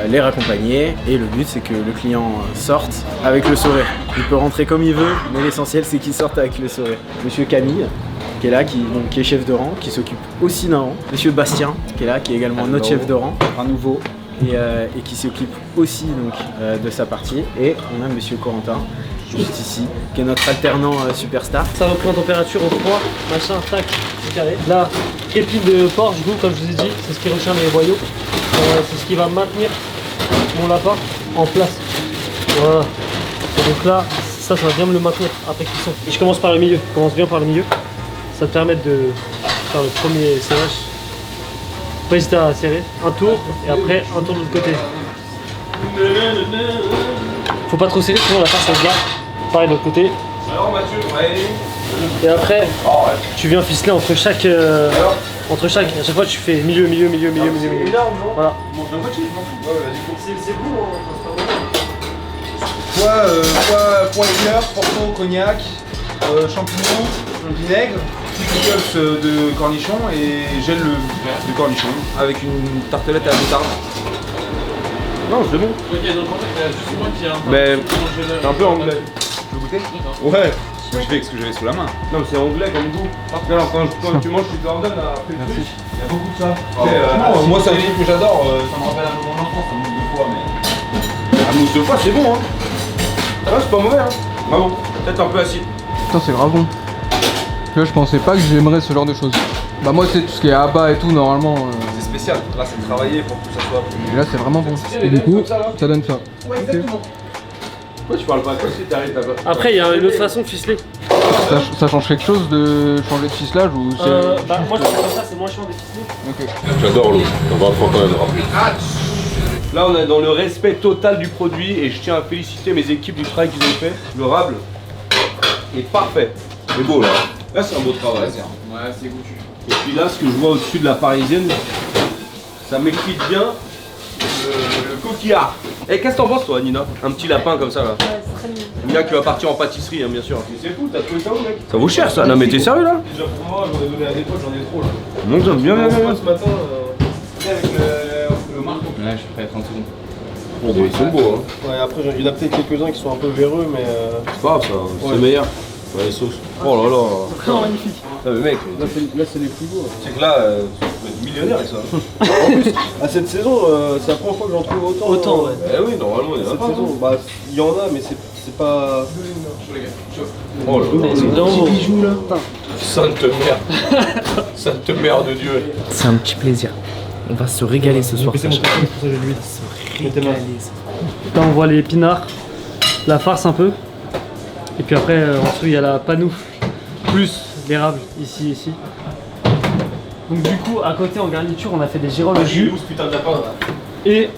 les raccompagner. Et le but c'est que le client sorte avec le sourire. Il peut rentrer comme il veut, mais l'essentiel c'est qu'il sorte avec le sourire. Monsieur Camille, qui est là, qui est chef de rang, qui s'occupe aussi d'un rang. Monsieur Bastien, qui est là, qui est également notre chef de rang, un nouveau, et qui s'occupe aussi donc, de sa partie. Et on a Monsieur Corentin, juste ici, qui est notre alternant superstar. Ça reprend température au froid, machin, tac, c'est carré. Là, crépine de porc, du coup, comme je vous ai dit, c'est ce qui retient les boyaux. C'est ce qui va maintenir mon lapin en place. Voilà. Et donc là, ça va bien me le maintenir après cuisson. Et je commence par le milieu, je commence bien par le milieu. Ça te permet de faire le premier serrage. Pas hésiter à serrer un tour et après un tour de l'autre côté. Faut pas trop serrer, sinon la farce elle se garde. Pareil de l'autre côté. Alors Mathieu, ouais. Et après, tu viens ficeler entre chaque. À chaque fois tu fais milieu. Voilà. C'est bon. Poivre, porto, cognac, champignons, vinaigre, pickles de cornichons et gel de cornichons avec une tartelette à la moutarde. Non, c'est bon. Ok, donc en fait, il y a juste moi qui a un peu. Mais c'est un peu anglais. Tu veux goûter? Ouais. Moi je fais avec ce que j'avais sous la main. Non, mais c'est anglais comme goût. Alors, quand tu manges, tu te ordonnes à faire le truc. Il y a beaucoup de ça. Moi, c'est un truc que j'adore. Ça me rappelle un peu mon enfance, ça mousse de foie, mais. La mousse de foie, c'est bon, hein. Ouais, c'est pas mauvais, hein. Vraiment. Peut-être un peu acide. Putain, c'est grave bon. Tu vois, je pensais pas que j'aimerais ce genre de choses. Bah moi c'est tout ce qui est abat et tout normalement. C'est spécial, là c'est travaillé pour que ça soit. Et là c'est vraiment bon. Et du coup, ça donne ça. Ouais, exactement. Pourquoi tu parles pas comme si t'arrives là-bas? Après, il y a une autre façon de ficeler. Ça change quelque chose de changer de ficelage ou c'est. Bah, moi je trouve comme ça, c'est moins chiant de ficeler. Ok. J'adore l'eau, on va apprendre quand même rappeler. Là on est dans le respect total du produit et je tiens à féliciter mes équipes du travail qu'ils ont fait. Le rable est parfait. C'est beau là. Là c'est un beau travail. Ouais, c'est goûtu. Et puis là ce que je vois au-dessus de la parisienne, ça m'explique bien le coquillard. Et qu'est-ce que t'en penses toi Nina? Un petit lapin comme ça là. Ouais, c'est très mignon. Nina qui va partir en pâtisserie hein, bien sûr. C'est fou, t'as trouvé ça où mec? Ça vaut cher ça? Non mais t'es sérieux là? Déjà pour moi, j'en ai donné à des potes, j'en ai trop là. Non, j'aime bien. Ce matin, avec le marque. Ouais, je suis prêt à 30 secondes. Oh, bah, ils sont beaux hein. Ouais, après il y en a peut-être quelques-uns qui sont un peu véreux, mais. C'est pas grave ça, c'est meilleur. Ouais, les sauces. Oh là là. Vraiment magnifique. Ah, mais mec, Là c'est les plus beaux. c'est que là, tu peux être millionnaire avec ça. En plus, à cette saison, c'est la première fois que j'en trouve autant. Autant, ouais. Eh oui, normalement, il y en a Cette pas. saison, bah il y en a, mais c'est pas. Oh là là. C'est vraiment beau. Bijoux là. Sainte mère. Sainte mère de Dieu. C'est un petit plaisir. On va se régaler ce soir. C'est Sacha. pour ça que je lui Se régaler. Là on voit les épinards, la farce un peu. Et puis après en dessous il y a la panoufle, plus l'érable ici. Donc du coup à côté en garniture on a fait des girolles au jus. Putain de lapin. Et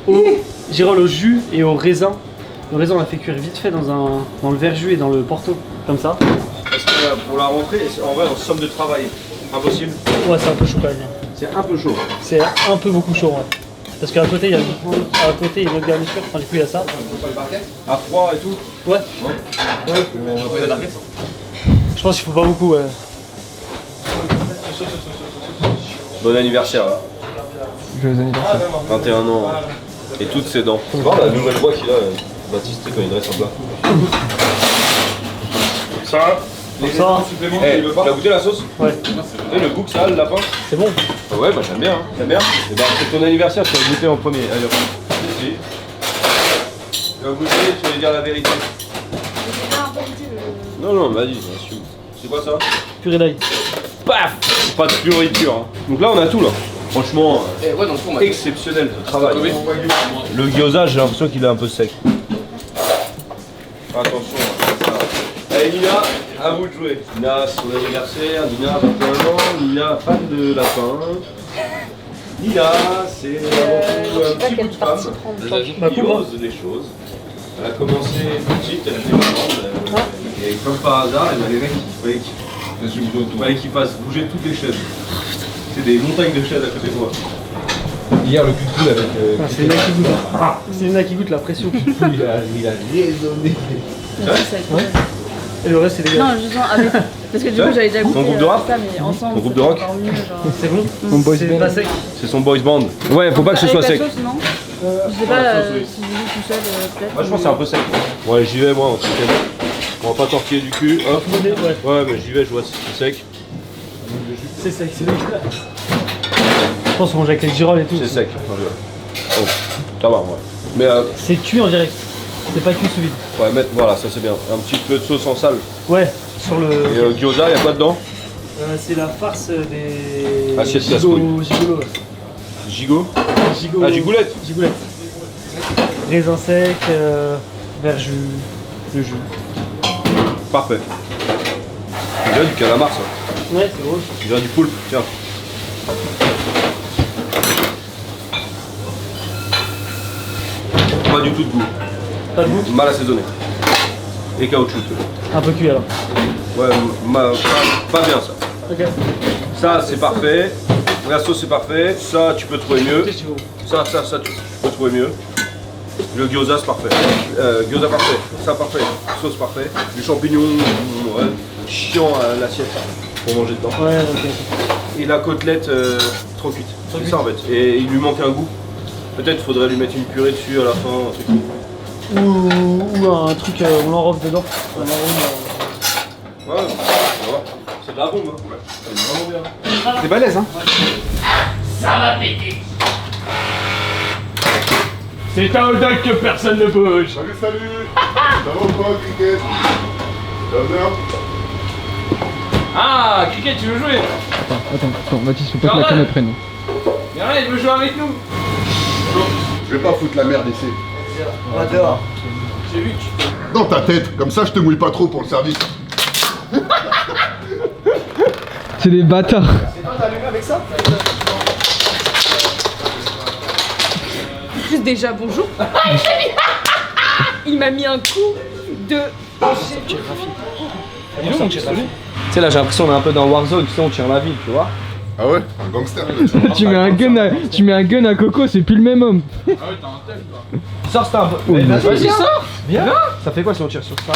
au girolles au jus et au raisin. Le raisin on l'a fait cuire vite fait dans le verre jus et dans le porto, comme ça. Parce que pour la rentrée, en vrai, en somme de travail, impossible. Ouais c'est un peu chaud quand même. C'est un peu chaud. C'est un peu beaucoup chaud ouais. Parce qu'à côté il y a une autre garniture, enfin du coup il y a ça. À froid et tout. Ouais. Je pense qu'il faut pas beaucoup ouais. Bon anniversaire là. Joyeux anniversaire. 21 ans. Et toutes ses dents. C'est marrant la nouvelle voix qu'il a, Baptiste, quand il dresse en plat. Ça Ça. Eh, tu as goûté la sauce? Ouais. Et le goût que ça a, le lapin? C'est bon. Ah ouais, bah j'aime bien. Hein. T'aimes bien? Et bah c'est ton anniversaire, tu vas goûter en premier. Allez hop. Vas-y. Tu vas goûter, tu vas dire la vérité. Non, vas-y, assume. C'est quoi ça? Purée d'ail. Paf! Pas de fioritures. Hein. Donc là, on a tout là. Franchement, Ouais, dans le fond, on a exceptionnel ce travail. Le gyoza, j'ai l'impression qu'il est un peu sec. Attention, ça. Allez Nina, à vous de jouer. Nina, son anniversaire, Nina, 21 ans, Nina, fan de lapin. Nina, c'est avant tout un petit bout de femme qui ose des choses. Elle a commencé petite, elle était grande, et comme par hasard, elle m'a les mecs il fallait qu'il fasse bouger toutes les chaises. C'est des montagnes de chaises à côté de moi. Hier, le cul de avec. C'est Lina qui goûte. C'est Lina qui goûte la pression. il a raisonné. Ouais. Et le reste, c'est des gars. Non, juste avec. Parce que du coup, j'avais déjà goûté Ton groupe de rap? ça, mais ensemble. Ton groupe de rock? C'est bon? Mon boys C'est band. pas sec. C'est son boys band. Ouais, faut pas que ce soit Avec sec. la sauce, non Je sais pas si je joue tout seul, peut-être. Moi, je pense que c'est un peu sec. Ouais, j'y vais, moi, en tout cas. On va pas tortiller du cul. Hop. Ouais, mais j'y vais, je vois si c'est sec. C'est sec, c'est dégueulasse. Je pense qu'on mange avec les girolles et tout. C'est sec. Oh, ça va, ouais. Mais c'est cuit en direct. C'est pas cuit sous vide. Ouais, mettre, voilà, ça c'est bien. Un petit peu de sauce en salle. Ouais, sur le. Et gyoza, y'a quoi dedans? C'est la farce des. Assiette casse-couille. Gigolo. Gigot? Gigot. Ah, gigoulette. Gigoulette. Raisin sec, verre jus, le jus. Parfait. Il y a du calamar, ça. Ouais, c'est gros. Il y a du poulpe, tiens. Pas du tout de goût. Pas de goût? Mal assaisonné. Et caoutchouteux. Un peu cuit alors. Ouais, pas bien ça. Ok. Ça c'est parfait. La sauce c'est parfait. Ça tu peux trouver mieux. Ça tu peux trouver mieux. Le gyoza c'est parfait. Gyoza parfait. Ça parfait. Sauce parfait. Du champignon, ouais, chiant à l'assiette pour manger dedans. Ouais, ok. Et la côtelette trop cuite. C'est ça en fait. Et il lui manque un goût. Peut-être faudrait lui mettre une purée dessus à la fin, un truc. Ou un truc, on l'enrobe dedans. Ouais, on va voir. C'est de la bombe, hein. C'est vraiment bien. C'est balèze, hein. Ça va péter. C'est un hot dog que personne ne bouge. Salut, salut. Ça va ou quoi, Cricket? Ça va bien? Ah, Cricket, tu veux jouer? Attends, Mathis, faut pas que la canne prenne. Mais rien, il veut jouer avec nous. Je vais pas foutre la merde ici. On va dehors. J'ai vu que tu Dans ta tête, comme ça je te mouille pas trop pour le service. C'est des bâtards. C'est toi, t'as allumé avec ça? Juste déjà, bonjour. Il m'a mis un coup de... Tu sais, là j'ai l'impression qu'on est un peu dans Warzone, tu sais, on tire la ville, tu vois. Ah ouais, un gangster. tu mets un gun à Coco, c'est plus le même homme. Ah ouais, t'as un tel, toi. Sors, c'est un peu. Oh, Vas-y, sors. Viens. Ça fait quoi si on tire sur ça?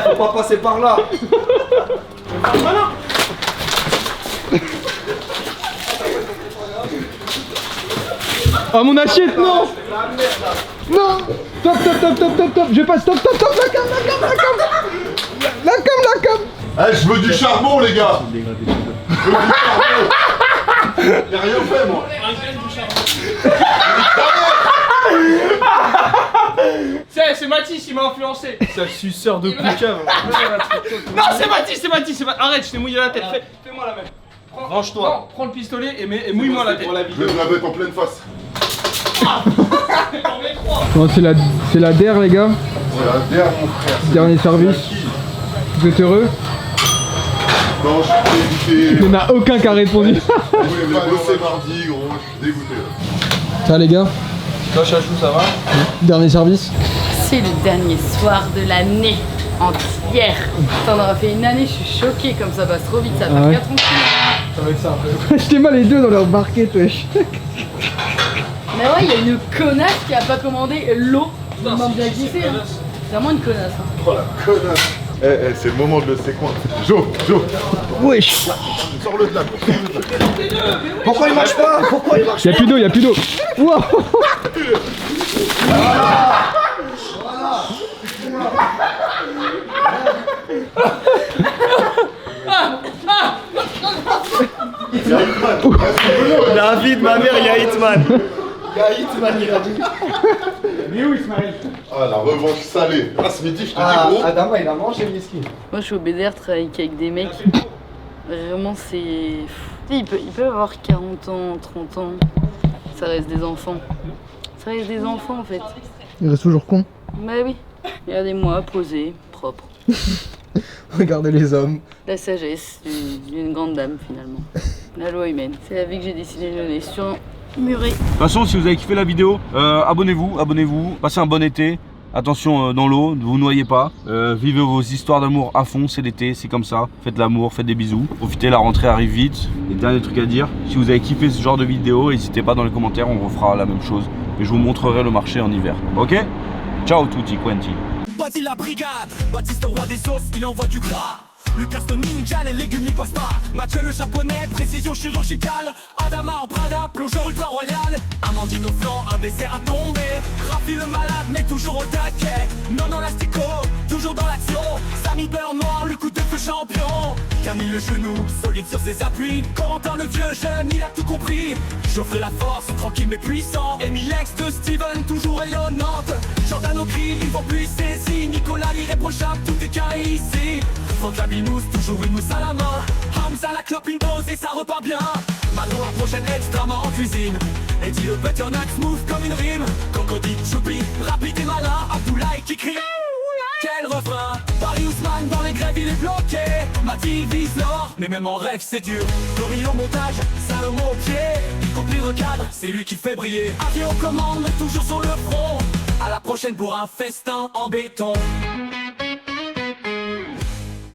Faut pas passer par là. Ah mon assiette, non. Non. Top, je passe, stop, la cam. Eh, je veux du charbon, les gars. Je veux du charbon. J'ai rien fait, moi. C'est Mathis, il m'a influencé. C'est un suceur de poucave. Non, c'est Mathis. Arrête, je t'ai mouillé la tête. Fais-moi la même. Range-toi. Prends le pistolet et mouille-moi la tête. Je vais me la mettre en pleine face. Non, c'est la DER, les gars. C'est la DER, mon frère. Dernier service. Vous êtes heureux? Non, je suis dégoûté. Il n'y en a aucun qui a répondu. Je voulais pas bosser mardi, gros. Je suis dégoûté. Ça, les gars? Toi, Chachou, ça va? Dernier service. C'est le dernier soir de l'année entière. T'en auras fait une année, je suis choquée comme ça passe trop vite, ça fait 4 ans que ça va être ça un peu. J'étais mal les deux dans leur barquette, wesh. Mais ouais, il y a une connasse qui a pas commandé l'eau. Il m'a bien glissé. Hein. C'est vraiment une connasse. Hein. Oh la connasse. C'est le moment de le séquence. Jo. Wesh. Sors-le de là. Pourquoi il marche pas? Y'a plus d'eau, Wow. David, ma mère, il y a Hitman. Il a dit. Mais où Ismaël? Ah, la revanche salée. Ah, ce midi, je te dis, gros. Adama, il a mangé le whisky. Moi, je suis au BDR, travailler avec des mecs. Vraiment, c'est. Ils peuvent avoir 40 ans, 30 ans. Ça reste des enfants. Ça reste des enfants, en fait. Il reste toujours con. Bah oui. Regardez-moi, posé, propre. Regardez les hommes. La sagesse d'une grande dame, finalement. La loi humaine. C'est la vie que j'ai décidé de donner sur un muret. De toute façon, si vous avez kiffé la vidéo, abonnez-vous, passez un bon été. Attention dans l'eau, ne vous noyez pas. Vivez vos histoires d'amour à fond, c'est l'été, c'est comme ça. Faites l'amour, faites des bisous. Profitez, la rentrée arrive vite. Et dernier truc à dire, si vous avez kiffé ce genre de vidéo, n'hésitez pas dans les commentaires, on refera la même chose. Et je vous montrerai le marché en hiver. Ok? Ciao tutti quanti. Bâti la brigade, Baptiste le roi des sauces, il envoie du gras. Lucas le ninja, les légumes n'y passent pas. Mathieu le japonais, précision chirurgicale. Adama en Prada, plongeur ultra royal. Amandine au flanc, un dessert à tomber. Rafi le malade, mais toujours au taquet. Non, l'astico, toujours dans l'action. Samy beurre noir, le coup de feu champion. Camille le genou, solide sur ses appuis. Corentin le vieux jeune, il a tout compris. Geoffrey la force, tranquille mais puissant. Emile Lex de Steven, toujours rayonnante. Jordan au cri, ils vont plus saisir. Nicolas l'irréprochable, tout est carré ici. Faut la binousse, toujours une mousse à la main. Hamza la clope, une dose et ça repart bien. Manon la prochaine extrêmement en cuisine. Et dit le butternut smooth comme une rime. Cocody, choupi, rapide et malin. Abdoulaye qui crie. Quel refrain. Paris Ousmane dans les grèves il est bloqué. Mati vise l'or, mais même en rêve c'est dur. Fleury au montage, Salomon au pied. Y compris recadre, c'est lui qui fait briller. Avion commande, toujours sur le front. À la prochaine pour un festin en béton.